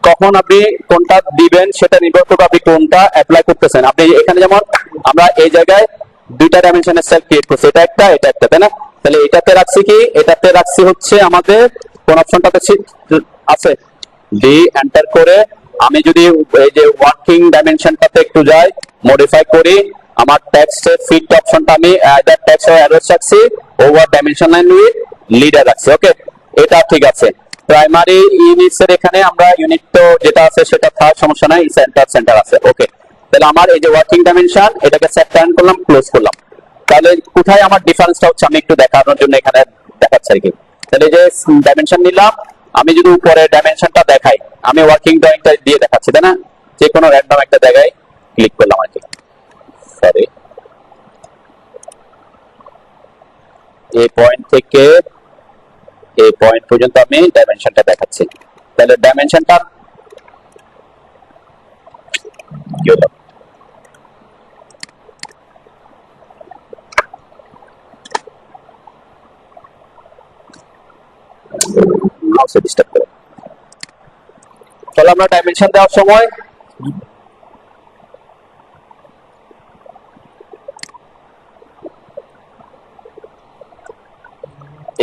কখন আপনি কোনটা দিবেন সেটা নির্ভর করবে আপনি কোনটা অ্যাপ্লাই করতেছেন। আপনি এখানে যেমন আমরা এই জায়গায় দুইটা ডাইমেনশনের সেল ক্রিয়েট করছি, এটা একটা তাই না? তাহলে এটাতে রাখছি কি, এটাতে রাখছি হচ্ছে আমাদের কোন অপশনটাতে আছে ডি, এন্টার করে আমি যদি এই যে ওয়ার্কিং ডাইমেনশনটাতে একটু যাই, মডিফাই করি, আমার টেক্সটের ফিট অপশনটা আমি আইদার টেক্সট অর অ্যারোস রাখছি, over dimension line with leader রাখছি। ওকে, এটা ঠিক আছে। প্রাইমারি ইউনিটসের এখানে আমরা ইউনিট তো যেটা আছে সেটা থাক, সমস্যা নাই, সেন্টার আছে। ওকে, তাহলে আমার এই যে ওয়ার্কিং ডাইমেনশন, এটাকে সেট টার্ন করলাম, ক্লোজ করলাম। তাহলে কোথায় আমার ডিফারেন্সটা হচ্ছে আমি একটু দেখানোর জন্য এখানে দেখাচ্ছি আর কি। তাহলে এই যে ডাইমেনশন নিলাম, আমি যদি উপরে ডাইমেনশনটা দেখাই, আমি ওয়ার্কিং ড্রয়িংটা দিয়ে দেখাচ্ছি তাই না, যে কোনো র্যান্ডম একটা জায়গায় ক্লিক করলাম আর কি। সরি, এই পয়েন্ট থেকে এই পয়েন্ট পর্যন্ত আমি ডাইমেনশনটা দেখাচ্ছি। তাহলে ডাইমেনশনটা কি হলো, মাউসে ডিস্টার্ব করে। তাহলে আমরা ডাইমেনশন দেওয়ার সময়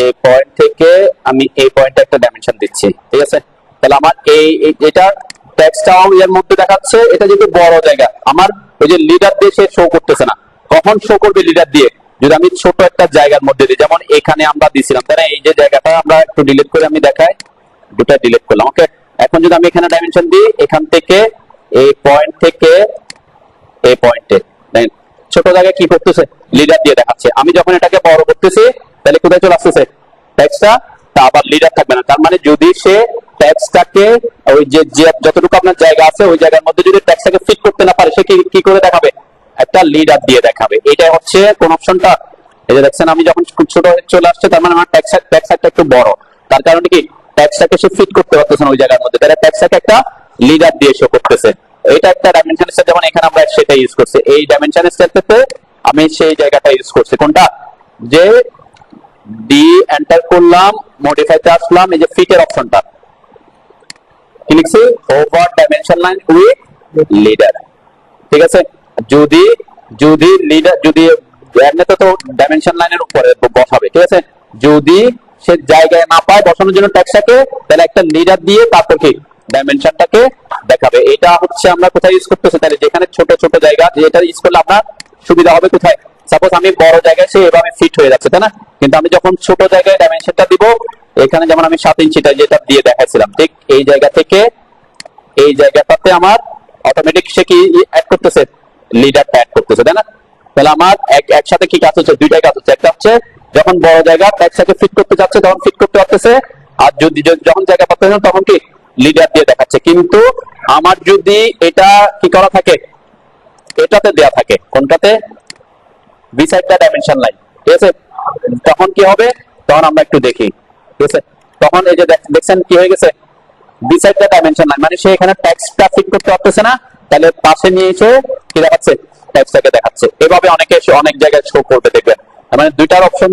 এই পয়েন্ট থেকে আমি এই পয়েন্টে একটা ডাইমেনশন দিচ্ছি, ঠিক আছে? তাহলে আমার এই এটা টেক্সটটাও এর মধ্যে দেখাচ্ছে, এটা যেহেতু বড় জায়গা, আমার ওই যে লিডার দিয়ে সে শো করতেছে না। কখন শো করবে লিডার দিয়ে? যদি আমি ছোট একটা জায়গার মধ্যে দিই, যেমন এখানে আমরা দিছিলাম তাই না, এই যে জায়গাটা আমরা একটু ডিলিট করে আমি দেখাই, দুটা ডিলিট করলাম। ওকে, এখন যদি আমি এখানে ডাইমেনশন দিই, এখান থেকে এই পয়েন্ট থেকে এই পয়েন্টে ছোট জায়গায় কি করতেছে, লিডার দিয়ে দেখাচ্ছে। আমি যখন এটাকে বড় করতেছি, তাহলে কোথায় চলে আসতেছে টেক্সটটা, তা আবার লিডার থাকবে না। তার মানে যদি সে টেক্সটটাকে ওই যে যতটুকু আপনার জায়গা আছে ওই জায়গার মধ্যে যদি টেক্সটটাকে ফিট করতে না পারে, সে কি করে দেখাবে, একটা লিডার দিয়ে দেখাবে। এটাই হচ্ছে কোন অপশনটা, এই যে দেখছেন আমি যখন খুব ছোট চলে আসছে, তার মানে আমার টেক্সটটা একটু বড়, তার কারণে কি টেক্সটটাকে সে ফিট করতে পারতেছে না ওই জায়গার মধ্যে, তাহলে টেক্সটটাকে একটা লিডার দিয়ে শো করতেছে। এটা একটা ডাইমেনশন স্টাইল, যেমন এখানে আমরা সেটা ইউজ করছি। এই ডাইমেনশন স্টাইলটাতে আমি সেই জায়গাটা ইউজ করছি, কোনটা, যে ডি এন্টার করলাম, মডিফাইতে আসলাম, এই যে ফিটের অপশনটা কি লিখছি, over dimension line with leader, ঠিক আছে? যদি যদি লিডার যদি এমনিতে তো ডাইমেনশন লাইনের উপরে বসাবে, ঠিক আছে? যদি সে জায়গায় না পায় বসানোর জন্য টেক্সটটাকে, তাহলে একটা লিডার দিয়ে তারপর কি ডাইমেনশনটাকে দেখাবে। এটা হচ্ছে আমরা কোথায় ইউজ করতেছি, তাহলে যেখানে ছোট ছোট জায়গা, যেটা ইউজ করলে আপনার সুবিধা হবে কোথায়, সাপোজ আমি বড় জায়গায় সে এভাবে ফিট হয়ে যাচ্ছে তাই না, কিন্তু আমি যখন ছোট জায়গায় ডাইমেনশনটা দিব, এখানে যেমন আমি 7 ইঞ্চিটা যেটা দিয়ে দেখাইছিলাম, ঠিক এই জায়গা থেকে এই জায়গাটাতে আমার অটোমেটিক সে কি অ্যাড করতেছে, লিডারটা অ্যাড করতেছে তাই না? তাহলে আমার একসাথে কি কাজ হচ্ছে, দুইটাই কাজ হচ্ছে। একটা হচ্ছে যখন বড় জায়গা একসাথে ফিট করতে যাচ্ছে তখন ফিট করতে পারতেছে, আর যদি যখন জায়গা পাচ্ছে না তখন কি লিডার দিয়ে দেখাচ্ছে। কিন্তু আমার যদি এটা কি করা থাকে, এটাতে দেয়া থাকে, কোনটাতে, বিসাইড দ্য ডাইমেনশন লাইন, ঠিক আছে? তখন কি হবে, তখন আমরা একটু দেখি, ঠিক আছে? তখন এই যে দেখছেন কি হয়ে গেছে, বিসাইড দ্য ডাইমেনশন লাইন, মানে সে এখানে টেক্সটটা ফিট করতে পারতেছে না, তাহলে পাশে নিয়ে এসে কি দেখাচ্ছে, টেক্সটটাকে দেখাচ্ছে। এভাবে অনেকে অনেক জায়গায় শো করবে, দেখবেন। মানে দুইটার অপশন,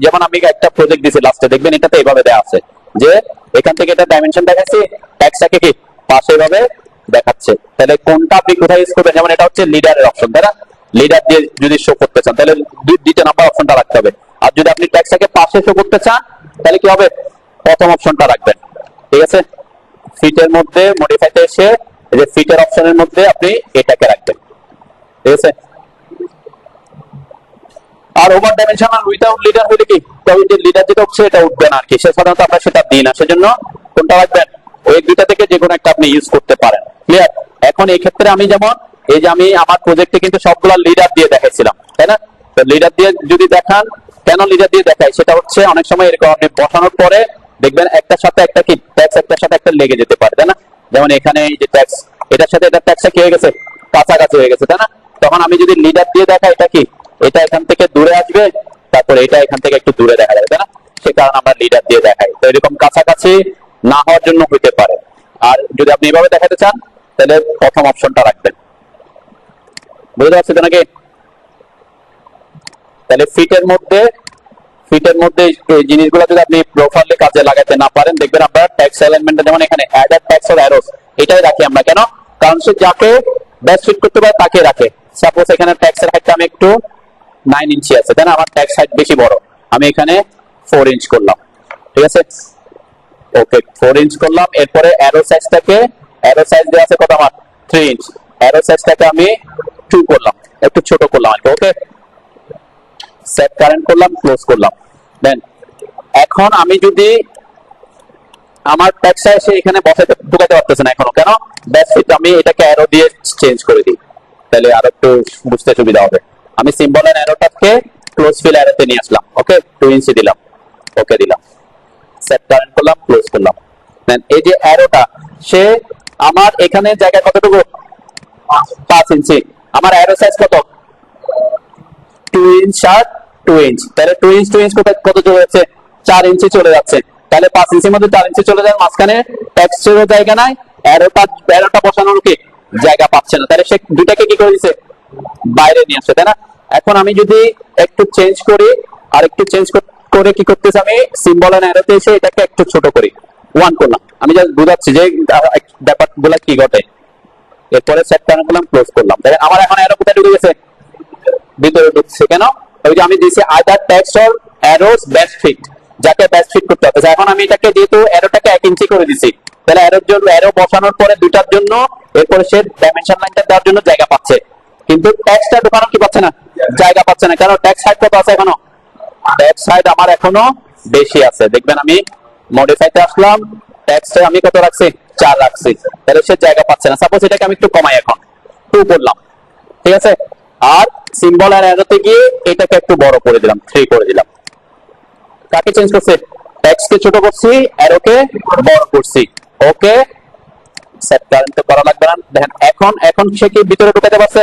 যেমন আমি একটা প্রজেক্ট দিছি লাস্টে, দেখবেন এটাতে এভাবে দেওয়া আছে যে এখান থেকে এটা ডাইমেনশন দেখাচ্ছি, টেক্সটটাকে কি পাশে এভাবে দেখাচ্ছে। তাহলে কোনটা আপনি কোথায় ইউজ করবেন, যেমন এটা হচ্ছে লিডারের অপশন তাই না, লিডার দিয়ে যদি শো করতে চান তাহলে দ্বিতীয় নাম্বার অপশনটা রাখতে হবে। আর যদি আপনি টেক্সটটাকে পাশে শো করতে চান তাহলে কি হবে, প্রথম অপশনটা রাখবেন, ঠিক আছে? ফিটের মধ্যে মডিফাইতে এসে এই যে ফিটের অপশনের মধ্যে আপনি এটাকে রাখবেন, ঠিক আছে? আর ওভার ডাইমেনশন আর উইদাউট লিডার হলে কি, তবে যে লিডার যেটা হচ্ছে এটা উঠবে না আর কি, সে সাধারণত আমরা সেটা দিই না, সেজন্য কোনটা রাখবেন, ওই দুইটা থেকে যে কোনো একটা আপনি ইউজ করতে পারেন। ক্লিয়ার? এখন এই ক্ষেত্রে আমি যেমন এই যে আমি আমার প্রজেক্টে কিন্তু সবগুলো লিডার দিয়ে দেখাইছিলাম তাই না, তো লিডার দিয়ে যদি দেখান, কেন লিডার দিয়ে দেখাই, সেটা হচ্ছে অনেক সময় এরকম আপনি বসানোর পরে দেখবেন একটার সাথে একটা কি ট্যাক্স একটার সাথে একটা লেগে যেতে পারে তাই না, যেমন এখানে এই যে ট্যাক্স, এটার সাথে এটা ট্যাক্সটা কি হয়ে গেছে, কাছাকাছি হয়ে গেছে তাই না। তখন আমি যদি লিডার দিয়ে দেখাই, এটা কি, এটা এখান থেকে দূরে আসবে, তারপর এটা এখান থেকে একটু দূরে দেখা যাবে তাই না, সে কারণে আমরা লিডার দিয়ে দেখাই। তো এরকম কাছাকাছি না হওয়ার জন্য হইতে পারে। আর যদি আপনি এভাবে দেখাতে চান তাহলে প্রথম অপশনটা রাখবেন, বুঝতে পারছেন নাকি? তাহলে ফিটের মধ্যে ফিটের মধ্যে এই জিনিসগুলো যদি আপনি প্রপারলি কাজে লাগাতে না পারেন, দেখবেন আপনার ট্যাক্স অ্যালাইনমেন্টে যেমন এখানে অ্যাডার ট্যাক্স অর অ্যারোস, এটাই রাখি আমরা। কেন? কারণ সে যাকে বেস্ট ফিট করতে পারে তাকে রাখে। সাপোজ এখানে ট্যাক্সের হাইটটা আমি একটু 9 ইঞ্চি আছে, তাই না? আমার ট্যাক্স হাইট বেশি বড়, আমি এখানে 4 ইঞ্চ করলাম, ঠিক আছে? ওকে, 4 ইঞ্চ করলাম। এরপরে অ্যারো সাইজটাকে, অ্যারো সাইজ দেওয়া আছে কত আমার? 3 ইঞ্চ। অ্যারো সাইজটাকে আমি 2 করলাম, একটু ছোট করলাম আর কি। ওকে, সেট কারেন্ট করলাম, ক্লোজ করলাম। দেন এখন আমি যদি আমার ট্যাক্সটা এসে এখানে বসাতে ঢুকাতে পারতেছে না এখনো, কেন? দ্যাটস ইট, আমি এটাকে অ্যারো দিয়ে চেঞ্জ করে দিই, তাহলে আরো একটু বুঝতে সুবিধা হবে। আমি সিম্বল এর অ্যারোটাকে ক্লোজ ফিল অ্যারোতে নিয়ে আসলাম। ওকে, 2 ইঞ্চি দিলাম, ওকে দিলাম, সেট কারেন্ট করলাম, ক্লোজ করলাম। দেন এই যে অ্যারোটা, সে আমার এখানে জায়গা কতটুকু? 5 ইঞ্চি। আমার অ্যারো সাইজ কত? 2 ইঞ্চ আর 2 ইঞ্চ, তাহলে 2 ইঞ্চ 2 ইঞ্চ কত চলে যাচ্ছে? 4 ইঞ্চি চলে যাচ্ছে। তাহলে 5 ইঞ্চির মধ্যে 4 ইঞ্চি চলে যায়, মাঝখানে টেক্সচারের জায়গা নাই, অ্যারোটা বসানোর কি জায়গা পাচ্ছে না, তাহলে সে দুইটাকে কি করে দিছে? বাইরে নিয়ে আসছে, তাই না? এখন আমি যদি একটু চেঞ্জ করি, আর একটু চেঞ্জ করে কি করতেছি, আমি সিম্বল এন্ড অ্যারোতে এসে এটাকে একটু ছোট করি, 1 করলাম। আমি জাস্ট বুঝাচ্ছি যে ব্যাপারগুলো কি ঘটে। এরপরে সেট কারেন্ট করলাম, ক্লোজ করলাম। তাহলে আমার এখন অ্যারো কোথায় ঢুকে গেছে? ভিতরে ঢুকছে। কেন? ওই যে আমি দিয়েছি either text or arrows best fit, যাকে বেস্ট ফিট করতে হবে। এখন আমি এটাকে যেহেতু অ্যারোটাকে 1 ইঞ্চি করে দিছি, তাহলে অ্যারোর জন্য, অ্যারো বসানোর পরে দুইটার জন্য, এরপরে সে ডাইমেনশন লাইনটা দেওয়ার জন্য জায়গা পাচ্ছে, কিন্তু ট্যাক্সটা ঢোকানো কি পাচ্ছে না? জায়গা পাচ্ছে না। কারণ ট্যাক্স হাইট কত আছে এখনো? ট্যাক্স হাইট আমার এখনো বেশি আছে। দেখবেন আমি মডিফাইতে আসলাম, ট্যাক্সে আমি কত রাখছি? 4 রাখছি, তাহলে সে জায়গা পাচ্ছে না। সাপোজ এটাকে আমি একটু কমাই, এখন 2 করলাম, ঠিক আছে? আর সিম্বল আর অ্যারোতে গিয়ে এটাকে একটু বড় করে দিলাম, 3 করে দিলাম। কাকে চেঞ্জ করছে? টেক্সটকে ছোট করছি, অ্যারোকে বড় করছি। ওকে, সেট কারেন্ট তো করা লাগবে না। দেখেন এখন সে কি ভিতরে ঢুকাতে পারছে?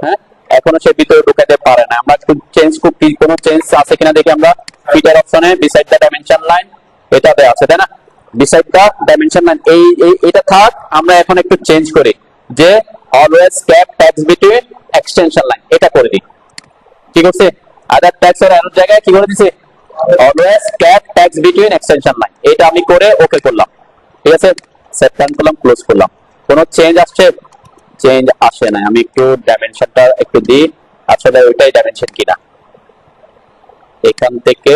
হ্যাঁ, এখনো সে ভিতরে ঢুকাতে পারে না। আমরা একটু চেঞ্জ করি, কোনো চেঞ্জ আছে কিনা দেখি আমরা। ফিটার অপশনে বিসাইড দ্য ডাইমেনশন লাইন, এটাতে আছে, তাই না? বিসাইড দ্য ডাইমেনশন লাইন, এটা থাক। আমরা এখন একটু চেঞ্জ করি, যে always cap tax between extension line, এটা করে দিই। কি করছে? আদার ট্যাক্স এর অ্যারোর জায়গায় কি করে দিছে? Always cap tax between extension line, এটা আমি করে ওকে করলাম, ঠিক আছে? সেট কারেন্ট করলাম, ক্লোজ করলাম। কোনো চেঞ্জ আসছে? চেঞ্জ আসে না। আমি একটু ডাইমেনশনটা একটু দিই, আসলে ওইটাই ডাইমেনশন কিনা, এখান থেকে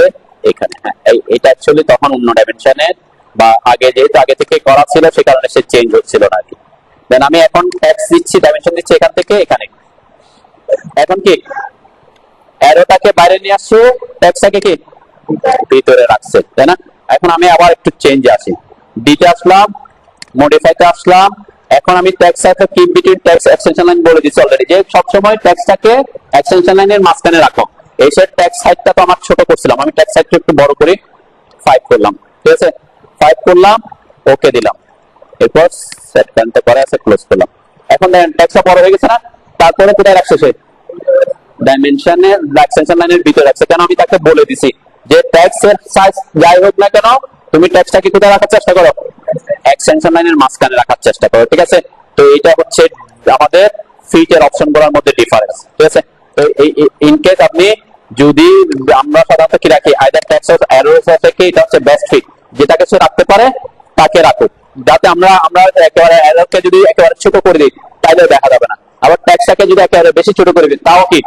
এখানে। হ্যাঁ, এটা অ্যাকচুয়ালি তখন অন্য ডাইমেনশনে, বা আগে যেহেতু আগে থেকে করা ছিল সে কারণে সে চেঞ্জ হচ্ছিল না আর কি। দেন আমি এখন ট্যাক্স দিচ্ছি, ডাইমেনশন দিচ্ছি এখান থেকে এখানে। এখন কি অ্যারোটাকে বাইরে নিয়ে আসছে, ট্যাক্সটাকে কি ভিতরে রাখছে, তাই না? এখন আমি আবার একটু চেঞ্জে আসি, ডিতে আসলাম, মডিফাইতে আসলাম। এখন আমি ট্যাক্স সাথে keep between tax extension line বলে দিচ্ছি অলরেডি, যে সবসময় ট্যাক্সটাকে এক্সটেনশন লাইনের মাঝখানে রাখো। এই সে ট্যাক্স হাইটটা তো আমার ছোট করছিলাম, আমি ট্যাক্স হাইটটা একটু বড় করি, 5 করলাম, ঠিক আছে? 5 করলাম, ওকে দিলাম। এরপর সেট কারেন্ট করে আছে, ক্লোজ করলাম। এখন দেখেন ট্যাক্সটা বড় হয়ে গেছে না? তারপরে কোথায় রাখছে সে? ডাইমেনশনের এক্সটেনশন লাইনের ভিতরে রাখছে। কেন? আমি তাকে বলে দিছি যে ট্যাক্স এর সাইজ যাই হোক না কেন, তুমি ট্যাক্সটাকে কোথায় রাখার চেষ্টা করো? এক্সটেনশন লাইনের মাঝখানে রাখার চেষ্টা করো, ঠিক আছে? তো এটা হচ্ছে আমাদের ফিটের অপশনগুলোর মধ্যে ডিফারেন্স, ঠিক আছে? তো ইন কেস আপনি যদি, আমরা সাধারণত কি রাখি, আইদার ট্যাক্স অর অ্যারোর থেকে, এটা হচ্ছে বেস্ট ফিট, যেটাকে সে রাখতে পারে তাকে রাখুক, যাতে আমরা একেবারে অ্যারোকে যদি একেবারে ছোট করে দিই তাহলে দেখা যাবে না। আবার ট্যাক্সটাকে যদি একেবারে বেশি ছোট করে দিই তাও কি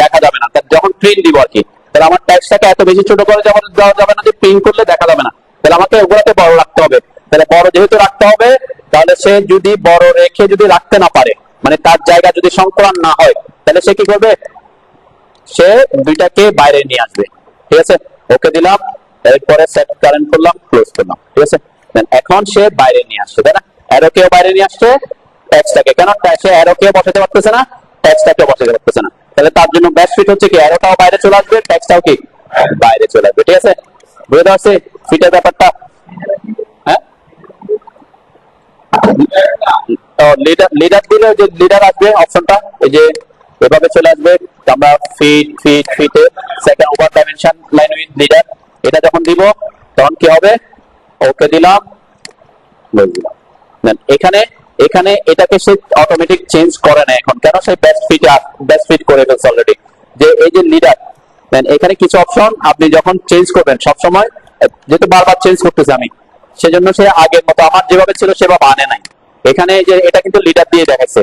দেখা যাবে না, যখন প্রিন্ট দিব আর কি। তাহলে আমার ট্যাক্সটাকে এত বেশি ছোট করে যখন দেওয়া যাবে না, যে প্রিন্ট করলে দেখা যাবে না, তাহলে আমাকে ওগুলোকে বড় রাখতে হবে। তাহলে বড় যেহেতু রাখতে হবে, তাহলে সে যদি বড় রেখে যদি রাখতে না পারে, মানে তার জায়গা যদি সংকলন না হয়, তাহলে সে কি করবে? সে দুইটাকে বাইরে নিয়ে আসবে, ঠিক আছে? ওকে দিলাম, এরপরে সেট কারেন্ট করলাম, ক্লোজ করলাম, ঠিক আছে? এখন সে বাইরে নিয়ে আসছে, তাই না? অ্যারোকেও বাইরে নিয়ে আসছে, ট্যাক্সটাকে। কেন? সে অ্যারোকেও বসাতে পারতেছে না, ট্যাক্সটাকেও বসাতে পারতেছে না। তাহলে তার জন্য বেস্ট ফিট হচ্ছে কি, অ্যারোটাও বাইরে চলে আসবে, ট্যাক্সটাও কি বাইরে চলে আসবে, ঠিক আছে? বুঝতে পারছি ফিটের ব্যাপারটা? হ্যাঁ, লিডার দিলে যে লিডার আসবে অপশনটা, এই যে এভাবে চলে আসবে। আমরা ফিটে second over dimension line with leader, এটা যখন দিব তখন কি হবে? ওকে দিলাম, এখানে এখানে এটাকে সে অটোমেটিক চেঞ্জ করে না এখন। কেন? সে বেস্ট ফিট করে ফেলছে অলরেডি, যে এই যে লিডার, দেন এখানে কিছু অপশন আপনি যখন চেঞ্জ করবেন সবসময়, যেহেতু বারবার চেঞ্জ করতেছে আমি, সেজন্য সে আগের মতো আমার যেভাবে ছিল সেভাবে আনে নাই। এখানে যে এটা কিন্তু লিডার দিয়ে দেখাচ্ছে,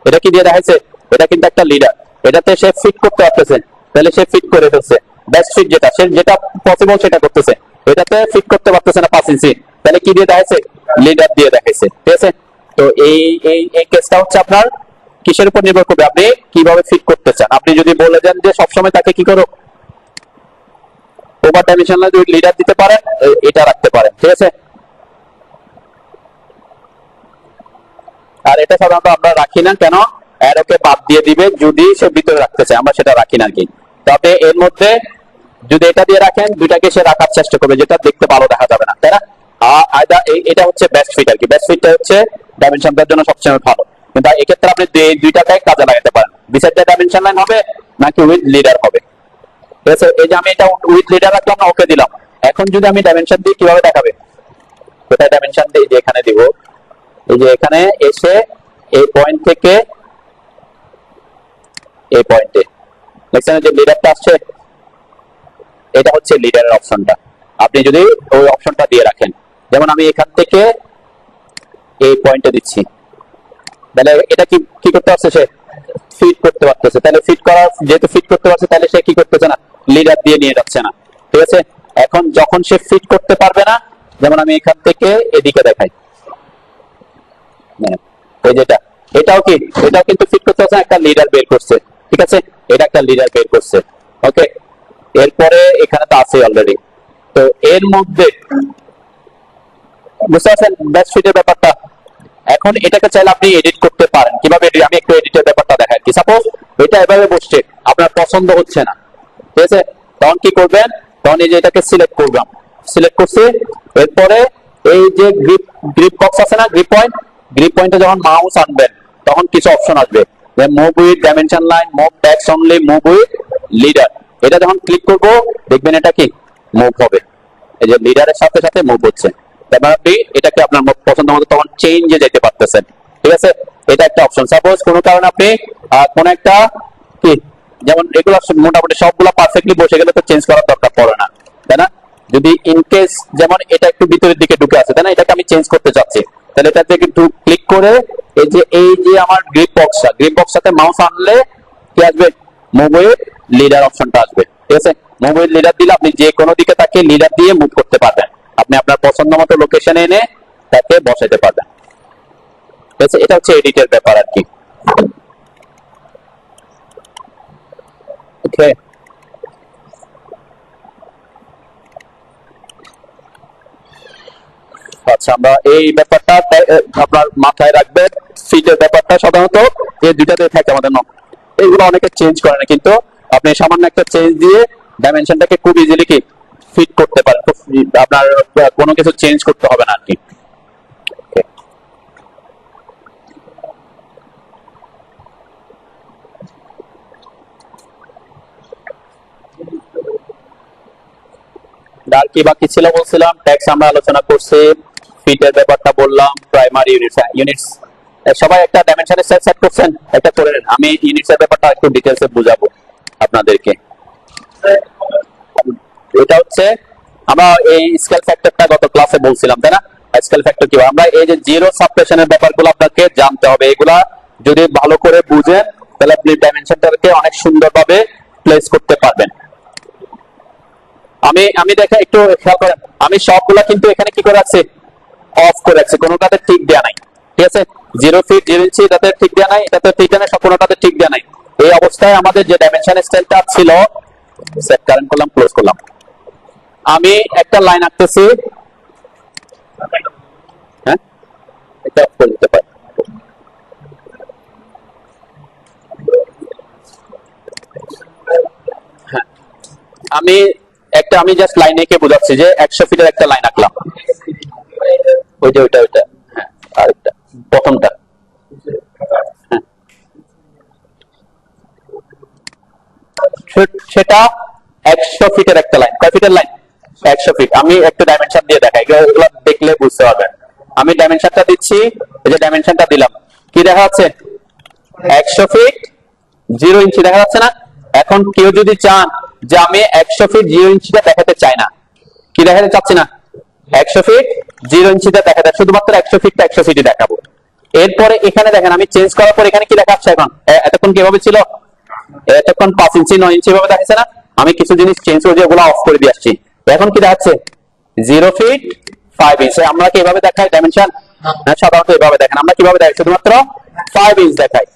এটা কি দিয়ে দেখাচ্ছে, এটা কিন্তু একটা লিডার, এটাতে সে ফিট করতে পারতেছে, তাহলে সে ফিট করে ফেলছে। বেস্ট ফিট যেটা, সে যেটা পসিবল সেটা করতেছে, এটাতে ফিট করতে পারতেছে না 5 ইঞ্চি, তাহলে কি দিয়ে দেখাচ্ছে, লিডার দিয়ে দেখাইছে। ঠিক আছে, তো এই এই এই কেসটা হচ্ছে আপনার কিসের উপর নির্ভর করবে, আপনি কিভাবে ফিট করতে চান। আপনি যদি বলে দেন যে সবসময় তাকে কি করো, ওভার ডাইমেনশনাল লিডার দিতে পারেন, এটা রাখতে পারেন। ঠিক আছে, আর এটা সাধারণত আমরা রাখি না, কেন, অ্যারোকে বাদ দিয়ে দিবে যদি সে ভিতরে রাখতে চায়, আমরা সেটা রাখি না আর কি। তবে এর মধ্যে যদি এটা দিয়ে রাখেন, দুইটাকে সে রাখার চেষ্টা করবে, যেটা দেখতে ভালো দেখা যাবে না, তাই না। এটা হচ্ছে বেস্ট ফিট আর কি। বেস্ট ফিটটা হচ্ছে ডাইমেনশনটার জন্য সবসময় ভালো, কিন্তু এক্ষেত্রে আপনি দুইটাটাই কাজে লাগাতে পারেন। বিসাইড দ্য ডাইমেনশন লাইন হবে নাকি উইথ লিডার হবে। ঠিক আছে, এই যে আমি এটা উইথ লিডার রাখলাম না, ওকে দিলাম। এখন যদি আমি ডাইমেনশন দিই, কিভাবে দেখাবে, কোথায় ডাইমেনশন দিই, যে এখানে দিব, এই যে এখানে এসে এই পয়েন্ট থেকে এই পয়েন্টে দেখছেন যে লিডারটা আসছে, এটা হচ্ছে লিডারের অপশনটা। আপনি যদি ওই অপশনটা দিয়ে রাখেন, যেমন আমি এখান থেকে এই পয়েন্টে দিচ্ছি, তাহলে এটা কি কি করতে পারছে, সে ফিট করতে পারতেছে। তাহলে ফিট করা, যেহেতু ফিট করতে পারছে, তাহলে সে কি করতেছে না, লিডার দিয়ে নিয়ে যাচ্ছে না। ঠিক আছে, এখন যখন সে ফিট করতে পারবে না, যেমন আমি এখান থেকে এদিকে দেখাই, এই যেটা, এটাও কি, এটাও কিন্তু ফিট করতে পারছে, একটা লিডার বের করছে। ঠিক আছে, এটা একটা লিডার বের করছে। ওকে, এরপরে এখানে তো আছে অলরেডি। তো এর মধ্যে বুঝতে পারছেন বেস্ট ফিটের ব্যাপারটা। এখন এটাকে চাইলে আপনি এডিট করতে পারেন। কিভাবে, আমি একটু এডিটের ব্যাপারটা দেখাই কি। সাপোজ এটা এভাবে বসছে, আপনার পছন্দ হচ্ছে না, ঠিক আছে, তখন কি করবেন, তখন এই যে এটাকে সিলেক্ট করলাম, সিলেক্ট করছি, এরপরে এই যে গ্রিপ গ্রিপ বক্স আছে না, গ্রিপ পয়েন্টে যখন মাউস আনবেন, তখন কিছু অপশন আসবে, move with dimension line, move text only, move with leader. এটা যখন ক্লিক করব, দেখবেন এটা কি মুভ হবে, এই যে লিডারের সাথে সাথে মুভ হচ্ছে। তারপর আপনি এটাকে আপনার পছন্দ মতো তখন চেঞ্জে যেতে পারতেছেন। ঠিক আছে, এটা একটা অপশন। সাপোজ কোনো কারণে আপনি কোন একটা কি, যেমন এগুলো মোটামুটি সবগুলো পারফেক্টলি বসে গেলে তো চেঞ্জ করার দরকার পড়ে না, তাই না। যদি ইন কেস যেমন এটা একটু ভিতরের দিকে ঢুকে আছে, তাই না, এটাকে আমি চেঞ্জ করতে চাচ্ছি, তাহলে এটাতে একটু ক্লিক করে এই যে আমার গ্রিপ বক্সটাতে মাউস আনলে কি আসবে, মুভ উইথ লিডার অপশনটা আসবে। ঠিক আছে, মুভ উইথ লিডার দিলে আপনি যে কোনো দিকে তাকে লিডার দিয়ে মুভ করতে পারবেন, আপনি আপনার পছন্দ মতো লোকেশনে এনে তাকে বসাইতে পারবেন। ঠিক আছে, এটা হচ্ছে এডিটের ব্যাপার আর কি। ওকে, আচ্ছা, আমরা এই ব্যাপারটা আপনার মাথায় রাখবেন। ফিটের ব্যাপারটা সাধারণত এই দুইটাতে থাকে আমাদের, এইগুলো অনেকে চেঞ্জ করে না, কিন্তু আপনি সামান্য একটা চেঞ্জ দিয়ে ডাইমেনশনটাকে খুব ইজিলি কি ফিট করতে পারেন। আপনার কোনো কিছু চেঞ্জ করতে হবে না আর কি। আর কি বাকি ছিল বলছিলাম, ট্যাক্স আমরা আলোচনা করছি, ফিটের ব্যাপারটা বললাম, প্রাইমারি ইউনিটস সবাই একটা ডাইমেনশনের সেট করছেন, একটা করে নেন। আমি ইউনিটস এর ব্যাপারটা একটু ডিটেইলসে বুঝাবো আপনাদেরকে। এটা হচ্ছে আমরা এই স্কেল ফ্যাক্টরটা গত ক্লাসে বলছিলাম, তাই না। স্কেল ফ্যাক্টর কি, আমরা এই যে জিরো সাবট্রাকশনের ব্যাপারগুলো আপনাকে জানতে হবে। এগুলা যদি ভালো করে বুঝেন, তাহলে আপনি ডাইমেনশনটাকে অনেক সুন্দরভাবে প্লেস করতে পারবেন। আমি দেখা একটু খেয়াল করেন, আমি সবগুলা কিন্তু এখানে কি করে রাখছি, অফ করে রাখছি, কোনোটাতে ঠিক দেয়া নাই। ঠিক আছে, 0 ফিট 0 ইঞ্চি এটাতে ঠিক দেয়া নাই, এটাতে ঠিক দেয়া নাই, কোনোটাতে ঠিক দেয়া নাই। এই অবস্থায় আমাদের যে ডাইমেনশন স্কেলটা ছিল, সেট কারেন্ট করলাম, ক্লোজ করলাম, আমি একটা লাইন আঁকতেছি, হ্যাঁ, এটা অফ করে দিতে পারি। হ্যাঁ, আমি জাস্ট লাইন এঁকে বোঝাচ্ছি যে 100 ফিটের একটা লাইন আঁকলাম, ওই যে ওইটা, হ্যাঁ, আরেকটা প্রথমটা, হ্যাঁ, সেটা 100 ফিটের একটা লাইন। কয় ফিটের লাইন, 100 ফিট। আমি একটু ডাইমেনশন দিয়ে দেখাই, এগুলো দেখলে বুঝতে পারবেন। আমি ডাইমেনশনটা দিচ্ছি, এই যে ডাইমেনশনটা দিলাম, কি দেখা যাচ্ছে, 100 ফিট 0 ইঞ্চি দেখা যাচ্ছে না। এখন কেউ যদি চান যে আমি 100 ফিট 0 ইঞ্চিটা দেখাতে চাই না, কি দেখাতে চাচ্ছি না, 100 ফিট 0 ইঞ্চিটা দেখাতে, শুধুমাত্র 100 ফিটটা 100 ফিটই দেখাবো। এরপরে এখানে দেখেন আমি চেঞ্জ করার পর এখানে কি দেখাচ্ছে এখন, এতক্ষণ কিভাবে ছিল, এতক্ষণ 5 ইঞ্চি 9 ইঞ্চি ভাবে দেখাচ্ছে না, আমি কিছু জিনিস চেঞ্জ করে ওগুলো অফ করে দিয়ে আসছি, এখন কি দেখাচ্ছে 0 ফিট 5 ইঞ্চ। আমরা কি এভাবে দেখাই ডাইমেনশন? সাধারণত এভাবে দেখেন, আমরা কিভাবে দেখাই, শুধুমাত্র 5 ইঞ্চ দেখাই।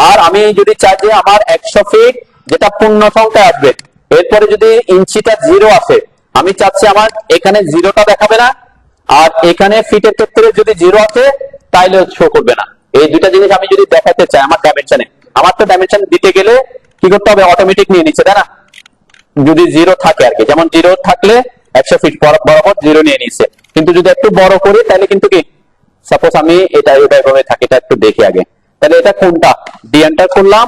আর আমি যদি চাই যে আমার 100 ফিট যেটা পূর্ণ সংখ্যা আসবে, এরপরে যদি ইঞ্চিটা 0 আসে, আমি চাচ্ছি আমার এখানে 0টা দেখাবে না, আর এখানে ফিটের ক্ষেত্রে যদি 0 আসে তাইলে শো করবে না। এই দুইটা জিনিস আমি যদি দেখাতে চাই আমার ডাইমেনশনে, আমার তো ডাইমেনশন দিতে গেলে কি করতে হবে, অটোমেটিক নিয়ে নিচ্ছে, তাই না? যদি 0 থাকে আর কি, যেমন 0 থাকলে 100 ফিট বরাবর 0 নিয়ে নিচ্ছে, কিন্তু যদি একটু বড় করি তাহলে কিন্তু কি, সাপোজ আমি এটা এভাবে থাকি, এটা একটু দেখি আগে, তাহলে এটা কোনটা, ডি এন্টার করলাম,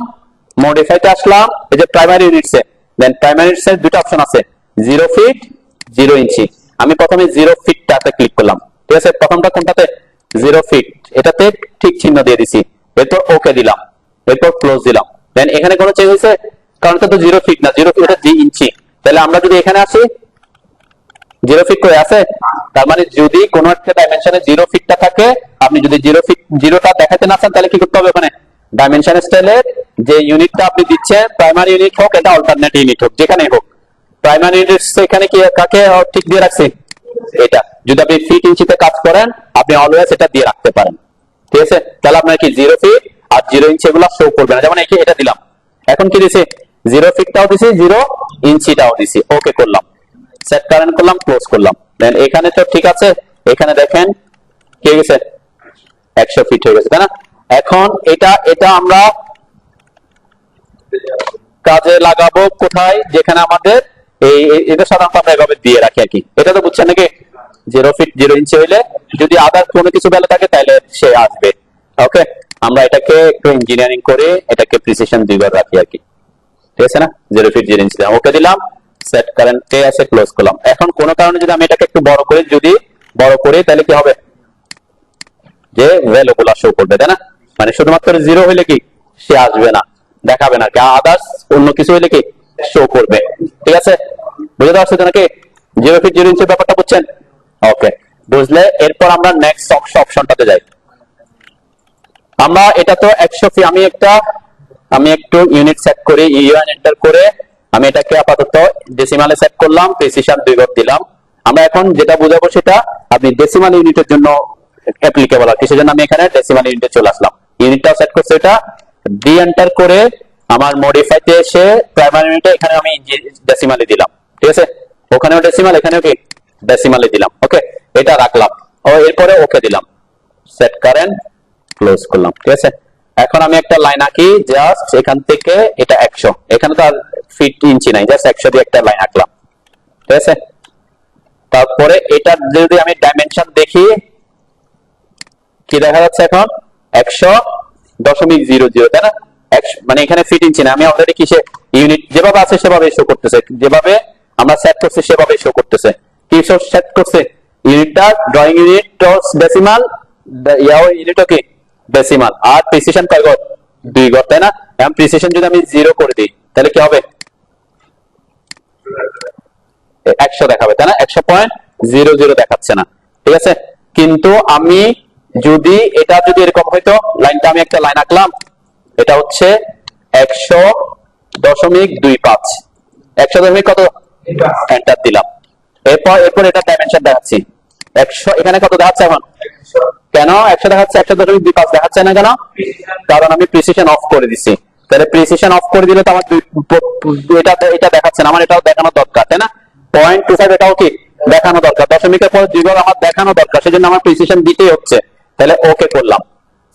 মডিফাইতে আসলাম, এই যে প্রাইমারি ইউনিটসে, দেন প্রাইমারি ইউনিটসের দুটো অপশন আছে, 0 ফিট 0 ইঞ্চি। আমি প্রথমে 0 ফিটটাতে ক্লিক করলাম, ঠিক আছে, প্রথমটা কোনটাতে 0 ফিট, এটাতে ঠিক চিহ্ন দিয়ে দিছি, এরপর ওকে দিলাম, এরপর ক্লোজ দিলাম। দেন এখানে কোনো চেঞ্জ হয়েছে, কারণ এটা তো 0 ফিট না, 0 ফিট এটা 2 ইঞ্চি। তাহলে আমরা যদি এখানে আসি 0 ফিট করে আছে, তার মানে যদি কোনো একটা ডাইমেনশনে 0 ফিটটা থাকে, আপনি যদি 0 ফিট 0টা দেখাতে না চান তাহলে কি করতে হবে, ওখানে ডাইমেনশন স্টাইলের যে ইউনিটটা আপনি দিচ্ছেন, প্রাইমারি ইউনিট হোক এটা অল্টারনেট ইউনিট হোক, যেখানেই হোক, প্রাইমারি ইউনিট এখানে কি কাকে ঠিক দিয়ে রাখছি, এটা যদি আপনি ফিট ইঞ্চিতে কাজ করেন আপনি অলওয়েজ এটা দিয়ে রাখতে পারেন, ঠিক আছে। তাহলে আপনার কি 0 ফিট আর 0 ইঞ্চি এগুলো শো করবে না, যেমন এটা দিলাম, এখন কি দিছি 0 ফিটটাও দিছি 0 ইঞ্চিটাও দিছি, ওকে করলাম, সেট কারেন্ট করলাম, ক্লোজ করলাম। দেন এখানে তো ঠিক আছে, এখানে দেখেন কি হয়ে গেছে 100 ফিট হয়ে গেছে, তাই না? এখন এটা আমরা কাজে লাগাবো কোথায়, যেখানে আমাদের এটা সাধারণত আমরা এভাবে দিয়ে রাখি আর কি, এটা তো বুঝছেন নাকি, 0 ফিট 0 ইঞ্চি হইলে যদি আদার কোনো কিছু ভ্যালু থাকে তাহলে সে আসবে। ওকে, আমরা এটাকে একটু ইঞ্জিনিয়ারিং করে এটাকে প্রিসিশন 2 বার রাখি আর কি, ঠিক আছে না, 0 ফিট 0 ইঞ্চি ওকে দিলাম, সেট কারেন্ট কে আছে, ক্লোজ করলাম। এখন কোন কারণে যদি আমি এটাকে একটু বড় করি, যদি বড় করি তাহলে কি হবে, যে ভ্যালু গুলা শো করবে, তাই না? মানে শুধুমাত্র 0 হইলে কি সে আসবে না, দেখাবে না, আদার্স অন্য কিছু হইলে কি শো করবে, ঠিক আছে, বুঝতে পারছেন নাকি 0 ফিট 0 ইঞ্চির ব্যাপারটা বুঝছেন? ওকে, বুঝলে এরপর আমরা নেক্সট অপশনটাতে যাই। আমরা এটা তো 100 ফিট, আমি একটু ইউনিট সেট করি, ইউএন এন্টার করে আমি এটাকে আপাতত ডেসিমালে সেট করলাম, প্রিসিশন 2 ঘর দিলাম। আমরা এখন যেটা বুঝাবো সেটা আপনি ডেসিমাল ইউনিটের জন্য অ্যাপ্লিকেবল আর কি, সেজন্য আমি এখানে ডেসিমাল ইউনিটে চলে আসলাম, ইউনিটটাও সেট করছি, এটা ডি এন্টার করে আমার মডিফাইতে এসে প্রাইমারি ইউনিটে এখানে আমি ডেসিমালে দিলাম, ঠিক আছে, ওখানেও ডেসিমাল এখানেও কি ডেসিমালে দিলাম, ওকে, এটা রাখলাম, ও এরপরে ওকে দিলাম, সেট কারেন্ট ক্লোজ করলাম, ঠিক আছে। এখন আমি একটা লাইন আঁকি, জাস্ট এখান থেকে এটা 100, এখানে তো আর ফিট ইঞ্চি নাই, জাস্ট 100 দিয়ে একটা লাইন আঁকলাম, ঠিক আছে। তারপরে এটা যদি আমি ডাইমেনশন দেখি কি দেখা যাচ্ছে এখন 100.00, তাই না, মানে এখানে ফিট ইঞ্চি না, আমি অলরেডি কিসে ইউনিট যেভাবে আছে সেভাবে শো করতেছে, যেভাবে আমরা সেট করছি সেভাবে শো করতেছে। কি সেট করছে, ইউনিটটা ড্রয়িং ইউনিট ডেসিমাল, ইয়াও ইউনিটও কি ডেসিমাল, আর প্রিসিশন কয় ঘর, 2 ঘর, তাই না? এখন প্রিসিশন যদি আমি 0 করে দিই তাহলে কি হবে, 100 দেখাবে, তাই না, 100.00 দেখাচ্ছে না, ঠিক আছে। কিন্তু আমি যদি এটা যদি এরকম হইতো, লাইনটা আমি একটা লাইন আঁকলাম, এটা হচ্ছে 100.25, 100 কত, এন্টার দিলাম, এরপর এটা ডাইমেনশন দেখাচ্ছি 100, এখানে কত দেখাচ্ছে এখন, কেন 100 দেখাচ্ছে, 100.25 দেখাচ্ছে না কেন, কারণ আমি প্রিসিশন অফ করে দিছি। তাহলে প্রিসিশন অফ করে দিলে তো আমার এটা দেখাচ্ছে না, আমার এটাও দেখানো দরকার, তাই না, 0.25 এটাও কি দেখানো দরকার, দশমিকের পর 2 বার আমার দেখানো দরকার, সেজন্য আমার প্রিসিশন দিতেই হচ্ছে। তাহলে ওকে করলাম,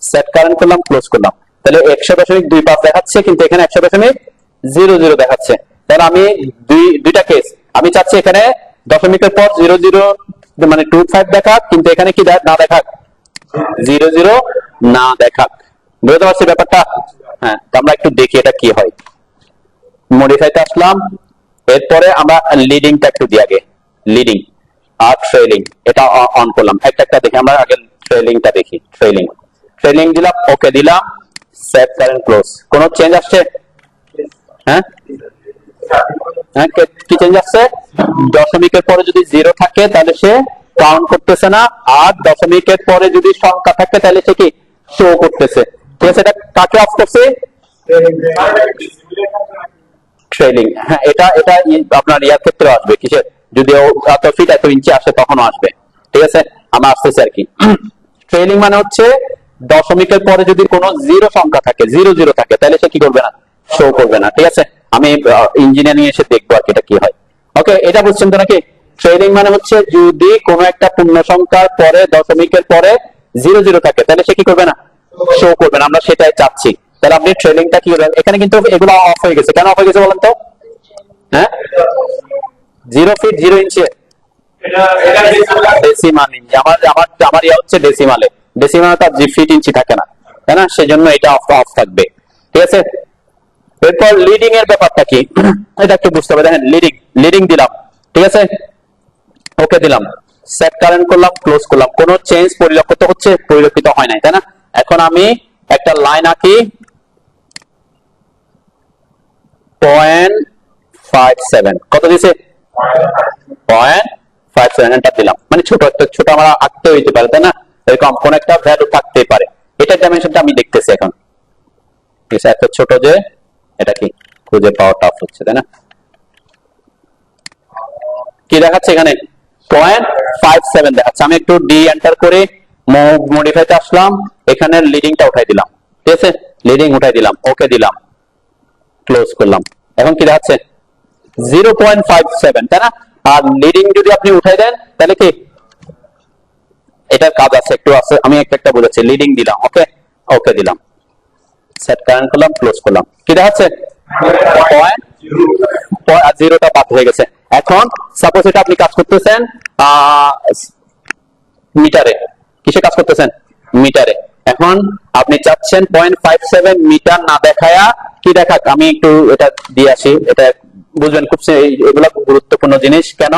সেট কারেন্ট করলাম, ক্লোজ করলাম, তাহলে 100.25 দেখাচ্ছে, কিন্তু এখানে 100.00 দেখাচ্ছে। তাহলে আমি দুইটা কেস, আমি চাচ্ছি এখানে দশমিকের পর 00 মানে 25 দেখাক, কিন্তু এখানে কি না দেখাক, 00 না দেখাক, বুঝতে পারছি ব্যাপারটা? হ্যাঁ, আমরা একটু দেখি এটা কি হয়। মডিফাইতে আসলাম, এরপরে আমরা লিডিংটা একটু দিই আগে, লিডিং আর ট্রেলিং এটা অন করলাম, একটা দেখি, আমরা আগে ট্রেলিংটা দেখি, ট্রেলিং দিলাম, ওকে দিলাম, সেট কারেন্ট ক্লোজ। কোন চেঞ্জ আসছে? হ্যাঁ, হ্যাঁ, কি চেঞ্জ আসছে? দশমিকের পরে যদি জিরো থাকে তাহলে সে কাউন্ট করতেছে না, আর দশমিকের পরে যদি সংখ্যা থাকে তাহলে সে কি শো করতেছে। ঠিক আছে, এটা কাকে অফ করছে? ট্রেলিং। হ্যাঁ, এটা এটা আপনার ইয়ার ক্ষেত্রে আসবে, কিসের? যদি এত ফিট এত ইঞ্চি আসে তখনও আসবে। ঠিক আছে, আমরা আসতেছি আর কি। ট্রেলিং মানে হচ্ছে দশমিকের পরে যদি কোনো জিরো সংখ্যা থাকে, জিরো জিরো থাকে, তাহলে সে কি করবে না? শো করবে না। ঠিক আছে, আমি ইঞ্জিনিয়ারিং এসে দেখবো আর কি এটা কি হয়। ওকে, এটা বুঝছেন তো নাকি? ট্রেলিং মানে হচ্ছে যদি কোনো একটা পূর্ণ সংখ্যার পরে দশমিকের পরে জিরো জিরো থাকে তাহলে সে কি করবে না? শো করবে না। আমরা সেটাই চাচ্ছি। তাহলে আপনি ট্রেলিংটা কি করবেন? এখানে কিন্তু এগুলো অফ হয়ে গেছে। কেন অফ হয়ে গেছে বলেন তো? হ্যাঁ, 0 ফিট 0 ইঞ্চি ডেসিমাল ইঞ্চি। আমার আমার আমার ইয়া হচ্ছে ডেসিমালে। ডেসিমালে তার ফিট ইঞ্চি থাকে না, তাই না? সেজন্য এটা অফ অফ থাকবে। ঠিক আছে, এরপর লিডিং এর ব্যাপারটা কি এটা একটু বুঝতে হবে। দেখেন, লিডিং লিডিং দিলাম, ঠিক আছে, ওকে দিলাম, সেট কারেন্ট করলাম, ক্লোজ করলাম, কোনো চেঞ্জ পরিলক্ষিত হচ্ছে? পরিলক্ষিত হয় নাই, তাই না? এখন আমি একটা লাইন আঁকি, 0.57 কত দিছে? 0.57 এন্টার দিলাম। মানে ছোট একটা ছোট আমরা আঁকতে হইতে পারে, তাই না? এরকম কোন একটা ভ্যালু থাকতে পারে। এটা ডাইমেনশনটা আমি দেখতেছি এখন। ঠিক আছে, এত ছোট যে এটা কি খুঁজে পাওয়া টাফ হচ্ছে, তাই না? কি দেখাচ্ছে এখানে? 0.57 দেখাচ্ছে। আমি একটু ডি এন্টার করে মডিফাইতে আসলাম, এখানে লিডিংটা উঠাই দিলাম। ঠিক আছে, লিডিং উঠাই দিলাম, ওকে দিলাম, ক্লোজ করলাম। এখন কি দেখাচ্ছে? 0.57, তাই না? আর লিডিং যদি আপনি উঠাই দেন তাহলে কি এটার কাজ আছে, একটু আছে, আমি একটা একটা বলেছি। লিডিং দিলাম, ওকে, ওকে দিলাম, সেট কারেন্ট করলাম, ক্লোজ করলাম। কি দেখাচ্ছে? জিরোটা বাদ হয়ে গেছে। এখন সাপোজ এটা আপনি কাজ করতেছেন মিটারে। কিসে কাজ করতেছেন? মিটারে। এখন আপনি চাচ্ছেন 0.57 মিটার না দেখায়া কি দেখাক? আমি একটু এটা দিয়ে আসি, এটা বুঝবেন। খুব এগুলা খুব গুরুত্বপূর্ণ জিনিস। কেন?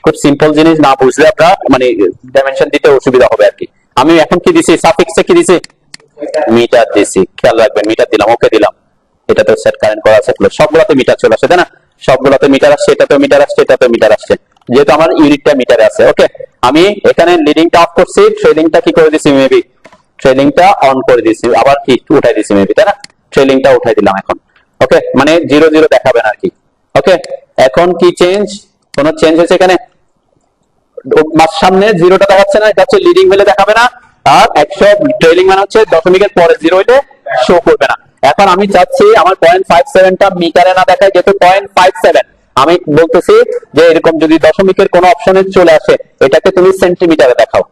খুব সিম্পল জিনিস, না বুঝলে আপনার মানে ডাইমেনশন দিতে অসুবিধা হবে আর কি। আমি এখন কি দিছি? সাফিক্সে কি দিছি? মিটার দিছি। খেয়াল রাখবেন, মিটার দিলাম, ওকে দিলাম। এটা তো সেট কারেন্ট করা আছে, সবগুলোতে মিটার চলে আসে, তাই না? সবগুলোতে মিটার আসছে, এটাতেও মিটার আসছে, এটাতেও মিটার আসছে, যেহেতু আমার ইউনিটটা মিটারে আছে। ওকে, আমি এখানে লিডিংটা অফ করছি, ট্রেলিংটা কি করে দিছি? মেবি ট্রেলিংটা অন করে দিছি, আবার কি উঠাই দিছি মেবি, তাই না? ট্রেলিংটা উঠাই দিলাম এখন। ওকে, মানে জিরো জিরো দেখাবেন আর কি। ওকে, এখন কি চেঞ্জ? কোন চেঞ্জ হয়েছে এখানে? সামনে জিরোটা দেখাচ্ছে না, এটা হচ্ছে লিডিং হলে দেখাবে না। আর 100 ট্রেলিং মানে হচ্ছে দশমিকের পরে জিরো হইলে শো করবে না। এখন আমি চাচ্ছি আমার 0.57টা মিটারে না দেখায়, যেহেতু 0.57 আমি বলতেছি যে এরকম যদি দশমিকের কোন অপশনে চলে আসে এটাকে তুমি সেন্টিমিটারে দেখাও।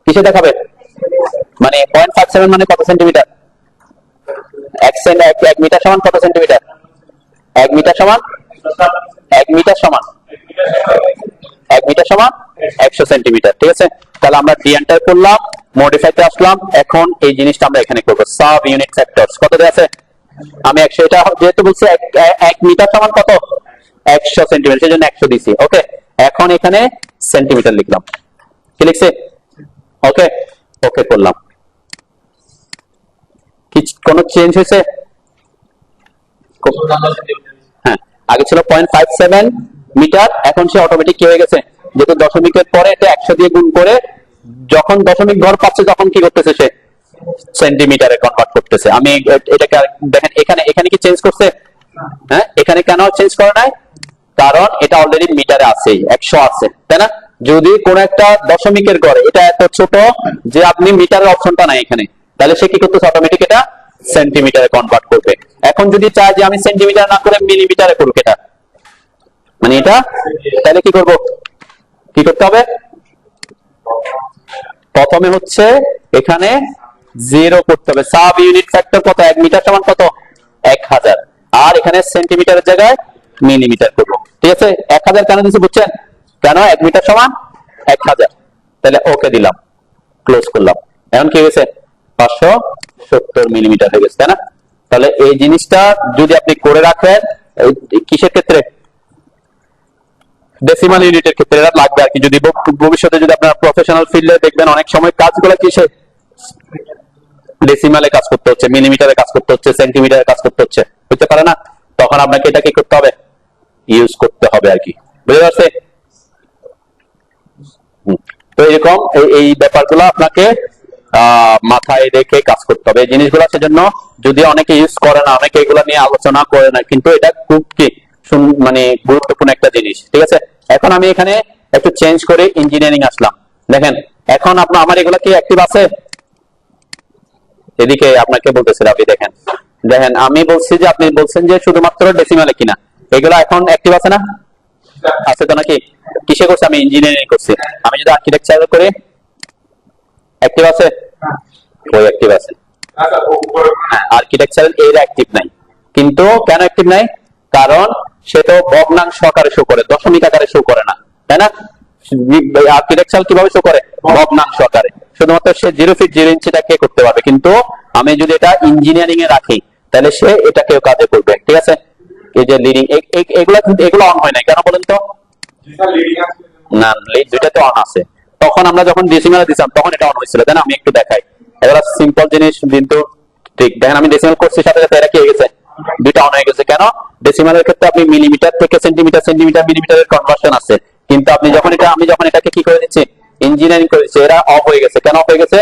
কিসে দেখাবে? মানে 0.57 মানে কত সেন্টিমিটার? 1 মিটার সমান কত সেন্টিমিটার? 1 মিটার সমান 1 মিটার সমান 1 মিটার সমান 100 সেন্টিমিটার। ঠিক আছে, তাহলে আমরা ডি এন্টার করলাম, মডিফাইতে আসলাম। এখন এই জিনিসটা আমরা এখানে করব। সাব ইউনিট ফ্যাক্টরস কত দেয়া আছে? আমি 100, এটা যেহেতু বলছি 1 মিটার সমান কত? 100 সেন্টিমিটার, সেজন্য 100 দিছি। ওকে, এখন এখানে সেন্টিমিটার লিখলাম। কি লিখছে? ওকে, ওকে করলাম। কি কোন চেঞ্জ হয়েছে? হ্যাঁ, আগে ছিল 0.57 মিটার, এখন সে অটোমেটিক কি হয়ে গেছে? যেহেতু দশমিকের পরে এটা 100 দিয়ে গুণ করে যখন দশমিক ঘর পাচ্ছে তখন কি করতেছে? সে সেন্টিমিটারে কনভার্ট করতেছে। আমি এটাকে দেখেন, এখানে এখানে কি চেঞ্জ করছে? হ্যাঁ, এখানে কেন চেঞ্জ করে নাই? কারণ এটা অলরেডি মিটারে আছে, 100 আছে, তাই না? যদি কোন একটা দশমিকের ঘরে এটা এত ছোট যে আপনি মিটারের অপশনটা নাই এখানে, তাহলে সে কি করতেছে? অটোমেটিক এটা সেন্টিমিটারে কনভার্ট করবে। এখন যদি চাই যে আমি সেন্টিমিটার না করে মিলিমিটারে করুক এটা, মানে এটা, তাহলে কি করব? কি করতে হবে? প্রথমে হচ্ছে এখানে জিরো করতে হবে। সাব ইউনিট ফ্যাক্টর কত? 1 মিটার সমান কত? 1000। আর এখানে সেন্টিমিটারের জায়গায় মিলিমিটার করব। ঠিক আছে, 1000 কেন দিচ্ছি বুঝছেন? কেন? 1 মিটার সমান 1000। তাহলে ওকে দিলাম, ক্লোজ করলাম। এখন কি হয়েছে? 570 মিলিমিটার হয়ে গেছে, তাই না? তাহলে এই জিনিসটা যদি আপনি করে রাখেন, কিসের ক্ষেত্রে? ডেসিমাল ইউনিটের ক্ষেত্রে এটা লাগবে আর কি। যদি ভবিষ্যতে যদি আপনার প্রফেশনাল ফিল্ডে দেখবেন অনেক সময় কাজগুলো কিসে ডেসিমালে কাজ করতে হচ্ছে, মিলিমিটারে কাজ করতে হচ্ছে, সেন্টিমিটারে কাজ করতে হচ্ছে, বুঝতে পারে না? তখন আপনাকে এটা কি করতে হবে? ইউজ করতে হবে আর কি, বুঝতে পারছে? তো এরকম এই ব্যাপারগুলো আপনাকে মাথায় রেখে কাজ করতে হবে। এই জিনিসগুলো সেজন্য যদি অনেকে ইউজ করে না, অনেকে এগুলো নিয়ে আলোচনা করে না, কিন্তু এটা খুব কি মানে গুরুত্বপূর্ণ একটা জিনিস। ঠিক আছে, এখন আমি এখানে একটু চেঞ্জ করে ইঞ্জিনিয়ারিং আসলাম। দেখেন এখন আপনার আমার এগুলো কি অ্যাক্টিভ আছে? এদিকে আপনাকে বলতেছিলাম, আপনি দেখেন দেখেন আমি বলছি যে আপনি বলছেন যে শুধুমাত্র ডেসিমালে কিনা, এগুলো এখন অ্যাক্টিভ আছে না? আছে তো নাকি? কিসে করছি? আমি ইঞ্জিনিয়ারিং করছি। আমি যদি আর্কিটেকচার করি অ্যাক্টিভ আছে? ওই অ্যাক্টিভ আছে। হ্যাঁ, আর্কিটেকচারাল এর অ্যাক্টিভ নাই। কিন্তু কেন অ্যাক্টিভ নাই? কারণ সে তো ভগ্নাংশ আকারে শো করে, দশমিক আকারে শো করে না, তাই না? আর্কিটেকচার কিভাবে শো করে? ভগ্নাংশ আকারে। শুধুমাত্র সে 0 ফিট 0 ইঞ্চিটাকে করতে পারবে, কিন্তু আমি যদি এটা ইঞ্জিনিয়ারিং এ রাখি তাহলে সে এটাকেও কাজে করবে। ঠিক আছে, এই যে লিডিং এগুলো কিন্তু এগুলো অন হয় না কেন বলেন তো? না, লিড দুইটাতে অন আছে। তখন আমরা যখন ডেসিমালে দিতাম তখন এটা অন হয়েছিল, তাই না? আমি একটু দেখাই। এগুলো সিম্পল জিনিস, কিন্তু ঠিক দেখেন আমি ডেসিমাল করছি সাথে সাথে এরা কি হয়ে গেছে? দুইটা অন হয়ে গেছে। কেন? ডেসিমালের ক্ষেত্রে আপনি মিলিমিটার থেকে সেন্টিমিটার, সেন্টিমিটার মিলিমিটারের কনভার্সন আছে, কিন্তু আপনি যখন আমি যখন এটাকে কি করে দিচ্ছি, ইঞ্জিনিয়ারিং করেছি, এরা অফ হয়ে গেছে। কেন অফ হয়ে গেছে?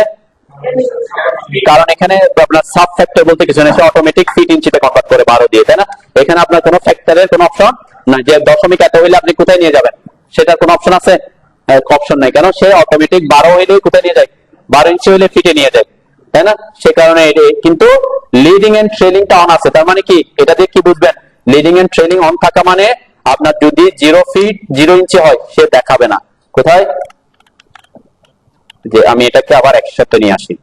কারণ এখানে আপনার সাব ফ্যাক্টর বলতে কিছু নেই, অটোমেটিক ফিট ইঞ্চিতে কনভার্ট করে 12 দিয়ে, তাই না? এখানে আপনার কোনো ফ্যাক্টরের কোনো অপশন না, যে দশমিক এত হইলে আপনি কোথায় নিয়ে যাবেন সেটার কোনো অপশন আছে? অপশন নাই। কেন? সে অটোমেটিক 12 হইলে কোথায় নিয়ে যায়? 12 ইঞ্চি হইলে ফিটে নিয়ে যায়, তাই না? সে কারণে কিন্তু লিডিং এন্ড ট্রেলিংটা অন আছে। তার মানে কি? এটা দিয়ে কি বুঝবেন? লিডিং এন্ড ট্রেলিং অন থাকা মানে আপনার যদি 0 ফিট 0 ইঞ্চি হয় সে দেখাবে না। কোথায়? যে আমি এটাকে আবার একসাথে নিয়ে আসি,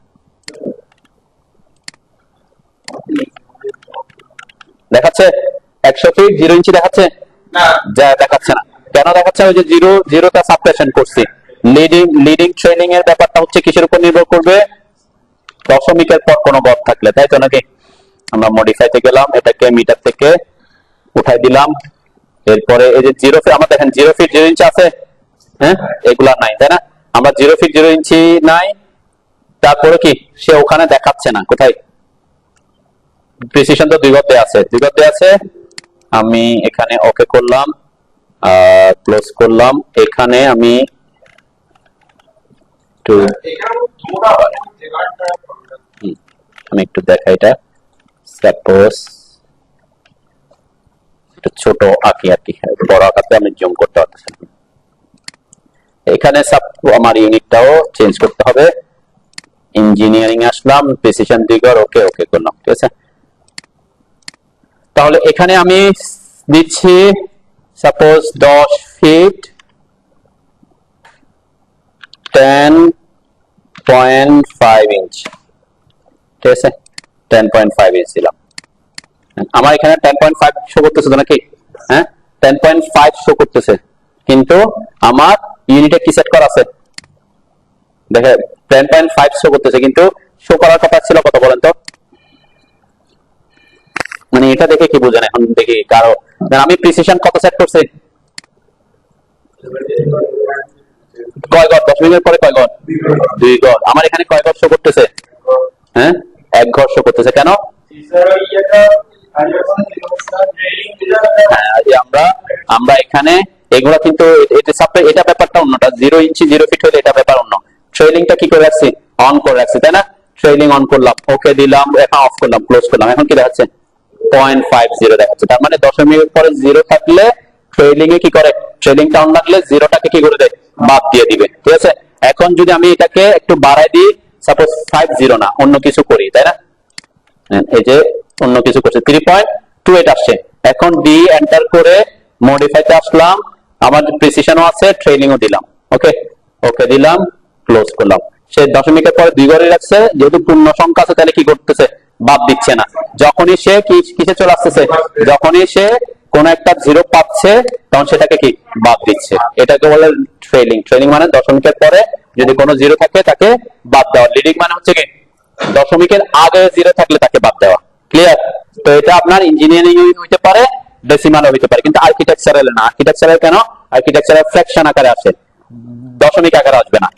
দেখাচ্ছে 100 ফিট 0 ইঞ্চি দেখাচ্ছে না, যা দেখাচ্ছে না। কেন দেখাচ্ছে? ওই যে 0 টা সাবট্রাকশন করছি। লিডিং ট্রেলিং এর ব্যাপারটা হচ্ছে কিসের উপর নির্ভর করবে? দশমিকের পর কোনো বদ থাকলে, তাই তো নাকি? আমরা মডিফাইতে গেলাম, এটাকে মিটার থেকে উঠাই দিলাম। এরপরে এই যে 0 ফিট, আমার দেখেন 0 ফিট 0 ইঞ্চি আছে, হ্যাঁ এগুলা নাই, তাই না? আমরা 0 ফিট 0 ইঞ্চি নাই, তারপরে কি সে ওখানে দেখাচ্ছে না। কোথায়? প্রিসিশন তো 2 গতে আছে, 2 গতে আছে। আমি এখানে ওকে করলাম, ক্লোজ করলাম। এখানে আমি একটু দেখাই, এটা সাপোজ একটু ছোট আঁকি আর কি, বড় আঁকাতে আমি জুম করতে পারতেছি। এখানে আমার ইউনিটটাও চেঞ্জ করতে হবে। ইঞ্জিনিয়ারিং আসলাম, প্রিসিশন দিগর ওকে ওকে করলাম। ঠিক আছে, তাহলে এখানে আমি দিচ্ছি সাপোজ 10 ফিট 10.5 ইঞ্চ। ঠিক আছে, 10.5 ইঞ্চ দিলাম। আমার এখানে 10.5 শো করতেছে তো নাকি? হ্যাঁ, 10.5 শো করতেছে, কিন্তু আমার ইউনিটে কি সেট করা আছে? দেখে 10.5 শো করতেছে, কিন্তু শো করার কথা ছিল কত বলেন তো? মানে এটা দেখে কি বুঝেন? এখন দেখি কারো আমি প্রিসিশন কত সেট করছি? কয় গড়? দশমিকের পরে কয় গড়? 2 গড়। আমার এখানে কয় গড় শো করতেছে? হ্যাঁ, 1 গড় শো করতেছে। কেন? আমরা এখানে এগুলা কিন্তু এটা ব্যাপারটা অন্যটা। 0 ইঞ্চি 0 ফিট হলে এটা ব্যাপার অন্য। ট্রেলিংটা কি করে রাখছি? অন করে রাখছি, তাই না? ট্রেলিং অন করলাম, ওকে দিলাম, এখন অফ করলাম, ক্লোজ করলাম। এখন কি দেখাচ্ছে? 0.50 দেখাচ্ছে। তার মানে দশমিকের পরে 0 থাকলে ট্রেলিং এ কি করে? ট্রেলিংটা অন রাখলে 0টাকে কি করে দেয়? বাদ দিয়ে দিবে। ঠিক আছে, এখন যদি আমি এটাকে একটু বাড়াই দিই, সাপোজ 50 না অন্য কিছু করি, তাই না? এই যে অন্য কিছু করছে, 3.28 আসছে। এখন ডি এন্টার করে মডিফাইতে আসলাম, আমার প্রিসিশনও আছে, ট্রেলিংও দিলাম, ওকে ওকে দিলাম, ক্লোজ করলাম। সে দশমিকের পরে 2 ঘরে রাখছে, যেহেতু পূর্ণ সংখ্যা আছে তাহলে কি করতেছে? বাদ দিচ্ছে না। যখনই সে কিসে চলে আসতেছে? যখনই সে কোন একটা 0 পাচ্ছে তখন সেটাকে কি বাদ দিচ্ছে। এটাকে বলে ট্রেলিং। ট্রেলিং মানে দশমিকের পরে যদি কোনো 0 থাকে তাকে বাদ দেওয়া। লিডিং মানে হচ্ছে কি দশমিকের আগে 0 থাকলে তাকে বাদ দেওয়া। ক্লিয়ার? তো এটা আপনার ইঞ্জিনিয়ারিং হইতে পারে, ডেসিমাল হইতে পারে, কিন্তু আর্কিটেকচারাল না। আর্কিটেকচারাল কেন? আর্কিটেকচারাল ফ্র্যাকশন আকারে আসে, দশমিক আকারে আসবে না।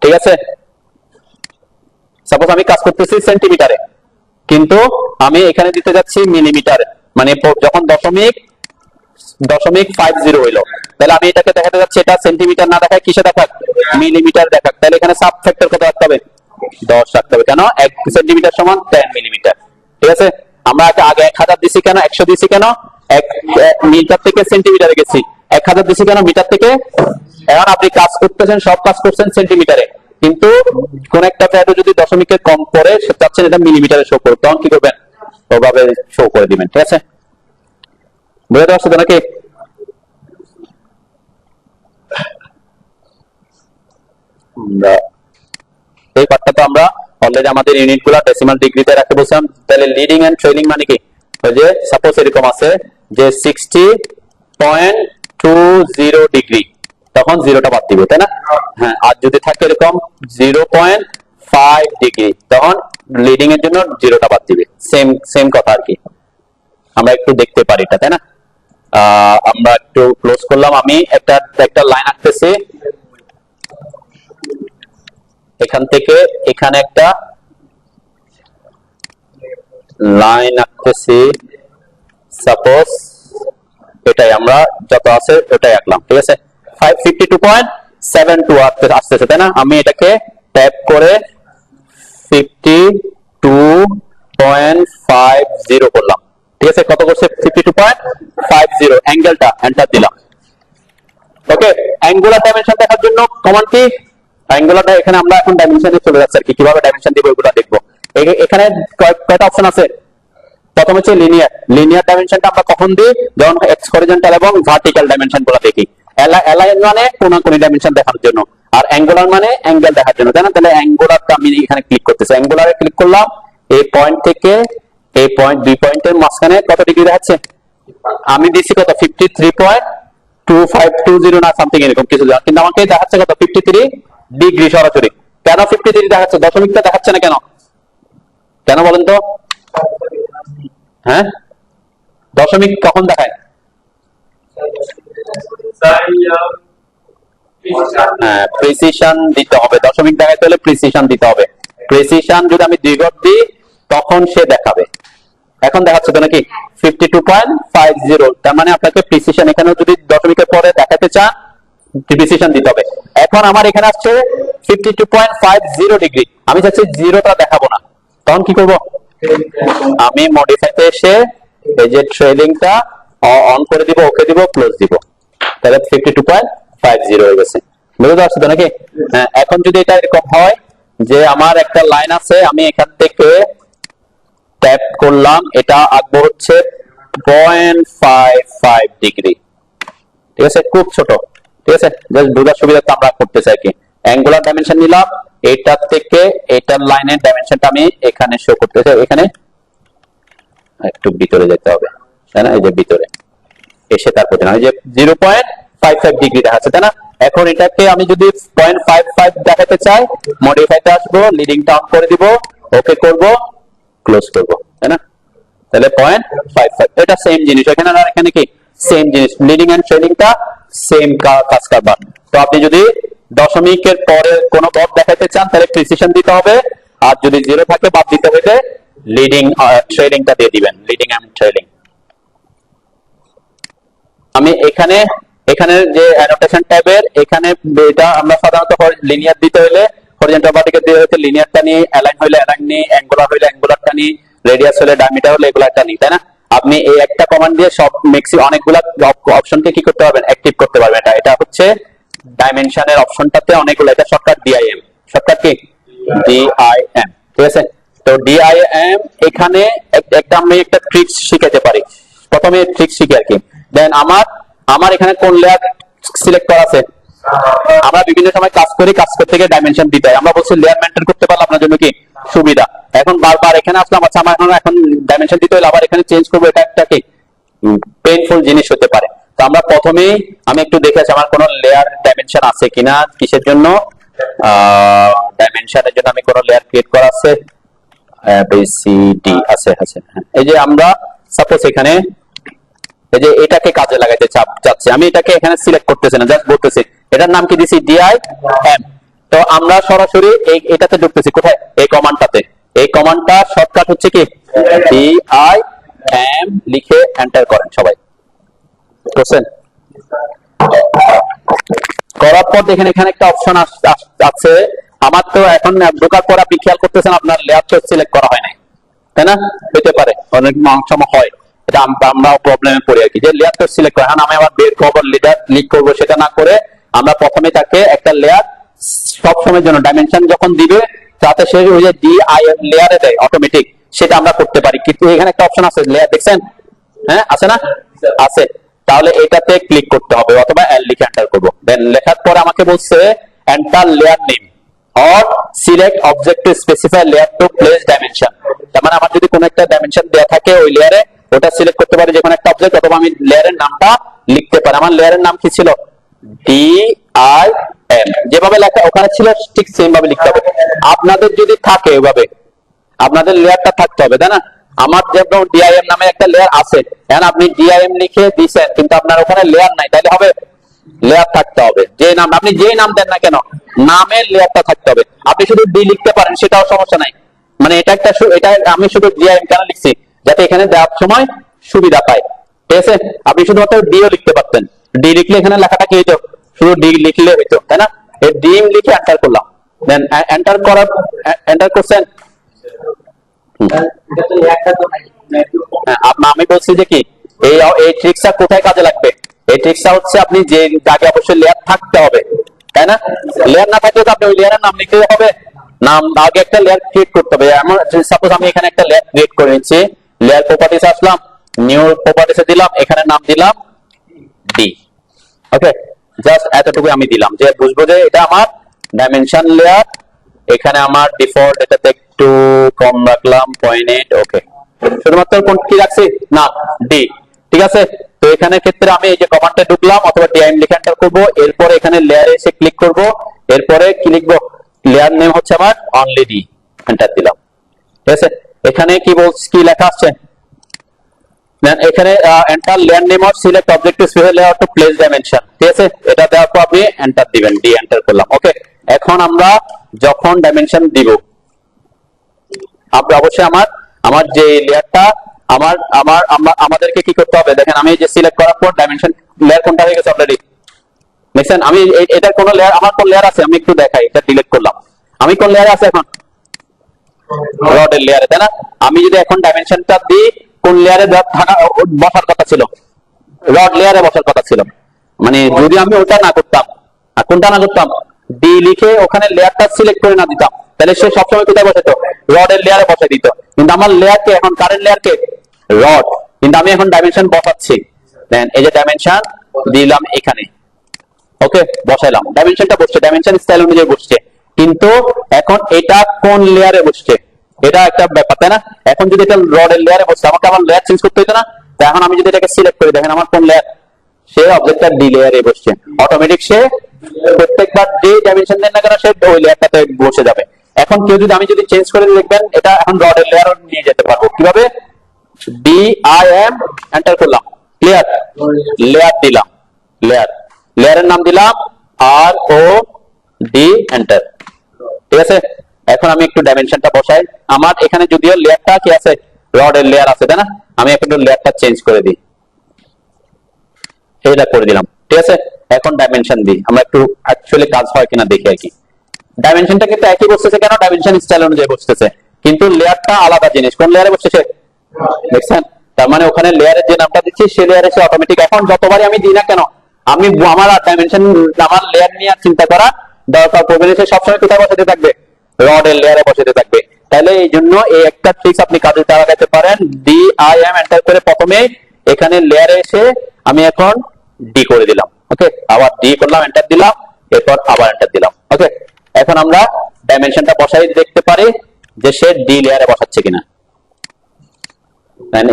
ঠিক আছে, সাপোজ আমি কাজ করতেছি সেন্টিমিটারে, কিন্তু আমি এখানে দিতে যাচ্ছি মিলিমিটারে। মানে যখন দশমিক 0.50 হইলো, তাহলে আমি এটাকে দেখাতে যাচ্ছি এটা সেন্টিমিটার না দেখায় কিসে দেখাক, মিলিমিটার দেখাক। তাহলে এখানে সাব ফ্যাক্টর কত রাখতে হবে, 10 রাখতে হবে। কেন, 1 সেন্টিমিটার সমান 10 মিলিমিটার। ঠিক আছে, আমরা আগে 1000 দিছি কেন, 100 দিছি কেন, 1 মিটার থেকে সেন্টিমিটারে গেছি, 1000 দিছি কেন, মিটার থেকে। এখন আপনি কাজ করতেছেন, সব কাজ করছেন সেন্টিমিটারে, কিন্তু কোন একটা ভ্যালু যদি দশমিকের কম পড়ে সে চাচ্ছেন এটা মিলিমিটারে শো করুক, তখন কি করবেন, ওভাবে শো করে দিবেন। ঠিক আছে, বুঝতে পারছো তো নাকি? এই পার্টটা তো আমরা অলরেডি আমাদের ইউনিট গুলা ডেসিমাল ডিগ্রিতে রাখতে বলছিলাম। তাহলে লিডিং এন্ড ট্রেলিং মানে কি, ওই যে সাপোজ এরকম আছে যে 60.20 ডিগ্রি, তখন জিরোটা বাদ দিবে, তাই না? হ্যাঁ, আর যদি থাকে এরকম 0.5 ডিগ্রি, তখন লিডিং এর জন্য জিরোটা বাদ দিবে। সেম সেম কথা আর কি, আমরা একটু দেখতে পারি এটা, তাই না? আমরা একটু ক্লোজ করলাম। আমি একটা লাইন আঁকতেছি, এখান থেকে এখানে একটা লাইন আঁকতেছি, সাপোজ এটাই আমরা যত আছে ওটাই আঁকলাম। ঠিক আছে, 52.72 আসতেছে, তাই না? আমি এটাকে ট্যাপ করে 52.50 করলাম। ঠিক আছে, কত করছে, 52.50, অ্যাঙ্গেলটা এন্টার দিলাম। ওকে, অ্যাঙ্গুলার ডাইমেনশন দেখার জন্য কমান্ড কি, অ্যাঙ্গুলারটা এখানে আমরা এখন ডাইমেনশনে চলে যাচ্ছি আর কি, কিভাবে ডাইমেনশন দিব ওগুলো দেখবো। এখানে কয়টা অপশন আছে, প্রথম হচ্ছে লিনিয়ার ডাইমেনশনটা আমরা কখন দিই, যখন এক্স হরিজন্টাল এবং ভার্টিক্যাল ডাইমেনশন গুলো দেখি। অ্যালাইন মানে কোনাকুনি ডাইমেনশন দেখানোর জন্য, আর অ্যাঙ্গুলার মানে অ্যাঙ্গেল দেখার জন্য, তাই না? তাহলে অ্যাঙ্গুলারটা আমি এখানে ক্লিক করতেছি, অ্যাঙ্গুলারে ক্লিক করলাম, এই পয়েন্ট থেকে এই পয়েন্ট, দুই পয়েন্টের মাঝখানে কত ডিগ্রি দেখাচ্ছে, আমি দিচ্ছি কত, 53.2520 না সামথিং এরকম কিছু, কিন্তু আমাকে দেখাচ্ছে কত, 53 ডিগ্রি সরাসরি। কেন 53 দেখাচ্ছে, দশমিকটা দেখাচ্ছে না কেন, কেন বলেন তো? হ্যাঁ, দশমিক কখন দেখায়? হ্যাঁ, প্রিসিশন দিতে হবে, দশমিক দেখাইতে হলে প্রিসিশন দিতে হবে। প্রিসিশন যদি আমি 2 ঘর দিই তখন সে দেখাবে। এখন দেখাচ্ছে তো নাকি 52.50, তার মানে আপনাকে প্রিসিশন এখানে যদি দশমিকের পরে দেখাতে চান প্রিসিশন দিতে হবে। এখন আমার এখানে আসছে 52.50 ডিগ্রি, আমি চাচ্ছি জিরোটা দেখাবো না, তখন কি করব, আমি মডিফাইতে এসে এই যে ট্রেলিংটা অন করে দিব, ওকে দিব, ক্লোজ দিব, তাহলে 52.50 হয়ে গেছে। বুঝতে পারছো তো নাকি? হ্যাঁ, এখন যদি এটা এরকম হয় যে আমার একটা লাইন আছে, আমি এখান থেকে ট্যাপ করলাম, এটা আঁকবো হচ্ছে 0.55 ডিগ্রি। ঠিক আছে, খুব ছোট। ঠিক আছে, জাস্ট বোঝার সুবিধাতে আমরা করতে চাই কি, অ্যাঙ্গুলার ডাইমেনশন নিলাম, এটার থেকে এটার লাইনের ডাইমেনশনটা আমি এখানে শো করতে চাই, এখানে একটু ভিতরে যেতে হবে, তাই না? এই যে ভিতরে এসে তারপর এই যে 0.55 ডিগ্রি দেখাচ্ছে, তাই না? এখন এটাকে আমি যদি 0.55 দেখাতে চাই, মডিফাইতে আসবো, লিডিংটা অন করে দিব, ওকে করব, ক্লোজ করব, তাই না? তাহলে 0.55, এটা সেম জিনিস এখানে, আর এখানে কি সেম জিনিস, লিডিং এন্ড ট্রেলিংটা সেম কাজ করবার। তো আপনি যদি দশমিকের পরে কোন পদ দেখাতে চান তাহলে প্রিসিশন দিতে হবে, আর যদি জিরো থাকে বাদ দিতে হইলে লিডিং ট্রেলিংটা দিয়ে দিবেন, লিডিং এন্ড ট্রেলিং। আমি এখানে যে অ্যানোটেশন ট্যাবের এখানে, এটা আমরা সাধারণত লিনিয়ার দিতে হইলে হরিজন্টাল ভার্টিক্যাল দিয়ে হইতে লিনিয়ারটা নিয়ে, অ্যালাইন হইলে অ্যালাইন নিয়ে, অ্যাঙ্গুলার হইলে অ্যাঙ্গুলারটা নিয়ে, রেডিয়াস হলে ডায়ামিটার হলে এগুলাটা নিই, তাই না? আপনি এই একটা কমান্ড দিয়ে সব অনেকগুলা অপশনকে কি করতে পারবেন, অ্যাক্টিভ করতে পারবেন। এটা হচ্ছে ডাইমেনশনের অপশনটাতে অনেকগুলো, এটা shortcut DIM, shortcut key DIM. ঠিক আছে, তো ডিআইএম এখানে একটা আমি একটা ট্রিক্স শিখাতে পারি, প্রথমে ট্রিক্স শিখি আর কি। দেন আমার এখানে কোন লেয়ার সিলেক্ট করা আছে, আমরা বিভিন্ন সময় কাজ করতে গিয়ে ডাইমেনশন দিতে হয়, আমরা বলছি লেয়ার মেইনটেইন করতে পারলে আপনার জন্য কি সুবিধা। এখন বারবার এখানে আসলাম, আচ্ছা আমার এখন ডাইমেনশন দিতে হলে আবার এখানে চেঞ্জ করবো, এটা একটা কি পেইনফুল জিনিস হতে পারে। তো আমরা প্রথমেই আমি একটু দেখে আসি আমার কোন লেয়ার ডাইমেনশন আছে কিনা, কিসের জন্য, ডাইমেনশনের জন্য আমি কোন লেয়ার ক্রিয়েট করা আছে, ABCD আছে। এই যে আমরা সাপোজ এখানে এই যে এটাকে কাজে লাগাইতে চাচ্ছি, আমি এটাকে এখানে সিলেক্ট করতেছি না, জাস্ট বলতেছি এটার নাম কি দিছি, ডিআইএম। তো আমরা সরাসরি এটাতে ঢুকতেছি, কোথায়, এই কমান্ডটাতে। এই কমান্ডটা শর্টকাট হচ্ছে কি ডিআইএম, লিখে এন্টার করেন সবাই। বুঝছেন? করার পর দেখেন এখানে একটা অপশন আছে। আমার তো এখন ঢোকার পর আপনি খেয়াল করতেছেন আপনার লেয়ার তো সিলেক্ট করা হয় নাই, তাই না? হতে পারে, অনেক সময় হয় এটা, আমরা প্রবলেমে পড়ি আর কি, যে লেয়ার তো সিলেক্ট করে। এখন আমি আবার বের করবো, লেয়ার ক্লিক করবো, সেটা না করে আমরা প্রথমে তাকে একটা লেয়ার সব সময়ের জন্য ডাইমেনশন যখন দিবে যাতে সে ওই যে DIM লেয়ারে দেয় অটোমেটিক, সেটা আমরা করতে পারি। কিন্তু এখানে একটা অপশন আছে লেয়ার, দেখছেন? হ্যাঁ, আছে না? আছে। তাহলে এটাতে ক্লিক করতে হবে অথবা এল লিখে এন্টার করবো। দেন লেখার পর আমাকে বলছে enter layer name or select object to specify layer to place dimension। তার মানে আমার যদি কোনো একটা ডাইমেনশন দেওয়া থাকে ওই লেয়ারে, ওটা সিলেক্ট করতে পারি যে কোনো একটা অবজেক্ট, অথবা আমি লেয়ারের নামটা লিখতে পারি। আমার লেয়ারের নাম কি ছিল? DIM, যেভাবে লেখা ওখানে ছিল ঠিক সেম ভাবে লিখতে হবে। আপনাদের যদি থাকে ওইভাবে, আপনাদের লেয়ারটা থাকতে হবে, তাই না? আমার যেমন DIM নামে একটা লেয়ার আছে, এখন আপনি DIM লিখে দিয়েছেন কিন্তু আপনার ওখানে লেয়ার নাই, তাহলে হবে? লেয়ার থাকতে হবে। যে নাম আপনি যেই নাম দেন না কেন, নামের লেয়ারটা থাকতে হবে। আপনি শুধু ডি লিখতে পারেন, সেটাও সমস্যা নাই। মানে এটা একটা, এটা আমি শুধু DIM কেন লিখছি, যাতে এখানে দেওয়ার সময় সুবিধা পায়, ঠিক আছে? আপনি শুধুমাত্র ডিও লিখতে পারতেন, ডি লিখলে এখানে লেখাটা কি হইতো? শুধু ডি লিখলে হইতো, তাই না? এই ডিম লিখে এন্টার করলাম, দেন এন্টার করার, এন্টার করছেন। আমি বলছি যে কি এই ট্রিক্সটা কোথায় কাজে লাগবে? এই ট্রিক্সটা হচ্ছে আপনি যে আগে অবশ্যই লেয়ার থাকতে হবে, তাই না? লেয়ার না থাকলে তো আপনি ওই লেয়ারের নাম লিখতে হবে, নাম আগে একটা লেয়ার ক্রিয়েট করতে হবে। এমন সাপোজ আমি এখানে একটা লেয়ার ক্রিয়েট করে নিচ্ছি, লেয়ার প্রপার্টিস আসলাম, নিউ প্রপার্টিসে দিলাম, এখানে নাম দিলাম ডি। ওকে, জাস্ট এতটুকু আমি দিলাম যে বুঝবো যে এটা আমার ডাইমেনশন লেয়ার। এখানে আমার ডিফল্ট এটাতে একটু কম রাখলাম 0.8। ওকে, শুধুমাত্র কোন কি রাখছি না ডি, ঠিক আছে? তো এখানে ক্ষেত্রে আমি এই যে কমান্ডে ঢুকলাম অথবা DIM লিখে এন্টার করব, এরপরে এখানে লেয়ারে এসে ক্লিক করব, এরপরে কি লিখবো? লেয়ার নেম হচ্ছে আমার অনলি ডি, এন্টার দিলাম, ঠিক আছে? এখানে কি বলছে, কি লেখা আসছে? এখানে enter layer name or select object to specify layer to place dimension, ঠিক আছে? এটা দেওয়ার পর আপনি এন্টার দিবেন, ডি এন্টার করলাম। ওকে, এখন আমরা যখন ডাইমেনশন দিব, আমরা অবশ্যই আমার আমার যে লেয়ারটা আমার আমার আমাদেরকে কি করতে হবে? দেখেন আমি যে সিলেক্ট করার পর ডাইমেনশন লেয়ার কোনটা হয়ে গেছে অলরেডি, দেখছেন? আমি এটার কোন লেয়ার, আমার কোন লেয়ার আছে আমি একটু দেখাই। এটা ডিলিট করলাম, আমি কোন লেয়ারে আছে এখন? রডের লেয়ারে, তাই না? আমি যদি এখন ডাইমেনশনটা দিই, কোন লেয়ারে বসার কথা ছিল? রড লেয়ারে বসার কথা ছিল। মানে যদি আমি ওটা না করতাম, আর কোনটা না করতাম, ডি লিখে ওখানে লেয়ারটা সিলেক্ট করে না দিতাম, তাহলে সে সবসময় কোথায় বসাতো? রডের লেয়ারে বসাই দিত। কিন্তু আমার লেয়ারকে এখন, কারেন্ট লেয়ারকে রড, কিন্তু আমি এখন ডাইমেনশন বসাচ্ছি। দেন এই যে ডাইমেনশন দিলাম এখানে, ওকে, বসাইলাম, ডাইমেনশনটা বসছে, ডাইমেনশন স্টাইল অনুযায়ী বসছে। কিন্তু এখন এটা কোন লেয়ারে বসছে, এটা একটা ব্যাপার, তাই না? এখন যদি এটা রডের লেয়ারে বসছে, আমাকে আমার লেয়ার চেঞ্জ করতে হতো না? তো এখন আমি যদি এটাকে সিলেক্ট করি, দেখেন আমার কোন লেয়ার, সে অবজেক্টটা ডি লেয়ারে বসছে, অটোমেটিক সে প্রত্যেকবার যে ডাইমেনশন দেন না কেন সে ওই লেয়ারটাতে বসে যাবে। এখন কেউ যদি, আমি যদি চেঞ্জ করে লিখবেন, এটা এখন রডের লেয়ারও নিয়ে যেতে পারবো। কিভাবে? DIM এন্টার করলাম, ক্লিয়ার, লেয়ার দিলাম, লেয়ার, লেয়ারের নাম দিলাম ROD, এন্টার, ঠিক আছে? এখন আমি একটু ডাইমেনশনটা বসাই। আমার এখানে যদিও লেয়ারটা কি আছে, রডের লেয়ার আছে, তাই না? আমি একটু লেয়ারটা চেঞ্জ করে দিই, এটা করে দিলাম, ঠিক আছে? এখন ডাইমেনশন দিই, আমরা একটু অ্যাকচুয়ালি কাজ হয় কিনা দেখি আর কি। ডাইমেনশনটা কিন্তু একই বসতেছে, কেন? ডাইমেনশন স্টাইল অনুযায়ী বসতেছে, কিন্তু লেয়ারটা আলাদা জিনিস। কোন লেয়ারে বসতেছে, দেখছেন? তার মানে ওখানে লেয়ারের যে নামটা দিচ্ছি সে লেয়ারে সে অটোমেটিক, এখন যতবারই আমি দিই না কেন, আমি আমার ডাইমেনশন, আমার লেয়ার নিয়ে চিন্তা করা দরকার পড়বে না, সে সবসময় কোথায় বসাতে থাকবে? রডের লেয়ারে বসাতে থাকবে। তাহলে এই জন্য এই একটা ট্রিক্স আপনি কাজে লাগাতে পারেন। DIM এন্টার করে প্রথমে এখানে লেয়ারে এসে আমি এখন ডি করে দিলাম, ওকে, আবার ডি করলাম, এন্টার দিলাম, এরপর আবার এন্টার দিলাম। ওকে, এখন আমরা ডাইমেনশনটা বসাই দেখতে পারি যে সে ডি লেয়ারে বসাচ্ছে কিনা।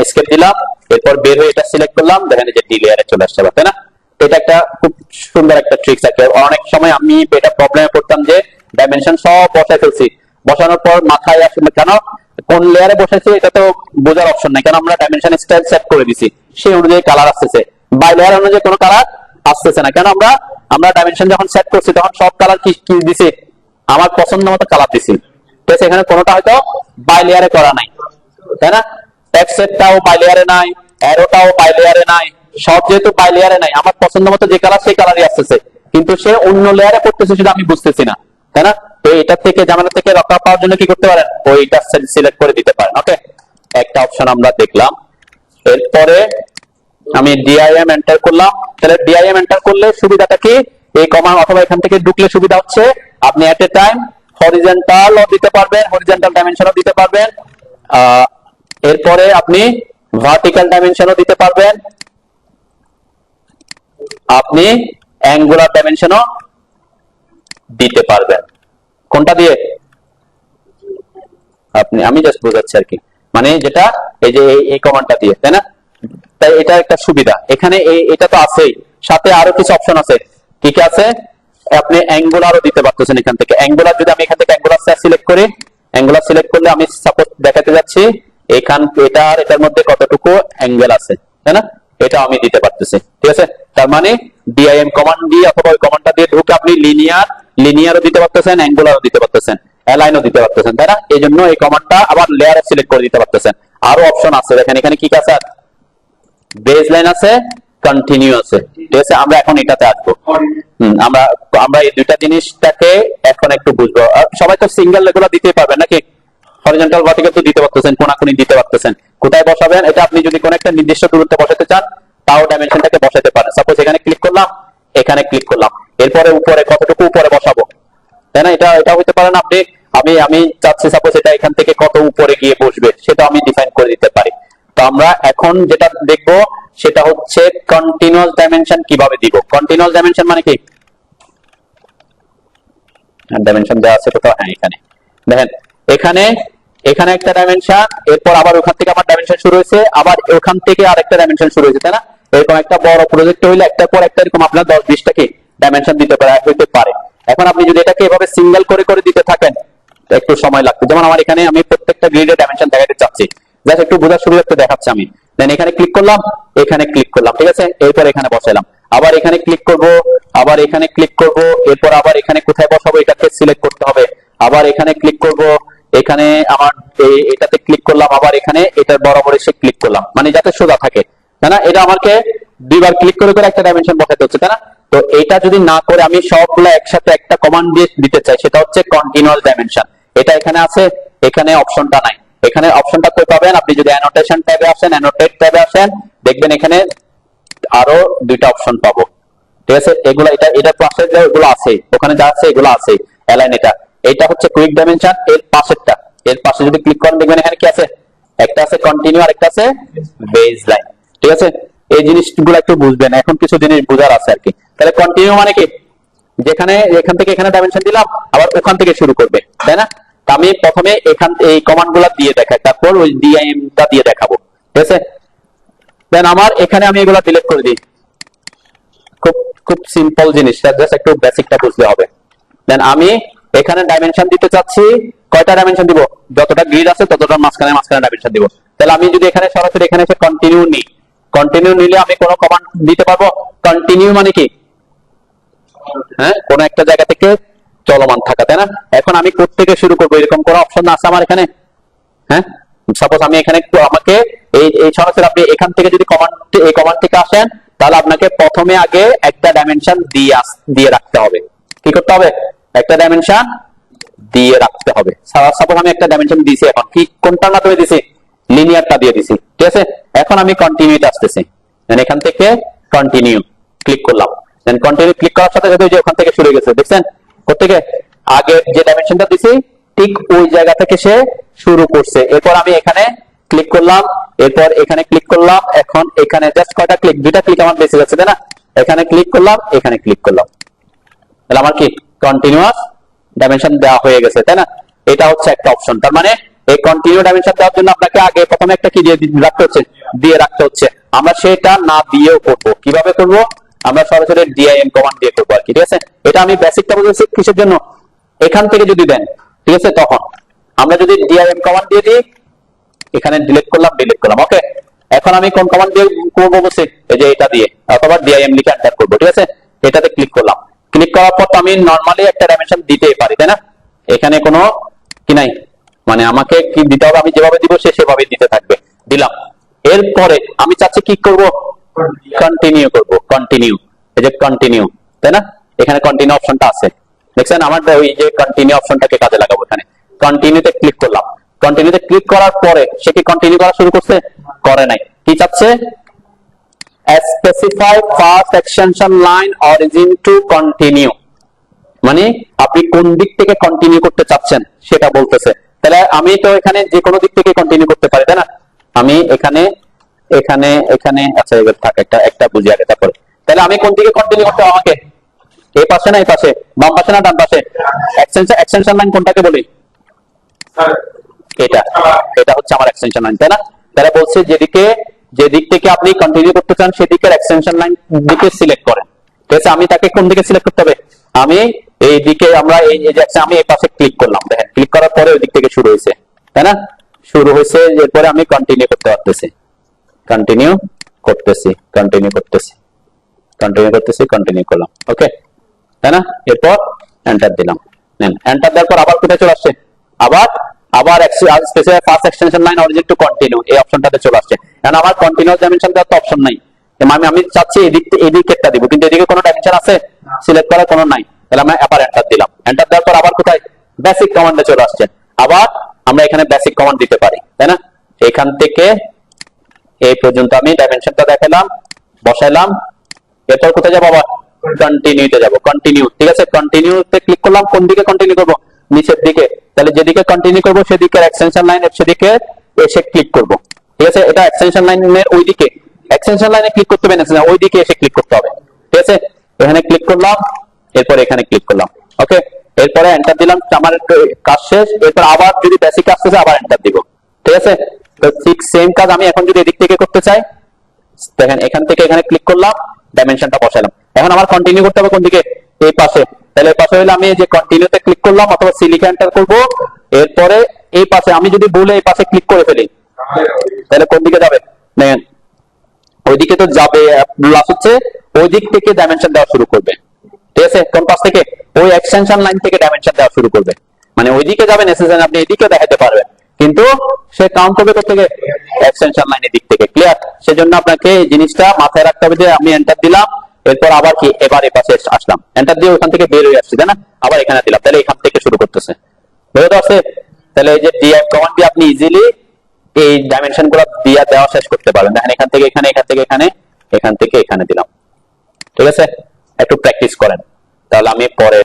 এসকেপ দিলাম, এরপর বের হয়ে এটা সিলেক্ট করলাম, দেখেন যে ডি লেয়ারে চলে আসছে, তাই না? এটা একটা খুব সুন্দর একটা ট্রিক্স আছে। অনেক সময় আমি এটা প্রবলেমে পড়তাম যে ডাইমেনশন সব বসাই ফেলছি, বসানোর পর মাথায় আসলে কেন কোন লেয়ারে বসাইছি এটা তো বোঝার অপশন নাই, কারণ আমরা ডাইমেনশন স্টাইল সেট করে দিছি, সেই অনুযায়ী কালার আসতেছে, বাই লেয়ার অনুযায়ী কোনো কালার আসতেছে না। কেন? আমরা ডাইমেনশন যখন সেট করছি তখন সব কালার কি কি দিছি, আমার পছন্দ মতো কালার দিছি, ঠিক আছে? এখানে কোনোটা হয়তো বাই লেয়ারে করা নাই, তাই না? টেক্সটটাও বাই লেয়ারে নাই, অ্যারোটাও বাই লেয়ারে নাই, সব যেহেতু বাই লেয়ারে নাই, আমার পছন্দ মতো যে কালার সেই কালারই আসতেছে, কিন্তু সে অন্য লেয়ারে করতেছে সেটা আমি বুঝতেছি না, তাই না? তো এটা থেকে ঝামেলা থেকে রক্ষা পাওয়ার জন্য কি করতে পারেন, ওইটা সিলেক্ট করে দিতে পারেন। ওকে, একটা অপশন আমরা দেখলাম। এরপরে আমি ডিআইএম এন্টার করলাম। তাহলে ডিআইএম এন্টার করলে সুবিধাটা কি, এই কমা অথবা এখান থেকে ঢুকলে সুবিধা হচ্ছে আপনি এট এ টাইম হরিজন্টালও দিতে পারবেন, হরিজন্টাল ডাইমেনশনও দিতে পারবেন, এরপরে আপনি ভার্টিক্যাল ডাইমেনশনও দিতে পারবেন, আপনি অ্যাঙ্গুলার ডাইমেনশনও দিতে পারবেন। কোনটা দিয়ে আপনি, আমি জাস্ট বোঝাচ্ছি আর কি, মানে যেটা এই যে এই কমান্ডটা দিয়ে, তাই না? তাই এটা একটা সুবিধা। এখানে এটা তো আছেই, সাথে আরো কিছু অপশন আছে। কি কি আছে, আপনি অ্যাঙ্গুলারও দিতে পারতেছেন এখান থেকে। অ্যাঙ্গুলার যদি আমি এখান থেকে অ্যাঙ্গুলার সিলেক্ট করি, অ্যাঙ্গুলার সিলেক্ট করলে আমি সাপোজ দেখাতে যাচ্ছি এখান এটা আর এটার মধ্যে কতটুকু অ্যাঙ্গেল আছে, তাই না? এটা আমি দিতে পারতেছি, ঠিক আছে? তার মানে ডিআইএম কমান্ড দিয়ে অথবা ওই কমান্ডটা দিয়ে ঢুকে আপনি লিনিয়ারও দিতে পারতেছেন, অ্যাঙ্গুলারও দিতে পারতেছেন, অ্যালাইনও দিতে পারতেছেন, তাই না? এই জন্য এই কমান্ডটা আবার লেয়ারে সিলেক্ট করে দিতে পারতেছেন। আরো অপশন আছে দেখেন, এখানে কি আছে, বেজ লাইন আছে, কন্টিনিউ আছে, ঠিক আছে? আমরা এখন এটাতে আসবো। আমরা আমরা এই দুইটা জিনিসটাকে এখন একটু বুঝবো। সবাই তো সিঙ্গেল এগুলো দিতে পারবেন নাকি? হরিজন্টাল ভার্টিক্যাল তো দিতে পারতেছেন, কোনাকুনি দিতে পারতেছেন। কোথায় বসাবেন এটা আপনি যদি কোনো একটা নির্দিষ্ট দূরত্বে বসাতে চান তাও ডাইমেনশনটাকে বসাতে পারেন। সাপোজ এখানে ক্লিক করলাম, এখানে ক্লিক করলাম, এরপরে উপরে কতটুকু উপরে বসাবো, তাই না? এটা হইতে পারে না আপনি, আমি চাচ্ছি সাপোজ এটা এখান থেকে কত উপরে গিয়ে বসবে সেটা আমি ডিফাইন করে দিতে পারি। তো আমরা এখন যেটা দেখবো সেটা হচ্ছে কন্টিনিউয়াস ডাইমেনশন কিভাবে দিব। কন্টিনিউয়াস ডাইমেনশন মানে কি, ডাইমেনশন দেওয়া আছে কোথাও, হ্যাঁ এখানে দেখেন, এখানে একটা ডাইমেনশন, এরপর আবার ওখান থেকে আমার ডাইমেনশন শুরু হয়েছে, আবার ওখান থেকে আরেকটা ডাইমেনশন শুরু হয়েছে, তাই না? এরকম একটা বড় প্রজেক্ট হইলে একটার পর একটা এরকম আপনার 10-20টা কি ডাইমেনশন দিতে হইতে পারে। এখন আপনি যদি এটাকে এভাবে সিঙ্গেল করে করে দিতে থাকেন একটু সময় লাগবে। যেমন আমার এখানে আমি প্রত্যেকটা গ্রিডের ডাইমেনশন দেখাতে চাচ্ছি, জাস্ট একটু বোঝার সুবিধার্থে দেখাচ্ছি আমি। দেন এখানে ক্লিক করলাম, এখানে ক্লিক করলাম, ঠিক আছে? এরপর এখানে বসাইলাম, আবার এখানে ক্লিক করব, আবার এখানে ক্লিক করব, এরপর আবার এখানে কোথায় বসাবো এটাকে সিলেক্ট করতে হবে, আবার এখানে ক্লিক করব, এখানে আমার এটাতে ক্লিক করলাম, আবার এখানে এটার বরাবর এসে ক্লিক করলাম, মানে যাতে সোজা থাকে, তাই না? এটা আমাকে দুইবার ক্লিক করে করে একটা ডাইমেনশন বসাতে হচ্ছে, তাই না? তো এটা যদি না করে আমি সবগুলো একসাথে একটা কমান্ড দিয়ে দিতে চাই, সেটা হচ্ছে কন্টিনিউয়াস ডাইমেনশন। এটা এখানে আছে, এখানে অপশনটা নাই। এখানে অপশনটা কই পাবেন, আপনি যদি অ্যানোটেশন ট্যাবে আসেন, অ্যানোটেট ট্যাবে আসেন, দেখবেন এখানে আরো দুইটা অপশন পাবো, ঠিক আছে? এগুলো এটার পাশে এগুলো আছে, ওখানে যা আছে এগুলো আছে, অ্যালাইন এটা হচ্ছে কুইক ডাইমেনশন। এর পাশেরটা, এর পাশে যদি ক্লিক করেন দেখবেন এখানে কি আছে, একটা আছে কন্টিনিউ আর একটা আছে বেজ লাইন, ঠিক আছে? এই জিনিসগুলো একটু বুঝবেন, এখন কিছু জিনিস বোঝার আছে আর কি। তাহলে কন্টিনিউ মানে কি, যেখানে এখান থেকে এখানে ডাইমেনশন দিলাম আবার ওখান থেকে শুরু করবে, তাই না? আমি প্রথমে এই কমান্ড গুলা দিয়ে দেখাই, তারপর ওই ডিআইএম টা দিয়ে দেখাবো, ঠিক আছে? দেন আমার এখানে আমি এগুলা ডিলিট করে দিই। খুব খুব সিম্পল জিনিস, জাস্ট একটু বেসিকটা বুঝতে হবে। দেন আমি এখানে ডাইমেনশন দিতে চাচ্ছি, কয়টা ডাইমেনশন দিব, যতটা গ্রিড আছে ততটা মাঝখানে ডাইমেনশন দিব। তাহলে আমি যদি এখানে সরাসরি এখানে এসে কন্টিনিউ নিই, কন্টিনিউ নিলে আমি কোনো কমান্ড দিতে পারবো। কন্টিনিউ মানে কি, হ্যাঁ, কোন একটা জায়গা থেকে চলমান থাকা, তাই না? এখন আমি কোথা থেকে শুরু করবো, এরকম কোন অপশন আছে আমার এখানে? হ্যাঁ, সাপোজ আমি এখানে আমাকে এই সরাসরি আপনি এখান থেকে যদি এই কমান্ড থেকে আসেন তাহলে আপনাকে প্রথমে আগে একটা ডাইমেনশন দিয়ে রাখতে হবে। কি করতে হবে, একটা ডাইমেনশন দিয়ে রাখতে হবে। সাপোজ আমি একটা ডাইমেনশন দিয়েছি, এখন কি কোনটার মাধ্যমে দিছি, লিনিয়ারটা দিয়ে দিছি, ঠিক আছে? এখন আমি কন্টিনিউতে আসতেছি, এখান থেকে কন্টিনিউ ক্লিক করলাম, দেন কন্টিনিউ ক্লিক করার সাথে সাথে যে ওখান থেকে শুরু হয়ে গেছে, দেখছেন? কোত্থেকে, আগে যে ডাইমেনশনটা দিছি ঠিক ওই জায়গা থেকে সে শুরু করছে। এরপর আমি এখানে ক্লিক করলাম, এরপর এখানে ক্লিক করলাম, এখন এখানে জাস্ট কয়টা ক্লিক, দুইটা ক্লিক আমার বেঁচে যাচ্ছে, তাই না? এখানে ক্লিক করলাম, এখানে ক্লিক করলাম, তাহলে আমার কি কন্টিনিউয়াস ডাইমেনশন দেওয়া হয়ে গেছে, তাই না? এটা হচ্ছে একটা অপশন। তার মানে এই কন্টিনিউ ডাইমেনশন দেওয়ার জন্য আপনাকে আগে প্রথমে একটা কি দিয়ে রাখতে হচ্ছে। আমরা সেটা না দিয়েও করবো। কিভাবে করব, আমরা সরাসরি ডিআইএম কমান্ড দিয়ে করবো আর কি, ঠিক আছে? এটা আমি বেসিকটা বুঝেছি কিসের জন্য, এখান থেকে যদি দেন, ঠিক আছে? তখন আমরা যদি ডিআইএম কমান্ড দিয়ে দিই, এখানে ডিলিট করলাম, ওকে? এখন আমি কোন কমান্ড দিয়ে করবো বলছি, এই যে এটা দিয়ে, অথবা ডিআইএম লিখে এন্টার করবো, ঠিক আছে? এটাতে ক্লিক করলাম, ক্লিক করার পর তো আমি নরমালি একটা ডাইমেনশন দিতেই পারি, তাই না? এখানে কোনো কি নাই, মানে আমাকে কি দিতে হবে, আমি যেভাবে দিব সে সেভাবে দিতে থাকবে, দিলাম। এরপরে আমি চাচ্ছি কি করব, কন্টিনিউ করব, কন্টিনিউ, এই যে কন্টিনিউ, তাই না? এখানে কন্টিনিউ অপশনটা আছে, দেখছেন? আমার ওই যে কন্টিনিউ অপশনটাকে কাজে লাগাবো। এখানে কন্টিনিউতে ক্লিক করলাম, কন্টিনিউতে ক্লিক করার পরে সে কি কন্টিনিউ করা শুরু করছে? করে নাই। কি চাচ্ছে? Specify first extension line origin to continue, মানে আপনি কোন দিক থেকে কন্টিনিউ করতে চাচ্ছেন সেটা বলতেছে। তাহলে আমি তো এখানে যে কোনো দিক থেকে কন্টিনিউ করতে পারি, তাই না? আমি এখানে এখানে এখানে আচ্ছা এবার থাক, একটা একটা বুঝে আগে তারপরে। তাহলে আমি কোন দিকে কন্টিনিউ করতে হবে? আমাকে এই পাশে না এই পাশে, বাম পাশে না ডান পাশে? এক্সটেনশন লাইন কোনটাকে বলি? এটা, এটা হচ্ছে আমার এক্সটেনশন লাইন, তাই না? তাহলে বলছে যেদিকে, যে দিক থেকে আপনি কন্টিনিউ করতে চান সেদিকের এক্সটেনশন লাইন দিকে সিলেক্ট করেন। ঠিক আছে, আমি তাকে কোন দিকে সিলেক্ট করতে হবে? আমি এই দিকে, আমরা এই যে আমি এই পাশে ক্লিক করলাম, দেখেন ক্লিক করার পরে ওই দিক থেকে শুরু হয়েছে, তাই না? শুরু হয়েছে, এরপরে আমি কন্টিনিউ করতে পারতেছি, কন্টিনিউ করতেছি, কন্টিনিউ করতেছি, কন্টিনিউ করতেছি, কন্টিনিউ করলাম, ওকে, তাই না? এরপর এন্টার দিলাম, নেন এন্টার দেওয়ার পর আবার কোথায় চলে আসছে? আবার আবার specify first extension line origin to continue, এই অপশনটাতে চলে আসছে। কারণ আমার কন্টিনিউয়াস ডাইমেনশন দেওয়ার তো অপশন নাই, আমি চাচ্ছি এদিকেরটা দিব, কিন্তু এদিকে কোনো ডাইমেনশন আছে সিলেক্ট করার কোনো নাই। তাহলে আমি আবার এন্টার দিলাম, এন্টার দেওয়ার পর আবার কোথায়? বেসিক কমান্ডে চলে আসছে। আবার আমরা এখানে বেসিক কমান্ড দিতে পারি, তাই না? এখান থেকে এই পর্যন্ত আমি ডাইমেনশনটা দেখালাম, বসাইলাম, এরপর কোথায় যাবো? আবার কন্টিনিউতে যাব, কন্টিনিউ, ঠিক আছে? কন্টিনিউতে ক্লিক করলাম, কোন দিকে কন্টিনিউ করব? নিচের দিকে। তাহলে যেদিকে কন্টিনিউ করব সেদিকে এক্সটেনশন লাইনের সেদিকে এসে ক্লিক করব, ঠিক আছে? এটা এক্সটেনশন লাইনের ওই দিকে, এক্সটেনশন লাইনে ক্লিক করতে হবে না, ওই দিকে এসে ক্লিক করতে হবে, ঠিক আছে? এখানে ক্লিক করলাম, এরপর এখানে ক্লিক করলাম, ওকে, এরপরে এন্টার দিলাম, আমার কাজ শেষ। এরপর আবার যদি বেসিক আসতেছে আবার এন্টার দিব, ঠিক আছে? তো ঠিক সেম কাজ আমি এখন যদি এদিক থেকে করতে চাই, দেখেন এখান থেকে এখানে ক্লিক করলাম, ডাইমেনশনটা বসালাম। এখন আমার কন্টিনিউ করতে হবে কোন দিকে? এই পাশে। তাহলে এই পাশে হলে আমি এই যে কন্টিনিউতে ক্লিক করলাম অথবা সি লিখে এন্টার করব। এরপরে এই পাশে আমি যদি ভুলে এই পাশে ক্লিক করে ফেলি তাহলে কোন দিকে যাবে? দেখেন ওইদিকে তো যাবে, প্লাস হচ্ছে ওই দিক থেকে ডাইমেনশন দেওয়া শুরু করবে, ঠিক আছে? কোন পাশ থেকে? ওই এক্সটেনশন লাইন থেকে ডাইমেনশন দেওয়া শুরু করবে, মানে ওইদিকে যাবে নেসেসারি আপনি এদিকে দেখাতে পারবেন, কিন্তু সে কাউন্ট করবে কোথা থেকে? এক্সটেনশন লাইনের দিক থেকে। ক্লিয়ার? সেজন্য আপনাকে এই জিনিসটা মাথায় রাখতে হবে যে আমি এন্টার দিলাম, এরপর আবার কি এবার এই পাশে আসলাম, এন্টার দিয়ে ওখান থেকে বের হয়ে আসছে, তাই না? আবার এখানে দিলাম, তাহলে এখান থেকে শুরু করতেছে, বুঝতে পারছে? তাহলে এই যে ডিএফ কমান্ড দিয়ে আপনি ইজিলি এই ডাইমেনশন গুলো দিয়ে দেওয়া শেষ করতে পারবেন। দেখেন এখান থেকে এখানে, এখান থেকে এখানে, এখান থেকে এখানে দিলাম, ঠিক আছে? একটু প্র্যাকটিস করেন, তাহলে আমি পরে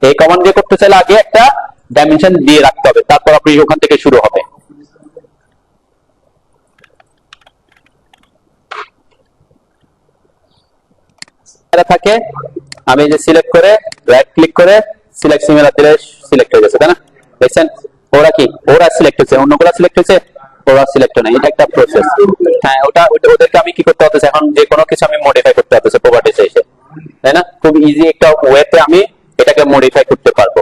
এই কমান্ড দিয়ে করতে চাইলে আগে একটা ডাইমেনশন দিয়ে রাখতে হবে, তারপর আপনি ওখান থেকে শুরু হবে। থাকে আমি যে সিলেক্ট করে রাইট ক্লিক করে সিলেক্ট সিমিলার দিলে সিলেক্ট হয়ে গেছে, তাই না? দেখছেন ওরা কি, ওরা সিলেক্ট হয়েছে, অন্যগুলো সিলেক্ট হয়েছে, ওরা সিলেক্ট হয় না। এটা একটা প্রসেস। হ্যাঁ, ওদেরকে আমি কি করতে হতেছে, এখন যে কোনো কিছু আমি মডিফাই করতে হতেছে প্রপার্টিতে এসে, তাই না? খুব ইজি একটা ওয়েতে আমি এটাকে মডিফাই করতে পারবো।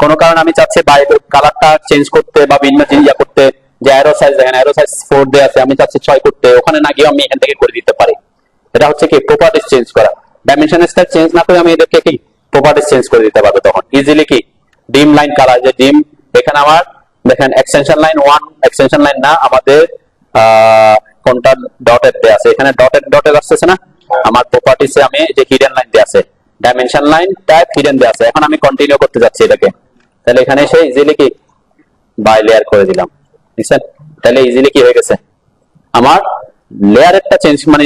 কোনো কারণে আমি চাচ্ছি বাইরে কালারটা চেঞ্জ করতে বা ভিন্ন জিনিস করতে, যে অ্যারো সাইজ, দেখেন অ্যারো সাইজ 4 দেয়া আছে, আমি চাচ্ছি 6 করতে, ওখানে না গিয়ে আমি এখান থেকে করে দিতে পারি। এটা হচ্ছে কি প্রপার্টিজ চেঞ্জ করা। ডাইমেনশন স্টাইল চেঞ্জ না করে আমি এদেরকে কি প্রপার্টিজ চেঞ্জ করে দিতে পারবো তখন ইজিলি। কি ডিম লাইন কালার, যে ডিম, এখানে আমার দেখেন এক্সটেনশন লাইন 1, এক্সটেনশন লাইন না আমাদের কোনটা ডটেড দেয়া আছে, এখানে ডটেড আসছে না আমার প্রপার্টিজে, আমি যে হিডেন লাইন দেয়া আছে, ডাইমেনশন লাইন টাইপ হিডেন দেয়া আছে। এখন আমি কন্টিনিউ করতে যাচ্ছি এটাকে, তাহলে এখানে এসে ইজিলি কি বাই লেয়ার করে দিলাম, বুঝছেন? তাহলে ইজিলি কি হয়ে গেছে আমার লেয়ারটা চেঞ্জ, মানে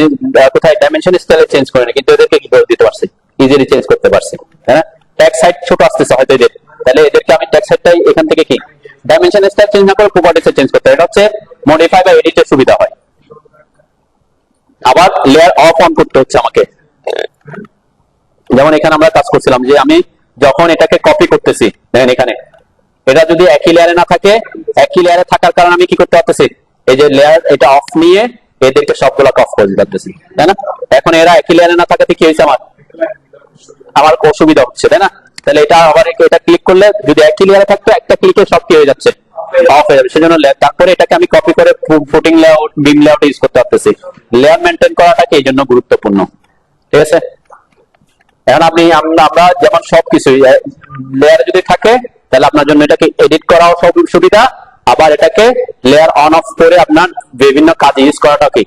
কোথায় ডাইমেনশন স্টাইলে চেঞ্জ করে না, কিন্তু এদেরকে কি করে দিতে পারছি, ইজিলি চেঞ্জ করতে পারছি, হ্যাঁ? ট্যাগ সাইড ছোট আসতেছে হয়তো এদের, তাহলে এদেরকে আমি ট্যাগ সাইডটাই এখান থেকে কি ডাইমেনশন স্টাইল চেঞ্জ না করে প্রপার্টিসে চেঞ্জ করতে, এটা হচ্ছে মডিফাই বা এডিটের সুবিধা হয়। আবার লেয়ার অফ অন করতে হচ্ছে আমাকে, যেমন এখানে আমরা কাজ করছিলাম যে আমি যখন এটাকে কপি করতেছি, দেখেন এখানে এটা যদি একই লেয়ারে না থাকে, একই লেয়ারে থাকার কারণে আমি কি করতে পারতেছি, এই যে লেয়ার এটা অফ নিয়ে এদেরকে সবগুলা অফ করে দিতে পারতেছি, তাই না? এখন এরা একই লেয়ারে না থাকাতে কি হয়েছে, আমার অসুবিধা হচ্ছে, তাই না? তাহলে এটা আবার এটা ক্লিক করলে যদি একই লেয়ারে থাকতো, একটা ক্লিকে সব কি হয়ে যাচ্ছে, অফ হয়ে যাবে। সেজন্য তারপরে এটাকে আমি কপি করে footing layout, beam layout use করতে পারতেছি। লেয়ার মেনটেন করাটা কি এই জন্য গুরুত্বপূর্ণ, ঠিক আছে? এখন আপনি আমরা যেমন সবকিছু লেয়ার যদি থাকে তাহলে আপনার জন্য এটাকে এডিট করাও সব সুবিধা, আবার এটাকে লেয়ার অন অফ করে আপনার বিভিন্ন কাজে ইউজ করাটা কি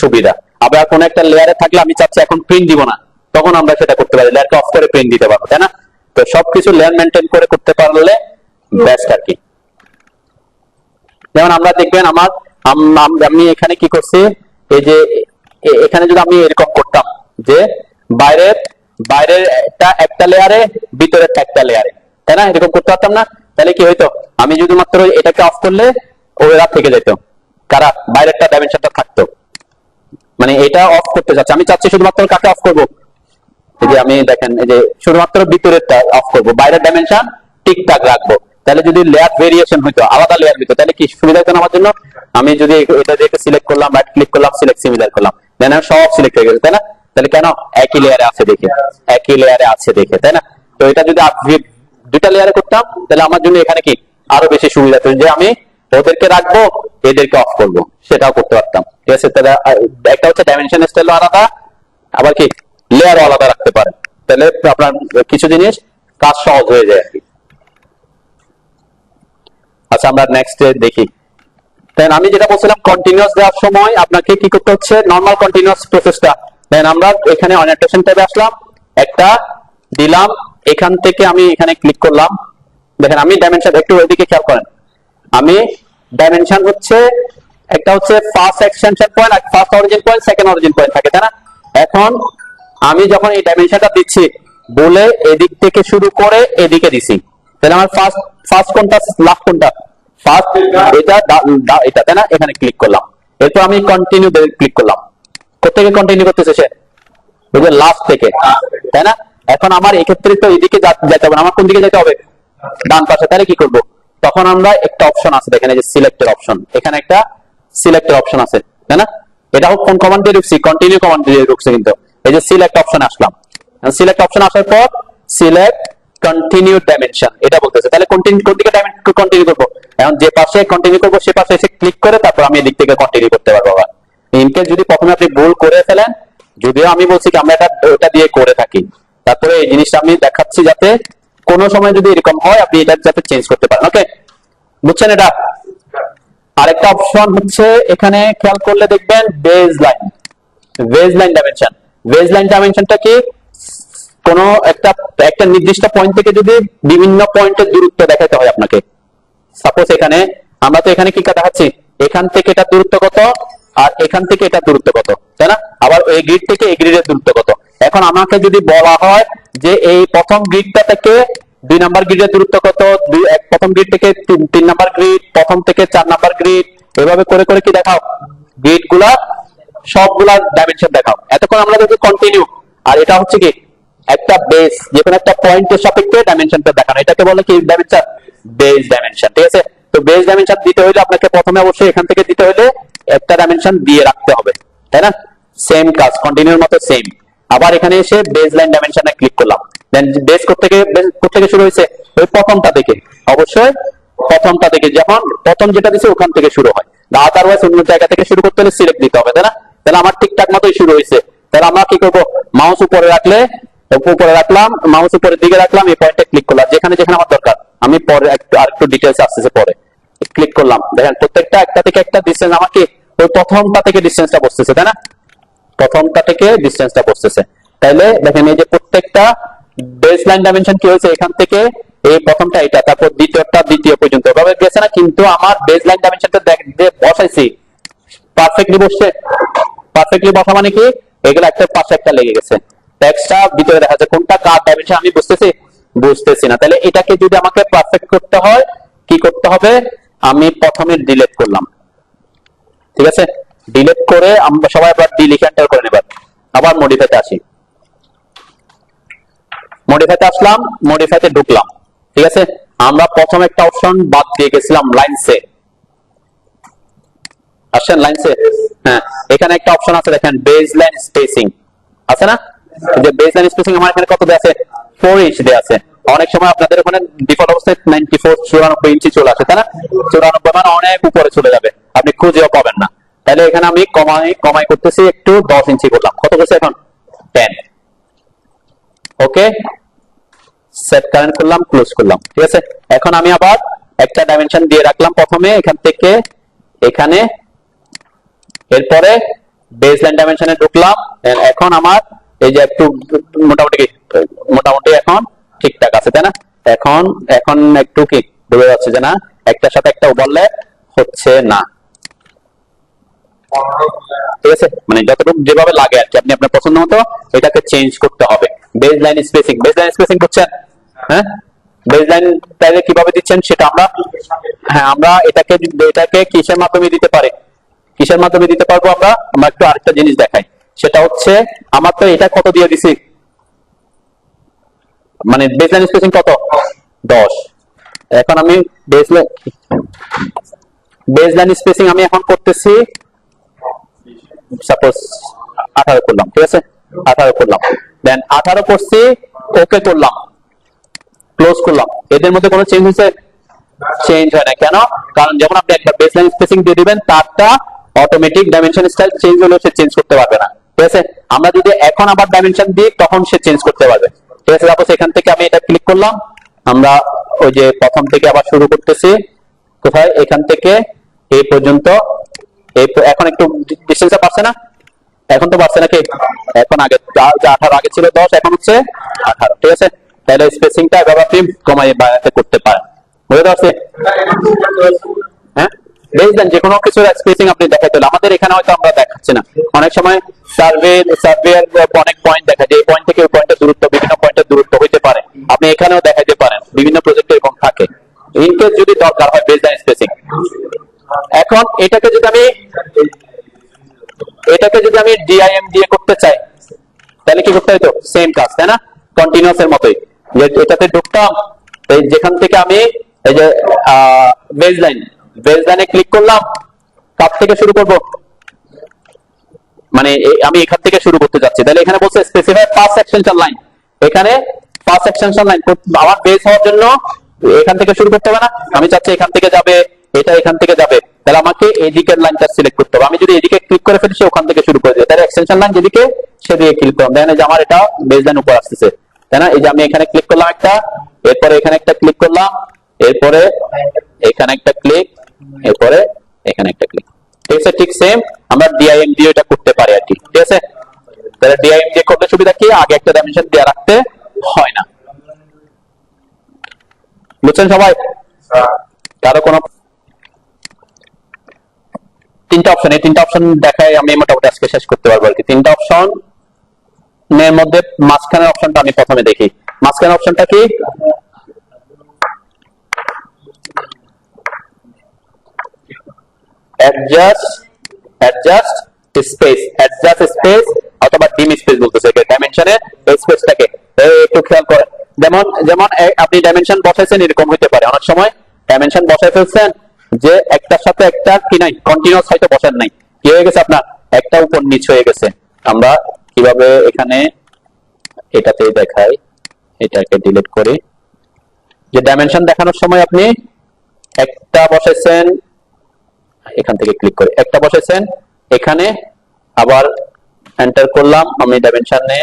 সুবিধা। আবার কোন একটা লেয়ারে থাকলে আমি চাচ্ছি এখন প্রিন্ট দিব না, তখন আমরা সেটা করতে পারি, লেয়ারকে অফ করে প্রিন্ট দিতে পারবো, তাই না? তো সবকিছু লেয়ার মেনটেন করে করতে পারলে বেস্ট আর কি। যেমন আমরা দেখবেন আমার আমি এখানে কি করছি, এই যে এখানে যদি আমি এরকম করতাম যে বাইরের বাইরের একটা লেয়ারে, ভিতরের একটা লেয়ারে, তাই না? এরকম করতে পারতাম না? তাহলে কি হইতো, আমি যদি মাত্র এটাকে অফ করলে ওরা থেকে যেত, কারা বাইরেরটা ডাইমেনশনটা থাকতো। মানে এটা অফ করতে চাচ্ছি, আমি চাচ্ছি শুধুমাত্র কাকে অফ করবো, এই যে আমি দেখেন এই যে শুধুমাত্র ভিতরেরটা অফ করবো, বাইরের ডাইমেনশন ঠিকঠাক রাখবো। তাহলে যদি লেয়ার ভেরিয়েশন হইতো, আলাদা লেয়ার হইতো, তাহলে কি সুবিধা হতো আমার জন্য? আমি যদি এটা দেখে সিলেক্ট করলাম, রাইট ক্লিক করলাম, সিলেক্ট সিমিলার করলাম, দেন সব সিলেক্ট হয়ে গেছে, তাই না? তাহলে কেন একই লেয়ারে আছে দেখে, একই লেয়ারে আছে দেখে, তাই না? তো এটা যদি দুটা লেয়ারে করতাম তাহলে আমার জন্য এখানে কি আরো বেশি সুবিধা হতো, যে আমি ওদেরকে রাখবো, এদেরকে অফ করবো, সেটাও করতে পারতাম। ঠিক আছে, তাহলে একটা হচ্ছে ডাইমেনশন স্টাইল আলাদা, আবার কি লেয়ারও আলাদা রাখতে পারেন, তাহলে আপনার কিছু জিনিস কাজ সহজ হয়ে যায় আর কি। আচ্ছা, আমরা নেক্সট দেখি। দেন আমি যেটা বলছিলাম, কন্টিনিউয়াস দেওয়ার সময় আপনাকে কি করতে হচ্ছে, নরমাল কন্টিনিউয়াস প্রসেসটা। দেন আমরা এখানে অরিয়েন্টেশন ট্যাবে আসলাম, একটা দিলাম, এখান থেকে আমি এখানে ক্লিক করলাম, দেখেন আমি ডাইমেনশন, একটু ওইদিকে খেয়াল করেন, আমি ডাইমেনশন হচ্ছে একটা হচ্ছে ফার্স্ট এক্সটেনশন পয়েন্ট, আর first origin point, second origin point থাকে, তাই না? এখন আমি যখন এই ডাইমেনশনটা দিচ্ছি বলে এদিক থেকে শুরু করে এদিকে দিছি, তাহলে আমার ফার্স্ট কোনটা, লাস্ট কোনটা? ফার্স্ট এটা, তাই না? এখানে ক্লিক করলাম, এরপর আমি কন্টিনিউ ক্লিক করলাম, কোথেকে কন্টিনিউ করতেছে সে, ওই যে লাস্ট থেকে, তাই না? এখন আমার এক্ষেত্রে তো এদিকে যেতে হবে, আমার কোন দিকে যেতে হবে, ডান পাশে। তাহলে কি করব, তখন আমরা একটা অপশন আছে দেখেন, এই যে সিলেক্টের অপশন, এখানে একটা সিলেক্টের অপশন আছে, তাই না? এটা হোক কোন কমান্ড দিয়ে ঢুকছি, কন্টিনিউ কমান্ড দিয়ে ঢুকছে, কিন্তু এই যে সিলেক্ট অপশন আসলাম, সিলেক্ট অপশন আসার পর সিলেক্ট কন্টিনিউ ডাইমেনশন এটা বলতেছে, তাহলে কন্টিনিউ কোন দিকে কন্টিনিউ করব, এখন যে পাশে কন্টিনিউ করব সে পাশে এসে ক্লিক করে তারপর আমি এদিক থেকে কন্টিনিউ করতে পারবো। আবার ইনকেস যদি প্রথমে আপনি ভুল করে ফেলেন, যদিও আমি বলছি কি আমরা এটা দিয়ে করে থাকি, তারপরে এই জিনিসটা আমি দেখাচ্ছি যাতে কোনো সময় যদি এরকম হয় আপনি এটা যাতে চেঞ্জ করতে পারেন। ওকে, বুঝছেন এটা? আরেকটা অপশন হচ্ছে এখানে খেয়াল করলে দেখবেন base line dimension. Base line ডাইমেনশনটা কি, কোন একটা নির্দিষ্ট পয়েন্ট থেকে যদি বিভিন্ন পয়েন্টের দূরত্ব দেখাতে হয় আপনাকে, সাপোজ এখানে আমরা তো এখানে কি দেখাচ্ছি, এখান থেকে এটা দূরত্ব কত, আর এখান থেকে এটা দূরত্ব কত, তাই না? আবার এই গ্রিড থেকে এই গ্রিডের দূরত্ব কত। এখন আমাকে যদি বলা হয় যে এই প্রথম গ্রিডটা থেকে 2 নাম্বার গ্রিডের দূরত্ব কত, প্রথম গ্রিড থেকে 3 নাম্বার গ্রিড, প্রথম থেকে 4 নাম্বার গ্রিড, এভাবে করে করে কি দেখাও, গ্রিড গুলা সবগুলা ডাইমেনশন দেখাও। এতক্ষণ আমরা দেখি কন্টিনিউ, আর এটা হচ্ছে কি একটা বেস, যে কোনো একটা পয়েন্টের সাপেক্ষে ডাইমেনশনটা দেখানো, এটাকে বলে কি ডাইমেনশন, বেস ডাইমেনশন। ঠিক আছে, তো বেস ডাইমেনশন দিতে হলে আপনাকে প্রথমে অবশ্যই এখান থেকে দিতে হলে একটা ডাইমেনশন দিয়ে রাখতে হবে, তাই না? সেম কাজ, কন্টিনিউর মতো সেম। আবার এখানে এসে বেস লাইন ডাইমেনশনে ক্লিক করলাম, দেন বেস কোথেকে শুরু হয়েছে, ওই প্রথমটা থেকে, অবশ্যই প্রথমটা থেকে, যখন প্রথম যেটা দিছে ওখান থেকে শুরু হয়, আদারওয়াইজ অন্য জায়গা থেকে শুরু করতে হলে সিলেক্ট দিতে হবে, তাই না? তাহলে আমার ঠিকঠাক মতোই শুরু হয়েছে। তাহলে আমরা কি করবো, মাউস উপরে রাখলাম, মাউস উপরের দিকে রাখলাম, এই পয়েন্টে ক্লিক করলাম, যেখানে যেখানে আমার দরকার। আমি পরে আরেকটু ডিটেলস আসতেছে, পরে ক্লিক করলাম, দেখেন প্রত্যেকটা একটা থেকে একটা ডিসটেন্স আমাকে ওই প্রথমটা থেকে ডিসটেন্সটা বসতেছে, তাই না? প্রথমটা থেকে ডিসটেন্সটা বসতেছে। তাইলে দেখেন এই যে প্রত্যেকটা বেস লাইন ডাইমেনশন কি হয়েছে, এখান থেকে এই প্রথমটা এটা, তারপর দ্বিতীয়টা দ্বিতীয় পর্যন্ত এভাবে গেছে না, কিন্তু আমার বেস লাইন ডাইমেনশনটা বসাইছি পারফেক্টলি বসছে। পারফেক্টলি বসা মানে কি, এগুলো একটা পাশে একটা লেগে গেছে, টেক্সটটা ভিতরে দেখা যায়, কোনটা কার ডাইমেনশন আমি বুঝতেছি না। তাহলে এটাকে যদি আমাকে পারফেক্ট করতে হয় কি করতে হবে, আমি প্রথমে ডিলিট করলাম, ঠিক আছে? ডিলিট করে আমরা সবাই আবার ডি লিখে এন্টার করে নেবার, আবার মডিফাইতে আসি, মডিফাইতে আসলাম, মডিফাইতে ঢুকলাম, ঠিক আছে? আমরা প্রথম একটা অপশন বাদ দিয়ে গেছিলাম, লাইনসে আসেন, লাইনসে, হ্যাঁ, এখানে একটা অপশন আছে দেখেন, বেজ লাইন স্পেসিং আছে না? যে বেজ লাইন স্পেসিং আমার এখানে কত দেয়া আছে, 4 ইঞ্চি দেয়া আছে। অনেক সময় আপনাদের ওখানে ডিফল্ট অবস্থায় 94 ইঞ্চি চলে আসে, তাই না? 94 মানে অনেক উপরে চলে যাবে, আপনি খুঁজেও পাবেন না। তাহলে এখানে আমি কমাই করতেছি, একটু 10 ইঞ্চি করলাম, কত করছে এখন, 10। ওকে, সেট কারেন্ট করলাম, ক্লোজ করলাম, ঠিক আছে? এখন আমি আবার একটা ডাইমেনশন দিয়ে রাখলাম প্রথমে, এখান থেকে এখানে, এরপরে বেসলাইন ডাইমেনশনে ঢুকলাম, এখন আমার এই যে একটু মোটামুটি মোটামুটি এখন ঠিকঠাক আছে, তাই না? এখন এখন একটু কি বোঝা যাচ্ছে যে না একটার সাথে একটা ওভারল্যাপ হচ্ছে না, ঠিক আছে? মানে যতটুকু যেভাবে লাগে আর কি, আপনি আপনার পছন্দ মতো এটাকে চেঞ্জ করতে হবে। বেসলাইন স্পেসিং বুঝছেন? হ্যাঁ, বেসলাইন তাহলে কিভাবে দিচ্ছেন সেটা আমরা, হ্যাঁ আমরা এটাকে কিসের মাধ্যমে দিতে পারি, কিসের মাধ্যমে দিতে পারবো আমরা একটু আরেকটা জিনিস দেখাই, সেটা হচ্ছে আমার তো এটা কত দিয়ে দিছি, মানে বেসলাইন স্পেসিং কত 10। এখন আমি বেসলাইন স্পেসিং আমি এখন করতেছি সাপোজ 18 করলাম, ঠিক আছে? 18 করলাম, দেন 18 করছি, ওকে করলাম, ক্লোজ করলাম। এদের মধ্যে কোনো চেঞ্জ হয়েছে? চেঞ্জ হয় না। কেন? কারণ যখন আপনি একবার বেসলাইন স্পেসিং দিয়ে দিবেন তারটা অটোমেটিক ডাইমেনশন স্টাইল চেঞ্জ হলে সে চেঞ্জ করতে পারবে না, ঠিক আছে? আমরা যদি এখন আবার ডাইমেনশন দিই তখন সে চেঞ্জ করতে পারবে, ঠিক আছে? সাপোজ এখান থেকে আমি এটা ক্লিক করলাম, আমরা ওই যে প্রথম থেকে আবার শুরু করতেছি, কোথায় এখান থেকে এই পর্যন্ত, এখন একটু ডিসটেন্সটা পাচ্ছে না, এখন তো পাচ্ছে নাকি? এখন আগে 18 আগে ছিল 10, এখন হচ্ছে 18, ঠিক আছে? তাহলে স্পেসিংটা এভাবে আপনি কমাই বাড়াতে করতে পারেন, বুঝতে পারছেন? হ্যাঁ, বেসলাইন যে কোনো কিছুর স্পেসিং আপনি দেখাতে হলে আমাদের এখানে হয়তো আমরা দেখাচ্ছি না, অনেক সময় সার্ভের অনেক পয়েন্ট দেখা যায়, এই পয়েন্ট থেকে ওই পয়েন্টের দূরত্ব, বিভিন্ন পয়েন্টের দূরত্ব হইতে পারে, আপনি এখানেও দেখাইতে পারেন, বিভিন্ন প্রজেক্টে এরকম থাকে, ইনকেস যদি দরকার হয় বেসলাইন স্পেসিং। এখন এটাকে যদি আমি ডিআইএম দিয়ে করতে চাই তাহলে কি করতে হতো? সেম কাজ, তাই না? কন্টিনিউয়াস এর মতোই, যে এটাতে ঢুকতাম, এই যেখান থেকে আমি এই যে বেসলাইনে ক্লিক করলাম, কাছ থেকে শুরু করব, মানে আমি এখান থেকে শুরু করতে যাচ্ছি, তাহলে এখানে বলছে স্পেসিফাই পাস এক্সটেনশন লাইন, এখানে পাস এক্সটেনশন লাইন আমার বেস হওয়ার জন্য এখান থেকে শুরু করতে হবে না, আমি চাচ্ছি এখান থেকে যাবে, এটা এখান থেকে যাবে, তাহলে আমাকে এদিকের লাইনটা সিলেক্ট করতে হবে। আমি যদি এদিকে ক্লিক করে ফেলি সে ওখান থেকে শুরু করে দেবে, তাহলে এক্সটেনশন লাইন যেদিকে সেদিকে ক্লিক করলাম, দেখেন যে আমার এটা বেসলাইন উপর আসতেছে, তাই না? এই যে আমি এখানে ক্লিক করলাম একটা, এরপরে এখানে একটা ক্লিক করলাম, এরপরে এখানে একটা ক্লিক, এরপরে এখানে একটা ক্লিক, ঠিক আছে? ঠিক সেম আমরা ডিআইএম দিয়ে এটা করতে পারি আর কি, ঠিক আছে? তাহলে ডিআইএম দিয়ে করলে সুবিধা কি, আগে একটা ডাইমেনশন দিয়ে রাখতে হয় না, বুঝছেন সবাই? কারো কোনো তিনটা অপশন, এই তিনটা অপশন দেখায় আমি মোটামুটি আজকে শেষ করতে পারবো আর কি। তিনটা অপশন এর মধ্যে মাঝখানের অপশনটা আমি প্রথমে দেখি, মাঝখানের অপশনটা কি? অ্যাডজাস্ট স্পেস অথবা ডিম স্পেস বলতেছে, ডাইমেনশনে এই স্পেসটাকে একটু খেয়াল করেন। যেমন আপনি ডাইমেনশন বসাইছেন, এরকম হতে পারে অনেক সময় ডাইমেনশন বসাই ফেলছেন যে একটার সাথে একটা কি নাই, কন্টিনিউয়াস হয়তো বসান নাই, কি হয়ে গেছে আপনার একটা উপর নিচ হয়ে গেছে। আমরা কিভাবে এখানে এটাতে দেখাই, এটাকে ডিলিট করি, যে ডাইমেনশন দেখানোর সময় আপনি একটা বসাইছেন, এখান থেকে ক্লিক করে একটা বসাইছেন, এখানে আবার এন্টার করলাম, আমি ডাইমেনশনে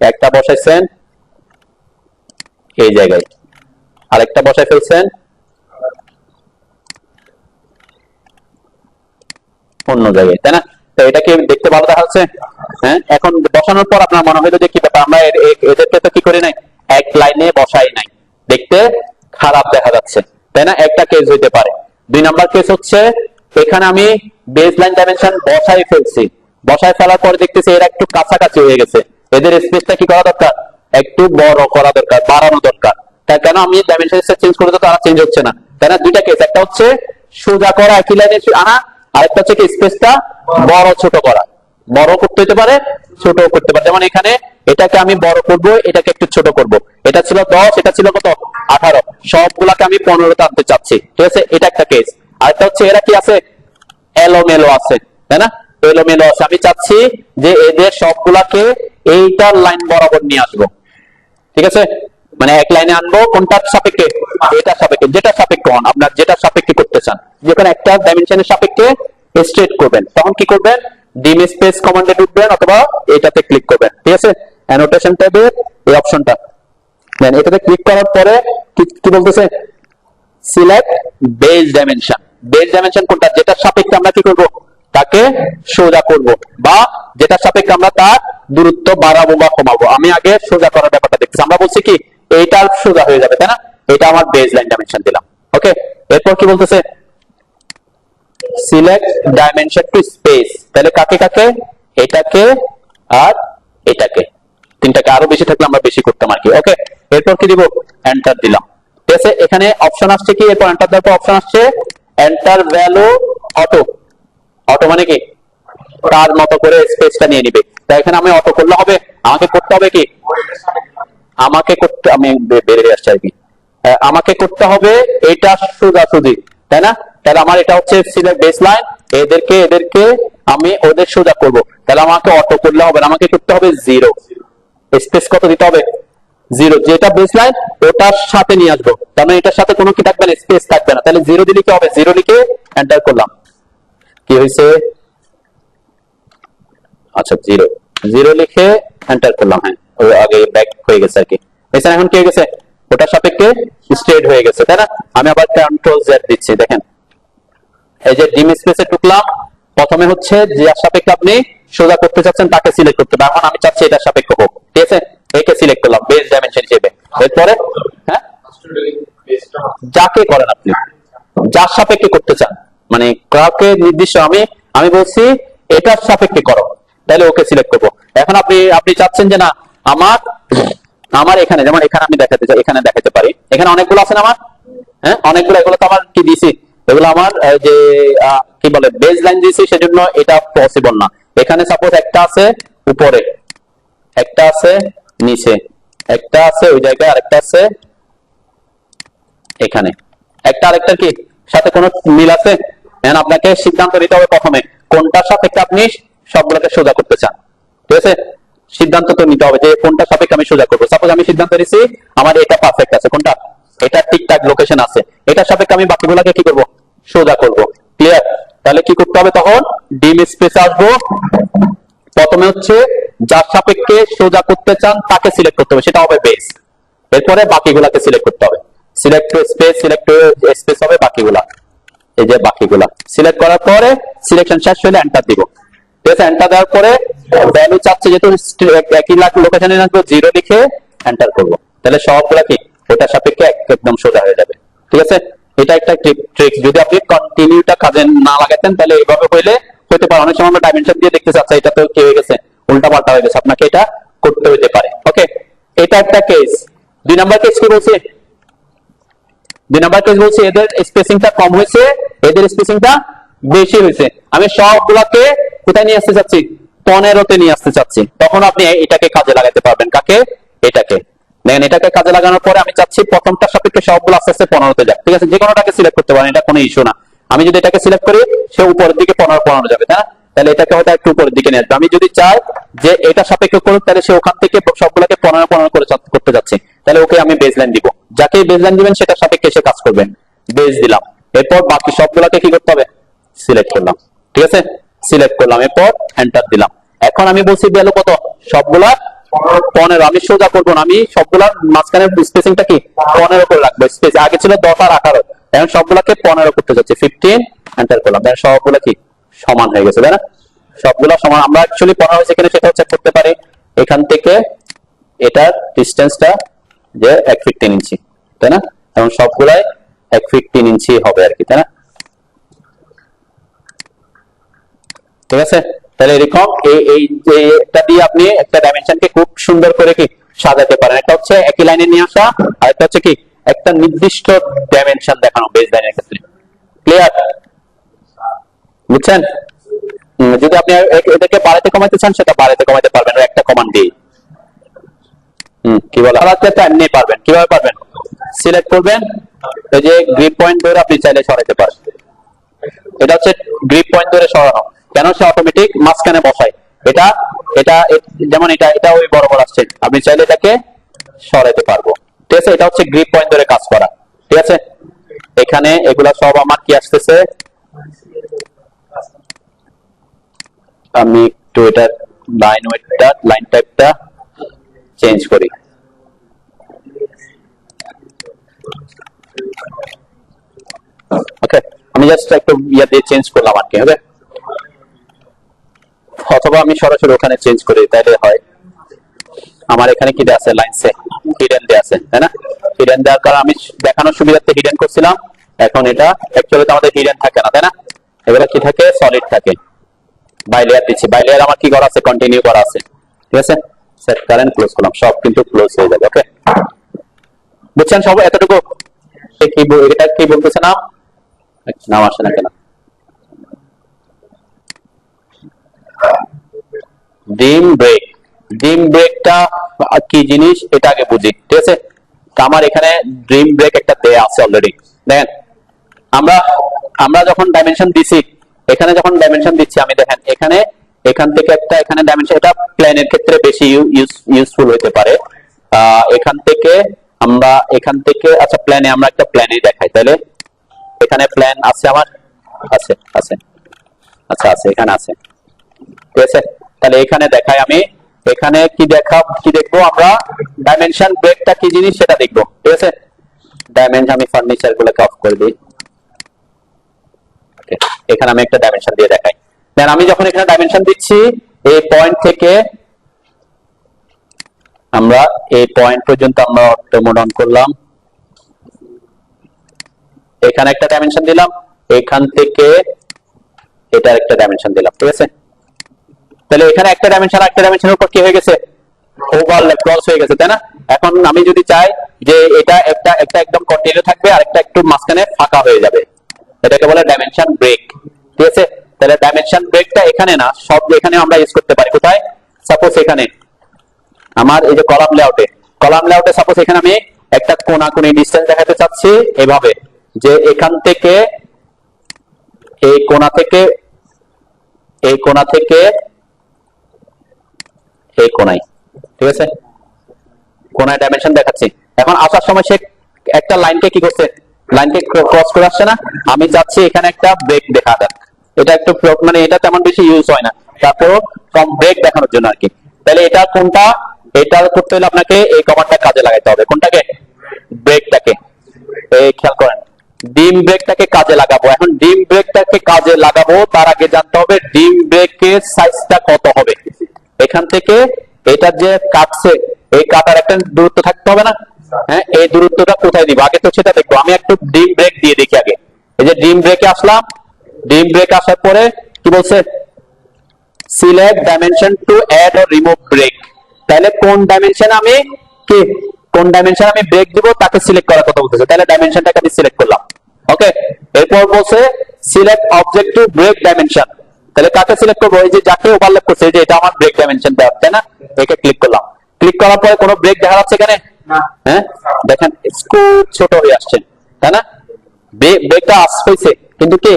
একটা বসাইছেন এই জায়গায়, আরেকটা বসাই ফেলছেন অন্য জায়গায়, তাই না? তো এটা কি দেখতে ভালো দেখা যাচ্ছে? হ্যাঁ, এখন বসানোর পর আপনার মনে হইলো যে কি ব্যাপার, আমরা এদেরকে তো কি করি নাই, এক লাইনে বসাই নাই, দেখতে খারাপ দেখা যাচ্ছে, তাই না? একটা কেস হইতে পারে। 2 নাম্বার কেস হচ্ছে এখানে আমি বেসলাইন ডাইমেনশন বসাই ফেলার পর দেখতেছি এরা একটু কাছাকাছি হয়ে গেছে, এদের স্পেসটা কি করা দরকার, একটু বড় করা দরকার, বাড়ানো দরকার। তাই কেন আমি ডাইমেনশন চেঞ্জ করে তো তারা চেঞ্জ হচ্ছে না, তাই না? দুইটা কেস, একটা হচ্ছে সোজা করা একই লাইনে আনা, আরেকটা হচ্ছে কি স্পেসটা বড় ছোট করা, বড় করতে হতে পারে, ছোট করতে পারে। যেমন এখানে এটাকে আমি বড় করব, এটাকে একটু ছোট করব, এটা ছিল 10, এটা ছিল কত 18, সবগুলাকে আমি 15 তে আনতে চাচ্ছি, ঠিক আছে? এটা একটা কেস। আরেকটা হচ্ছে এরা কি আছে, এলোমেলো আছে, তাই না? এলোমেলো আছে, আমি চাচ্ছি যে এদের সবগুলাকে এইটার লাইন বরাবর নিয়ে আসবো, ঠিক আছে? মানে এক লাইনে আনবো, কোনটার সাপেক্ষে, এটার সাপেক্ষে, যেটা সাপেক্ষে হন আপনার, যেটা সাপেক্ষে করতে চান, যখন একটা ডাইমেনশনের সাপেক্ষে স্ট্রেট করবেন তখন কি করবেন, ডিম স্পেস কমান্ডে ঢুকবেন অথবা এটাতে ক্লিক করবেন, ঠিক আছে? অ্যানোটেশন ট্যাবে এই অপশনটা দেন, এটাতে ক্লিক করার পরে কি বলতেছে, select base dimension. Base dimension কোনটা, যেটা সাপেক্ষে আমরা কি করব, তাকে সোজা করব, বা যেটা সাপেক্ষে আমরা তার দূরত্ব বাড়াবো বা কমাবো। আমি আগে সোজা করার ব্যাপারটা দেখতেছি। আমরা বলছি কি এইটা সোজা হয়ে যাবে, তাই না? এটা আমার বেজ লাইন ডাইমেনশন দিলাম। ওকে, এরপর কি বলতেছে? Select dimension to space. তাহলে কাকে কাকে? এটাকে আর এটাকে, তিনটাকে। আরো বেশি থাকলে আমরা বেশি করতাম আর কি। ওকে, এরপর কি দিব? এন্টার দিলাম। ঠিক আছে, এখানে অপশন আসছে কি? এরপর এন্টার দেওয়ার পর অপশন আসছে এন্টার ভ্যালু অটো। অটো মানে কি? তার মতো করে স্পেসটা নিয়ে নিবে। তাই এখানে আমি অটো করলে হবে? আমাকে করতে হবে কি? আমাকে করতে, আমি বেরিয়ে আসছি আর কি। আমাকে করতে হবে এটা সোজাসুজি, তাই না? তাহলে আমার এটা হচ্ছে সিলেক্ট বেস লাইন, এদেরকে এদেরকে আমি ওদের সোজা করব। তাহলে আমাকে অটো করলে হবে না, আমাকে করতে হবে জিরো। স্পেস কত দিতে হবে? জিরো। যেটা বেস লাইন ওটার সাথে নিয়ে আসবো, তার মানে এটার সাথে কোনো কি থাকবে না, স্পেস থাকবে না। তাহলে জিরো দিলে কি হবে? জিরো লিখে এন্টার করলাম। কি হয়েছে? আচ্ছা, জিরো। জিরো লিখে এন্টার করলাম। হ্যাঁ, ওই আগে ব্যাক হয়ে গেছে আর কি। এছাড়া এখন কি হয়ে গেছে? ওটার সাপেক্ষে স্ট্রেট হয়ে গেছে, তাই না? আমি আবার কন্ট্রোল জেড দিচ্ছি। দেখেন, এই যে ডিম স্পেসে টুকলাম, প্রথমে হচ্ছে যে সাপেক্ষে আপনি সোজা করতে চাচ্ছেন তাকে সিলেক্ট করতে হবে। এখন আমি চাচ্ছি এটার সাপেক্ষে হোক, ঠিক আছে? একে সিলেক্ট করলাম বেস ডাইমেনশন হিসেবে। এরপরে হ্যাঁ, যাকে করেন আপনি, যার সাপেক্ষে করতে চান, মানে কাউকে নির্দিষ্ট, আমি আমি বলছি এটার সাপেক্ষে করো, তাহলে ওকে সিলেক্ট করবো। এখন আপনি আপনি চাচ্ছেন যে না, আমার আমার এখানে, যেমন এখানে আমি দেখাতে চাই, এখানে দেখাতে পারি, এখানে অনেকগুলো আছে না আমার। হ্যাঁ, অনেকগুলো। এগুলো তো আমার কি দিছি, এগুলো আমার যে কি বলে বেজ লাইন দিয়েছি, সেজন্য এটা পসিবল না। এখানে সাপোজ একটা আছে উপরে, একটা আছে নিচে, একটা আছে ওই জায়গায়, আরেকটা আছে এখানে, একটা আরেকটার কি সাথে কোনো মিল আছে? এখন আপনাকে সিদ্ধান্ত নিতে হবে প্রথমে কোনটার সাপেক্ষে আপনি সবগুলোকে সোজা করতে চান। ঠিক আছে, সিদ্ধান্ত তো নিতে হবে যে কোনটা সাপেক্ষে আমি সোজা করবো। সাপোজ আমি সিদ্ধান্ত নিছি আমার এটা পারফেক্ট আছে, কোনটা এটা ঠিকঠাক লোকেশন আছে, এটার সাপেক্ষে আমি বাকিগুলোকে কি করব? সোজা করব। ক্লিয়ার? তাহলে কি করতে হবে? তখন ডিম স্পেস আসবো, প্রথমে হচ্ছে যার সাপেক্ষে সোজা করতে চান তাকে সিলেক্ট করতে হবে, সেটা হবে বেস। এরপরে বাকিগুলাকে সিলেক্ট করতে হবে। সিলেক্ট স্পেস, সিলেক্ট স্পেস হবে বাকিগুলা। এই যে বাকিগুলা সিলেক্ট করার পরে সিলেকশন শেষ হলে এন্টার দিব। ঠিক আছে, এন্টার দেওয়ার পরে ভ্যালু চাচ্ছে যেহেতু একই লাখ লোকেশনে আসবে, জিরো লিখে এন্টার করব। তাহলে সবগুলা কি ওটার সাপেক্ষে একদম সোজা হয়ে যাবে। ঠিক আছে, এটা একটা ট্রিক। যদি আপনি কন্টিনিউটা কাজে না লাগাতেন তাহলে এইভাবে হইলে হতে পারে। অনেক সময় আমরা ডাইমেনশন দিয়ে দেখতে চাচ্ছি, এটা তো কি হয়ে গেছে, উল্টা পাল্টা হয়ে গেছে, আপনাকে এটা করতে হতে পারে। ওকে, এটা একটা কেস। 2 নাম্বার কেস কি বলছে? 2 নাম্বার কেস বলছে এদের স্পেসিংটা কম হয়েছে, এদের স্পেসিংটা বেশি হয়েছে। আমি সবগুলাকে কোথায় নিয়ে আসতে চাচ্ছি? 15-তে নিয়ে আসতে চাচ্ছি। তখন আপনি এটাকে কাজে লাগাতে পারবেন। কাকে? এটাকে। দেখেন, এটাকে কাজে লাগানোর পরে আমি চাচ্ছি প্রথমটার সাপেক্ষে সবগুলো আস্তে আস্তে 15-তে যাক। ঠিক আছে, যে কোনোটাকে সিলেক্ট করতে পারেন, এটা কোনো ইস্যু না। আমি যদি এটাকে সিলেক্ট করি, সে উপরের দিকে 15 যাবে, তাই না? তাহলে এটাকে হয়তো একটু উপরের দিকে নিয়ে আসবে। আমি যদি চাই যে এটা সাপেক্ষে করুক, তাহলে সে ওখান থেকে সবগুলোকে 15 করে করতে যাচ্ছে, তাহলে ওকে আমি বেজ লাইন দিব। যাকে বেজ লাইন দিবেন সেটা সাপেক্ষে সে কাজ করবেন। বেজ দিলাম, এরপর বাকি সবগুলোকে কি করতে হবে? সিলেক্ট করলাম। ঠিক আছে, সিলেক্ট করলাম, এরপর এন্টার দিলাম। এখন আমি বলছি ভ্যালু কত? সবগুলা 15। আমি সোজা করবো না, আমি সবগুলার মাঝখানে স্পেসিংটা কি 15 করে রাখবো। স্পেস আগে ছিল 10 আর 18, এখন সবগুলাকে 15 করতে যাচ্ছি। 15 এন্টার করলাম, দেখেন সবগুলা কি সমান হয়ে গেছে, তাই না? সবগুলা সমান। আমরা অ্যাকচুয়ালি 15 হয়েছে কিনা সেটাও চেক করতে পারি। এখান থেকে এটার ডিস্টেন্সটা যে 1 ফিট 3 ইঞ্চি, তাই না? এখন সবগুলাই 1 ফিট 3 ইঞ্চি হবে আর কি, তাই না? ঠিক আছে, তাহলে এরকম এটা দিয়ে আপনি একটা ডাইমেনশনকে খুব সুন্দর করে কি সাজাতে পারেন। একটা হচ্ছে একই লাইনে নিয়ে আসা, আর একটা হচ্ছে কি একটা নির্দিষ্ট ডাইমেনশন দেখানো বেস লাইনের ক্ষেত্রে। ক্লিয়ার? বুঝছেন? যদি আপনি এটাকে বাড়াতে কমাতে চান, সেটা বাড়াতে কমাতে পারবেন একটা কমান্ড দিয়ে। কি বলে, আলাদা এমনি পারবেন। কিভাবে পারবেন? সিলেক্ট করবেন, এই যে গ্রিপ পয়েন্ট ধরে আপনি চাইলে সরাতে পারেন। এটা হচ্ছে গ্রিপ পয়েন্ট ধরে সরানো, কেন? সে অটোমেটিক মাঝখানে বসায়। এটা এটা যেমন এটা এটা ওই বরাবর আসছে, আপনি চাইলে এটাকে সরাতে পারবো। ঠিক আছে, এটা হচ্ছে গ্রিপ পয়েন্ট ধরে কাজ করা। ঠিক আছে, এখানে এগুলা সব আমার কি আসতেছে, আমি একটু এটা লাইন টাইপটা চেঞ্জ করি। ওকে, আমি জাস্ট একটু ইয়া দিয়ে চেঞ্জ করলাম আর কি। হবে অথবা আমি সরাসরি ওখানে চেঞ্জ করি, তাইলে হয়। আমার এখানে কি দেয়া আছে, লাইনসে হিডেন দেয়া আছে, তাই না? হিডেন দেওয়ার কারণে আমি দেখানোর সুবিধার্থে হিডেন করছিলাম। এখন এটা অ্যাকচুয়ালি তো আমাদের হিডেন থাকে না, তাই না? এবারে কি থাকে, সলিড থাকে। বাই লেয়ার দিচ্ছি, বাই লেয়ার আমার কি করা আছে, কন্টিনিউ করা আছে, ঠিক আছে। সেট কারেন্ট ক্লোজ করলাম, সব কিন্তু ক্লোজ হয়ে যাবে। ওকে, বুঝছেন সব এতটুকু? এটা কি বলতেছে নাম, নাম আসে না কেন? ডিম ব্রেক। ডিম ব্রেকটা কি জিনিস এটা আগে বুঝি, ঠিক আছে। আমার এখানে ড্রিম ব্রেক একটা দেয়া আছে অলরেডি। দেখেন আমরা আমরা যখন ডাইমেনশন দিছি, এখানে যখন ডাইমেনশন দিচ্ছি আমি, দেখেন এখানে এখান থেকে একটা, এখানে ডাইমেনশন, এটা প্ল্যানের ক্ষেত্রে বেশি ইউজফুল হতে পারে। এখান থেকে আমরা, এখান থেকে, আচ্ছা প্ল্যানে আমরা একটা প্ল্যানে দেখাই তাহলে। এখানে প্ল্যান আছে আমার, আছে আছে, আচ্ছা আছে, এখানে আছে, ঠিক আছে। তাহলে এখানে দেখাই আমি, এখানে কি দেখবো আমরা, ডাইমেনশন ব্রেকটা কি জিনিস সেটা দেখবো, ঠিক আছে। ডাইমেনশন, আমি ফার্নিচার গুলোকে অফ করে দিই। এখানে আমি একটা ডাইমেনশন দিয়ে দেখাই। দেন আমি যখন এখানে ডাইমেনশন দিচ্ছি, এই পয়েন্ট থেকে আমরা এই পয়েন্ট পর্যন্ত আমরা অটোমোড অন করলাম, এখানে একটা ডাইমেনশন দিলাম, এখান থেকে এটার একটা ডাইমেনশন দিলাম, ঠিক আছে। তাহলে এখানে একটা ডাইমেনশন একটা ডাইমেনশনের উপর কি হয়ে গেছে, ওভারল্যাপ, ক্রস হয়ে গেছে, তাই না? এখন আমি যদি চাই যে এটা একটা একদম কন্টিনিউ থাকবে আর একটা একটু মাঝখানে ফাঁকা হয়ে যাবে, এটাকে বলে ডাইমেনশন ব্রেক, ঠিক আছে। তাহলে ডাইমেনশন ব্রেকটা এখানে না, সব এখানে আমরা ইউজ করতে পারি। কোথায়? সাপোজ এখানে আমার এই যে কলাম লেআউটে সাপোজ এখানে আমি একটা কোণাকুণি ডিসটেন্স দেখাতে চাচ্ছি এভাবে, যে এখান থেকে এই কোণা থেকে এই কোণা থেকে এই কোণায়, ঠিক আছে, কোণায় ডাইমেনশন দেখাচ্ছি। এখন আসার সময় সে একটা লাইনকে কি করছে, লাইনকে ক্রস করে আসছে না? আমি চাচ্ছি এখানে একটা ব্রেক দেখা যাক। এটা একটু মানে এটা তেমন বেশি ইউজ হয় না, তারপরও কম ব্রেক দেখানোর জন্য আর কি। তাহলে এটা কোনটা, এটা করতে হলে আপনাকে এই কমান্ডটা কাজে লাগাইতে হবে। কোনটাকে? ব্রেকটাকে। এই খেয়াল করেন, ডিম ব্রেকটাকে কাজে লাগাবো। এখন ডিম ব্রেকটাকে কাজে লাগাবো তার আগে জানতে হবে ডিম ব্রেকের সাইজটা কত হবে। এখান থেকে এটা যে কাটছে, এই কাটার একটা দূরত্ব থাকতে হবে না? হ্যাঁ, এই দূরত্বটা কোথায় দিব আগে তো সেটা দেখবো। আমি একটু ডিম ব্রেক দিয়ে দেখি আগে। এই যে ডিম ব্রেকে আসলাম, ডিম ব্রেক আসার পরে কি বলছে, select dimension to add or remove break. তাহলে কোন ডাইমেনশন আমি কি, কোন ডাইমেনশন আমি ব্রেক দিব তাকে সিলেক্ট করার কথা বলতেছে। তাহলে ডাইমেনশনটাকে আমি সিলেক্ট করলাম। ওকে, এরপর বলছে select object to break dimension. তাহলে কাকে সিলেক্ট করবো, এই যে যাকে ওভারল্যাপ করছে, যে এটা আমার ব্রেক ডাইমেনশন দেওয়া, তাই না? একে ক্লিক করলাম। ক্লিক করার পরে কোনো ব্রেক দেখা যাচ্ছে এখানে? হ্যাঁ, দেখেন খুব ছোট হয়ে আসছে, তাই না? ব্রেকটা আসছে কিন্তু কি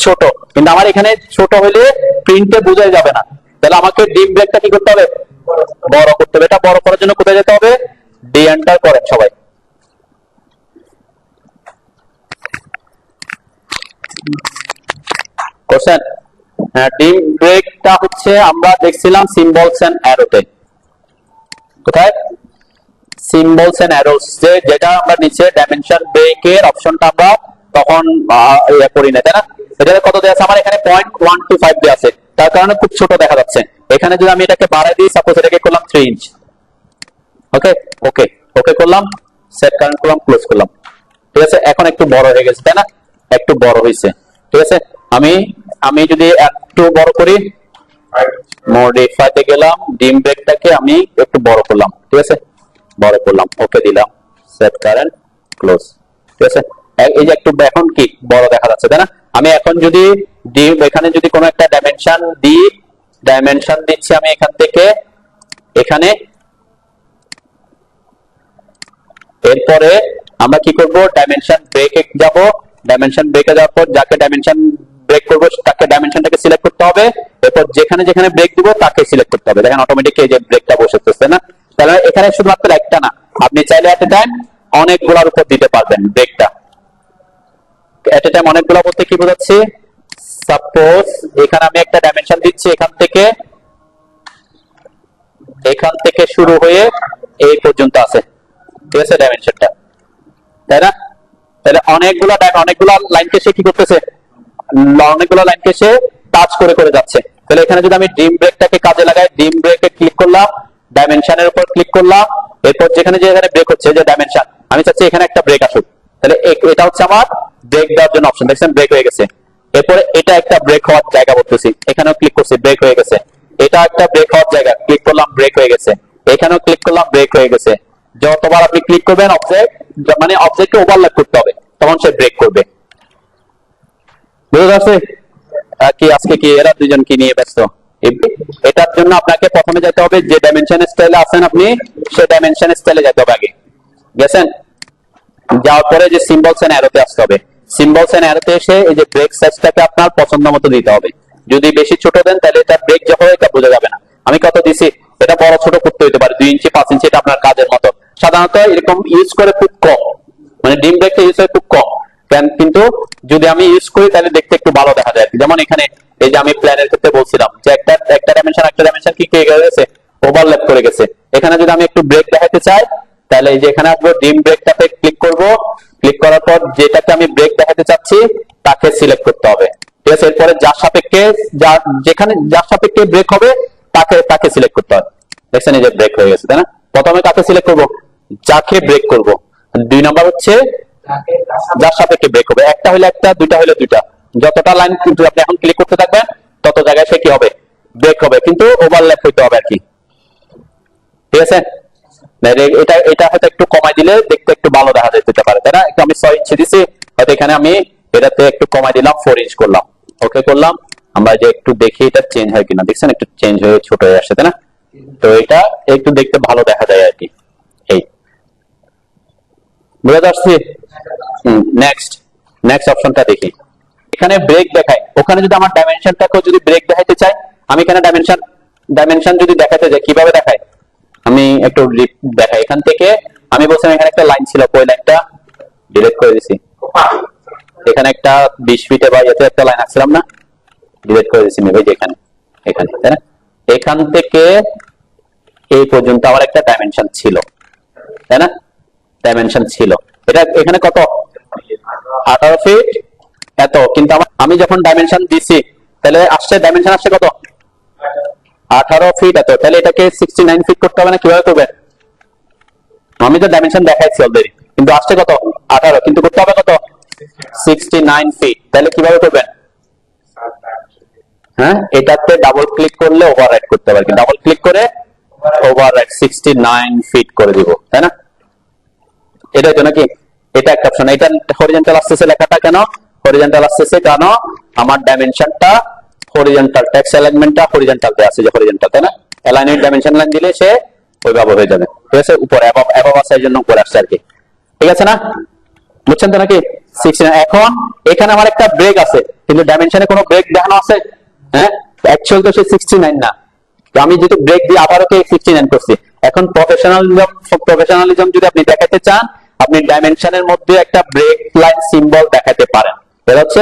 ছোট, কিন্তু আমার এখানে ছোট হলে প্রিন্টে বোঝা যাবে না। তাহলে আমাকে ডিম ব্রেকটা কি করতে হবে, বড় করতে হবে। এটা বড় করার জন্য কোথায় যেতে হবে, ডি এন্টার করেন সবাই। করছেন? হ্যাঁ, ডিম ব্রেকটা হচ্ছে আমরা দেখছিলাম সিম্বলস এন্ড অ্যারোতে। কোথায়? সিম্বলস এন্ড অ্যারোস, যেটা আমরা নিচে ডাইমেনশন ব্রেকের অপশনটা আমরা তখন ইয়া করি না, তাই না? এটা কত দেয়া আছে আমার এখানে, 0.125 দেয়া আছে, তার কারণে খুব ছোট দেখা যাচ্ছে। এখানে যদি আমি এটাকে বাড়াই দিই, সাপোজ এটাকে করলাম 3 ইঞ্চ। ওকে ওকে ওকে করলাম, সেট কারেন্ট করলাম, ক্লোজ করলাম, ঠিক আছে। এখন একটু বড় হয়ে গেছে, তাই না? একটু বড় হয়েছে, ঠিক আছে। আমি যদি একটু বড় করি, মডিফাইতে গেলাম, ডিম ব্রেকটাকে আমি একটু বড় করলাম, ঠিক আছে, বড় করলাম, ওকে দিলাম, সেট কারেন্ট ক্লোজ, ঠিক আছে। এই যে একটু এখন কি বড় দেখা যাচ্ছে, তাই না? আমি এখন যদি এখানে যদি কোনো একটা ডাইমেনশন দিই, ডাইমেনশন দিচ্ছি আমি এখান থেকে এখানে। এরপরে আমরা কি করব, ডাইমেনশন ব্রেকে যাব। ডাইমেনশন ব্রেকে যাওয়ার পর যাকে ডাইমেনশন ব্রেক করবো তাকে ডাইমেনশনটাকে সিলেক্ট করতে হবে। এরপর যেখানে যেখানে ব্রেক দিব তাকে সিলেক্ট করতে হবে। দেখেন অটোমেটিক এই যে ব্রেকটা বসেছে, না? তাহলে এখানে শুধুমাত্র একটা না, আপনি চাইলে এট এ টাইম অনেকগুলোর উপর দিতে পারবেন ব্রেকটা। এট এ টাইম অনেকগুলো বলতে কি বোঝাচ্ছি, সাপোজ এখানে আমি একটা ডাইমেনশন দিচ্ছি, এখান থেকে শুরু হয়ে এই পর্যন্ত আছে, ঠিক আছে ডাইমেনশনটা, তাই না? তাহলে অনেকগুলো লাইনকে সে কি করতেছে, অনেকগুলো লাইনকে সে টাচ করে করে যাচ্ছে। তাহলে এখানে যদি আমি ডিম ব্রেকটাকে কাজে লাগাই, ডিম ব্রেকে ক্লিক করলাম, ডাইমেনশনের উপর ক্লিক করলাম, এরপর যেখানে ব্রেক হচ্ছে যে ডাইমেনশন, আমি চাচ্ছি এখানে একটা ব্রেক আসুক, তাহলে এটা হচ্ছে আমার ব্রেক দেওয়ার জন্য অপশন, দেখছেন ব্রেক হয়ে গেছে। এরপরে এটা একটা ব্রেক হওয়ার জায়গা বলতেছি, এখানেও ক্লিক করছি, ব্রেক হয়ে গেছে। এটা একটা ব্রেক হওয়ার জায়গা, ক্লিক করলাম, ব্রেক হয়ে গেছে। এখানেও ক্লিক করলাম, ব্রেক হয়ে গেছে। যতবার আপনি ক্লিক করবেন অবজেক্ট, মানে অবজেক্টকে ওভারল্যাপ করতে হবে, তখন সে ব্রেক করবে। বুঝতে পারছে কি আজকে কি এরা দুজন কি নিয়ে ব্যস্ত? এটার জন্য আপনাকে প্রথমে যেতে হবে, যে ডাইমেনশন স্টাইলে আছেন আপনি সেই ডাইমেনশন স্টাইলে যেতে হবে আগে, গেছেন? যাওয়ার পরে যে সিম্বলস এন্ড অ্যারোতে আসতে হবে, সিম্বলস এন্ড অ্যারোতে এসে এই যে ব্রেক সাইজটাকে আপনার পছন্দ মতো দিতে হবে। যদি বেশি ছোট দেন তাহলে এটা ব্রেক যখন এটা বোঝা যাবে না। আমি কত দিছি, এটা বড় ছোট করতে হতে পারে, 2 ইঞ্চি 5 ইঞ্চি, এটা আপনার কাজের মতো। সাধারণত এরকম ইউজ করে খুব কম, মানে ডিম ব্রেকটা ইউজ হয় খুব কম, কিন্তু যদি আমি ইউজ করি তাহলে দেখতে একটু ভালো দেখা যায়। যেমন এখানে এই যে আমি প্ল্যানের ক্ষেত্রে বলছিলাম যে একটা ডাইমেনশন কি হয়ে গেছে, ওভারল্যাপ করে গেছে। এখানে যদি আমি একটু ব্রেক দেখাতে চাই তাহলে এই যে এখানে আসবো, ডিম ব্রেকটাতে ক্লিক করব, ক্লিক করার পর যেটাকে আমি ব্রেক দেখাতে চাচ্ছি তাকে সিলেক্ট করতে হবে, ঠিক আছে? এরপরে যার সাপেক্ষে যার সাপেক্ষে ব্রেক হবে তাকে সিলেক্ট করতে হবে। দেখছেন এই যে ব্রেক হয়ে গেছে, তাই না? প্রথমে কাকে সিলেক্ট করব, যাকে ব্রেক করব। 2 নাম্বার হচ্ছে যার সাপেক্ষে ব্রেক হবে, একটা হলে একটা, দুইটা হলে দুইটা। যতটা লাইন কিন্তু আপনি এখন ক্লিক করতে থাকবেন তত জায়গায় সে কি হবে, ব্রেক হবে, কিন্তু ওভারল্যাপ হইতে হবে আর কি, ঠিক আছে? এটা হয়তো একটু কমাই দিলে দেখতে একটু ভালো দেখা যেতে পারে, তাই না? একটু আমি 6 ইঞ্চি দিছি, হয়তো এখানে আমি এটাতে একটু কমাই দিলাম, 4 ইঞ্চ করলাম, ওকে করলাম। আমরা যে একটু দেখি এটা চেঞ্জ হয় কিনা, দেখছেন একটু চেঞ্জ হয়ে ছোট হয়ে আসছে, তাই না? তো এটা একটু দেখতে ভালো দেখা যায় আর কি। এই বুঝতে পারছি। নেক্সট অপশনটা দেখি, এখানে ব্রেক দেখায়, ওখানে যদি আমার ডাইমেনশনটাকেও যদি ব্রেক দেখাইতে চাই, আমি এখানে ডাইমেনশন যদি দেখাতে যাই কিভাবে দেখায়, আমি একটু দেখাই এখান থেকে। আমি বলছিলাম এখানে একটা লাইন ছিল, ওই লাইনটা ডিলিট করে দিছি। এখানে একটা 20 ফিটে বা এতে একটা লাইন আসছিলাম না, ডিলিট করে দিছি ভাই, এখানে তাই না? এখান থেকে এই পর্যন্ত আমার একটা ডাইমেনশন ছিল, তাই না? ডাইমেনশন ছিল, এটা এখানে কত, 18 ফিট এত। কিন্তু আমি যখন ডাইমেনশন দিছি তাহলে ডাইমেনশন আসছে কত, 18 ফিট এত। তাহলে এটাকে 69 ফিট করতে হবে না? কিভাবে করবেন? আমি তো ডাইমেনশন দেখাইছি অলরেডি, কিন্তু আসছে কত, 18, কিন্তু করতে হবে কত, 69 ফিট। তাহলে কিভাবে করবেন? হ্যাঁ, এটাতে ডাবল ক্লিক করলে ওভাররাইট করতে পারবেন, ডাবল ক্লিক করে ওভাররাইট 69 ফিট করে দিব, তাই না? এটাই তো নাকি? এটা একটা অপশন। এটা হরিজন্টাল আসতেছে লেখাটা, কেন হরিজন্টাল আসতেছে? কারণ আমার ডাইমেনশনটা হরিজন্টাল, টেক্সট অ্যালাইনমেন্টটা হরিজন্টাল তে আছে, যে হরিজন্টাল, তাই না? অ্যালাইন উইথ ডাইমেনশন লাইন দিলে সে ওইভাবে হয়ে যাবে, ঠিক আছে? উপরে অ্যাবভ আছে, এর জন্য উপরে আসছে আর কি, ঠিক আছে না? বুঝছেন তো নাকি? 69। এখন এখানে আমার একটা ব্রেক আছে, কিন্তু ডাইমেনশনে কোনো ব্রেক দেখানো আছে? হ্যাঁ, অ্যাকচুয়াল তো সে 69 না, আমি যেহেতু ব্রেক দিয়ে আবারও 69 করছি। এখন প্রফেশনালিজম যদি আপনি দেখাতে চান, আপনি ডাইমেনশনের মধ্যে একটা ব্রেক লাইন সিম্বল দেখাতে পারেন, এটা হচ্ছে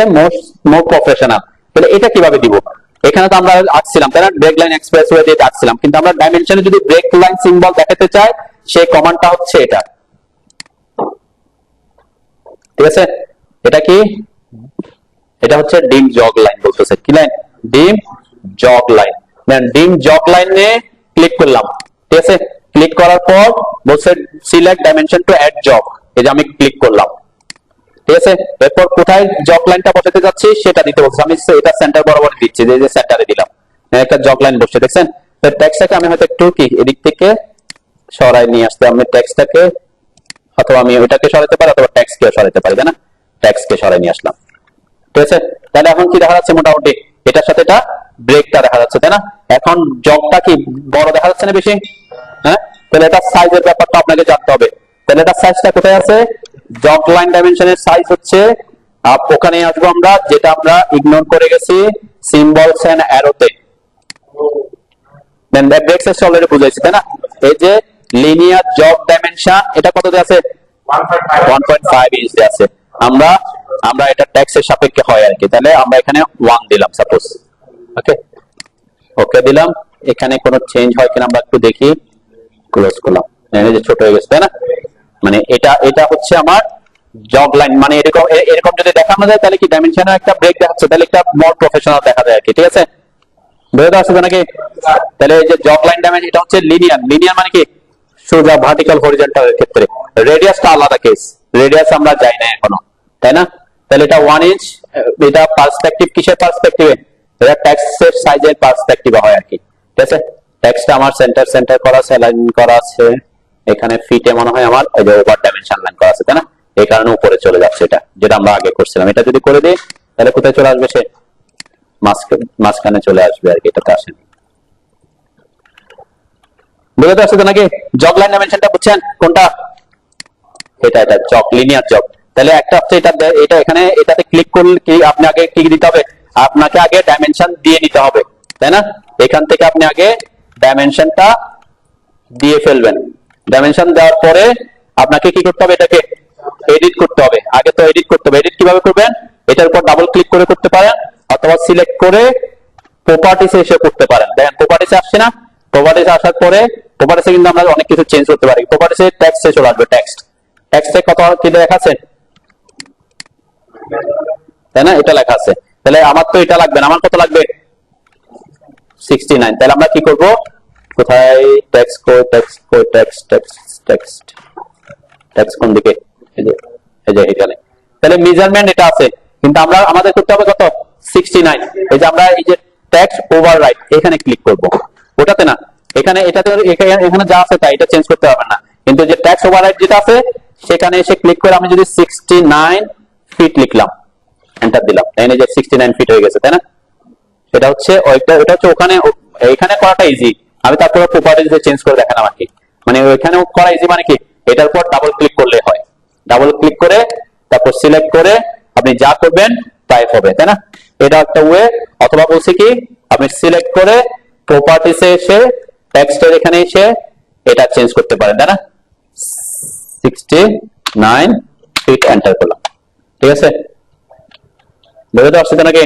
মোর প্রফেশনাল। তাহলে এটা কিভাবে দিব? এখানে তো আমরা আঁকছিলাম, তাই না? ব্রেক লাইন এক্সপ্রেসওয়ে দিয়ে আঁকছিলাম, কিন্তু আমরা ডাইমেনশনে যদি ব্রেক লাইন সিম্বল দেখাতে চাই, সেই কমান্ডটা হচ্ছে এটা, ঠিক আছে? এটা কি? এটা হচ্ছে ডিম জগ লাইন বলতেছে। কি line? Dim jog line. Dim jog লাইনে ক্লিক করলাম, ঠিক আছে? ক্লিক করার পর বলছে select dimension to add jog, এই যে আমি ক্লিক করলাম, ঠিক আছে? এরপর কোথায় জগ লাইনটা বসাতে যাচ্ছি সেটা দিতে বলছে, আমি এটা সেন্টার বরাবর দিচ্ছি, যে সেন্টারে দিলাম, একটা জগ লাইন বসছে, দেখছেন? তো টেক্সটটাকে আমি হয়তো একটু কি এদিক থেকে সরাই নিয়ে আসতে, আমি টেক্সটটাকে, অথবা আমি ওইটাকে সরাতে পারি, অথবা টেক্সটকে সরাতে পারি, তাই না? টেক্সটকে সরাই নিয়ে আসলাম, ঠিক আছে? তাহলে এখন কি দেখা যাচ্ছে? মোটামুটি এটার সাথে এটা ব্রেকটা দেখা যাচ্ছে, তাই না? এখন জগটা কি বড় দেখা যাচ্ছে না বেশি? হ্যাঁ, তাহলে এটা সাইজের ব্যাপারটা আপনাকে জানতে হবে। তাহলে এটা সাইজটা কোথায় আছে? জগ লাইন ডাইমেনশনের সাইজ হচ্ছে, ওখানে আসবো আমরা, যেটা আমরা ইগনোর করে গেছি, সিম্বলস এন্ড অ্যারোতে। দেন ব্রেক সাইজটা অলরেডি বুঝাইছি, তাই না? এই যে লিনিয়ার জগ ডাইমেনশন, এটা কত দিয়ে আছে? 1.5 ইঞ্চ দিয়ে আছে। আমরা এটা ট্যাক্সের সাপেক্ষে হয় আর কি। তাহলে আমরা এখানে 1 দিলাম সাপোজ, ওকে দিলাম। এখানে কোনো চেঞ্জ হয় কিনা আমরা একটু দেখি, ক্লোজ করলাম, যে ছোট হয়ে গেছে, তাই না? মানে এটা হচ্ছে আমার জগ লাইন। মানে এরকম যদি দেখানো যায় তাহলে কি ডাইমেনশনের একটা ব্রেক দেখাচ্ছে, তাহলে একটা মোর প্রফেশনাল দেখা যায় আর কি, ঠিক আছে? বুঝতে পারছো নাকি? তাহলে এই যে জগ লাইন ডাইমেনশন এটা হচ্ছে লিনিয়ার। লিনিয়ার মানে কি সোজা ভার্টিক্যাল হরিজন্টাল এর ক্ষেত্রে। রেডিয়াসটা আলাদা কেস, রেডিয়াস আমরা যাই না এখনো, তাই না? তাহলে এটা 1 ইঞ্চ, এটা পার্সপেক্টিভ কিসের পার্সপেক্টিভে? এটা টেক্সটের সাইজের পার্সপেক্টিভে হয় আর কি, ঠিক আছে? টেক্সটটা আমার সেন্টার করা আছে, লাইন করা আছে, এখানে ফিটে মনে হয় আমার এই যে ওভার ডাইমেনশন লাইন করা আছে, তাই না? এই কারণে উপরে চলে যাচ্ছে এটা, যেটা আমরা আগে করছিলাম। এটা যদি করে দিই তাহলে কোথায় চলে আসবে? সে মাঝখানে চলে আসবে আর কি, এটাতে আসেনি। বুঝতে পারছো তো নাকি? জগ লাইন ডাইমেনশনটা বুঝছেন কোনটা? এটা জগ, লিনিয়ার জগ। তাহলে একটা হচ্ছে এটা এখানে এটাতে ক্লিক করলে কি আপনি আগে কি দিতে হবে? আপনাকে আগে ডাইমেনশন দিয়ে নিতে হবে, তাই না? এখান থেকে আপনি আগে ডাইমেনশনটা দিয়ে ফেলবেন। ডাইমেনশন দেওয়ার পরে আপনাকে কি করতে হবে? এটাকে এডিট করতে হবে। আগে তো এডিট করতে হবে। এডিট কিভাবে করবেন? এটার উপর ডাবল ক্লিক করে করতে পারেন, অথবা সিলেক্ট করে প্রপার্টিসে এসে করতে পারেন। দেখেন প্রপার্টিসে আসছে না? প্রপার্টিসে আসার পরে প্রপার্টিসে কিন্তু আমরা অনেক কিছু চেঞ্জ করতে পারি। প্রপার্টিসে টেক্সটে চলে আসবে। টেক্সটে কত কি লেখা আছে, তাই না? এটা লেখা আছে। তাহলে আমার তো এটা লাগবে না, আমার কত লাগবে? 69। তাহলে আমরা কি করব? কোথায় টেক্সট টেক্সট কোন দিকে? এই যে এখানে। তাহলে মেজারমেন্ট এটা আছে, কিন্তু আমরা আমাদের করতে হবে কত? 69। এই যে আমরা এই যে টেক্সট ওভাররাইট এখানে ক্লিক করব, ওটাতে না, এখানে এটাতে এখানে যা আছে তাই, এটা চেঞ্জ করতে হবে না। কিন্তু যে টেক্সট ওভাররাইট যেটা আছে সেখানে এসে ক্লিক করে আমি যদি 69 ফিট লিখলাম, এন্টার দিলাম, এই যে 69 ফিট হয়ে গেছে, তাই না? এটা হচ্ছে এটা হচ্ছে ওখানে, এইখানে করাটা ইজি। আমি তারপরে প্রপার্টিজে চেঞ্জ করে দেখালাম আর কি। মানে ওইখানে করা ইজি মানে কি, এটার উপর ডাবল ক্লিক করলে হয়। ডাবল ক্লিক করে তারপর সিলেক্ট করে আপনি যা করবেন তাই হবে, তাই না? এটা একটা ওয়ে। অথবা বলছি কি, আপনি সিলেক্ট করে প্রপার্টিসে এসে টেক্সটের এখানে এসে এটা চেঞ্জ করতে পারেন, তাই না? 69 ফিট এন্টার করলাম, ঠিক আছে? বুঝতে পারছেন নাকি?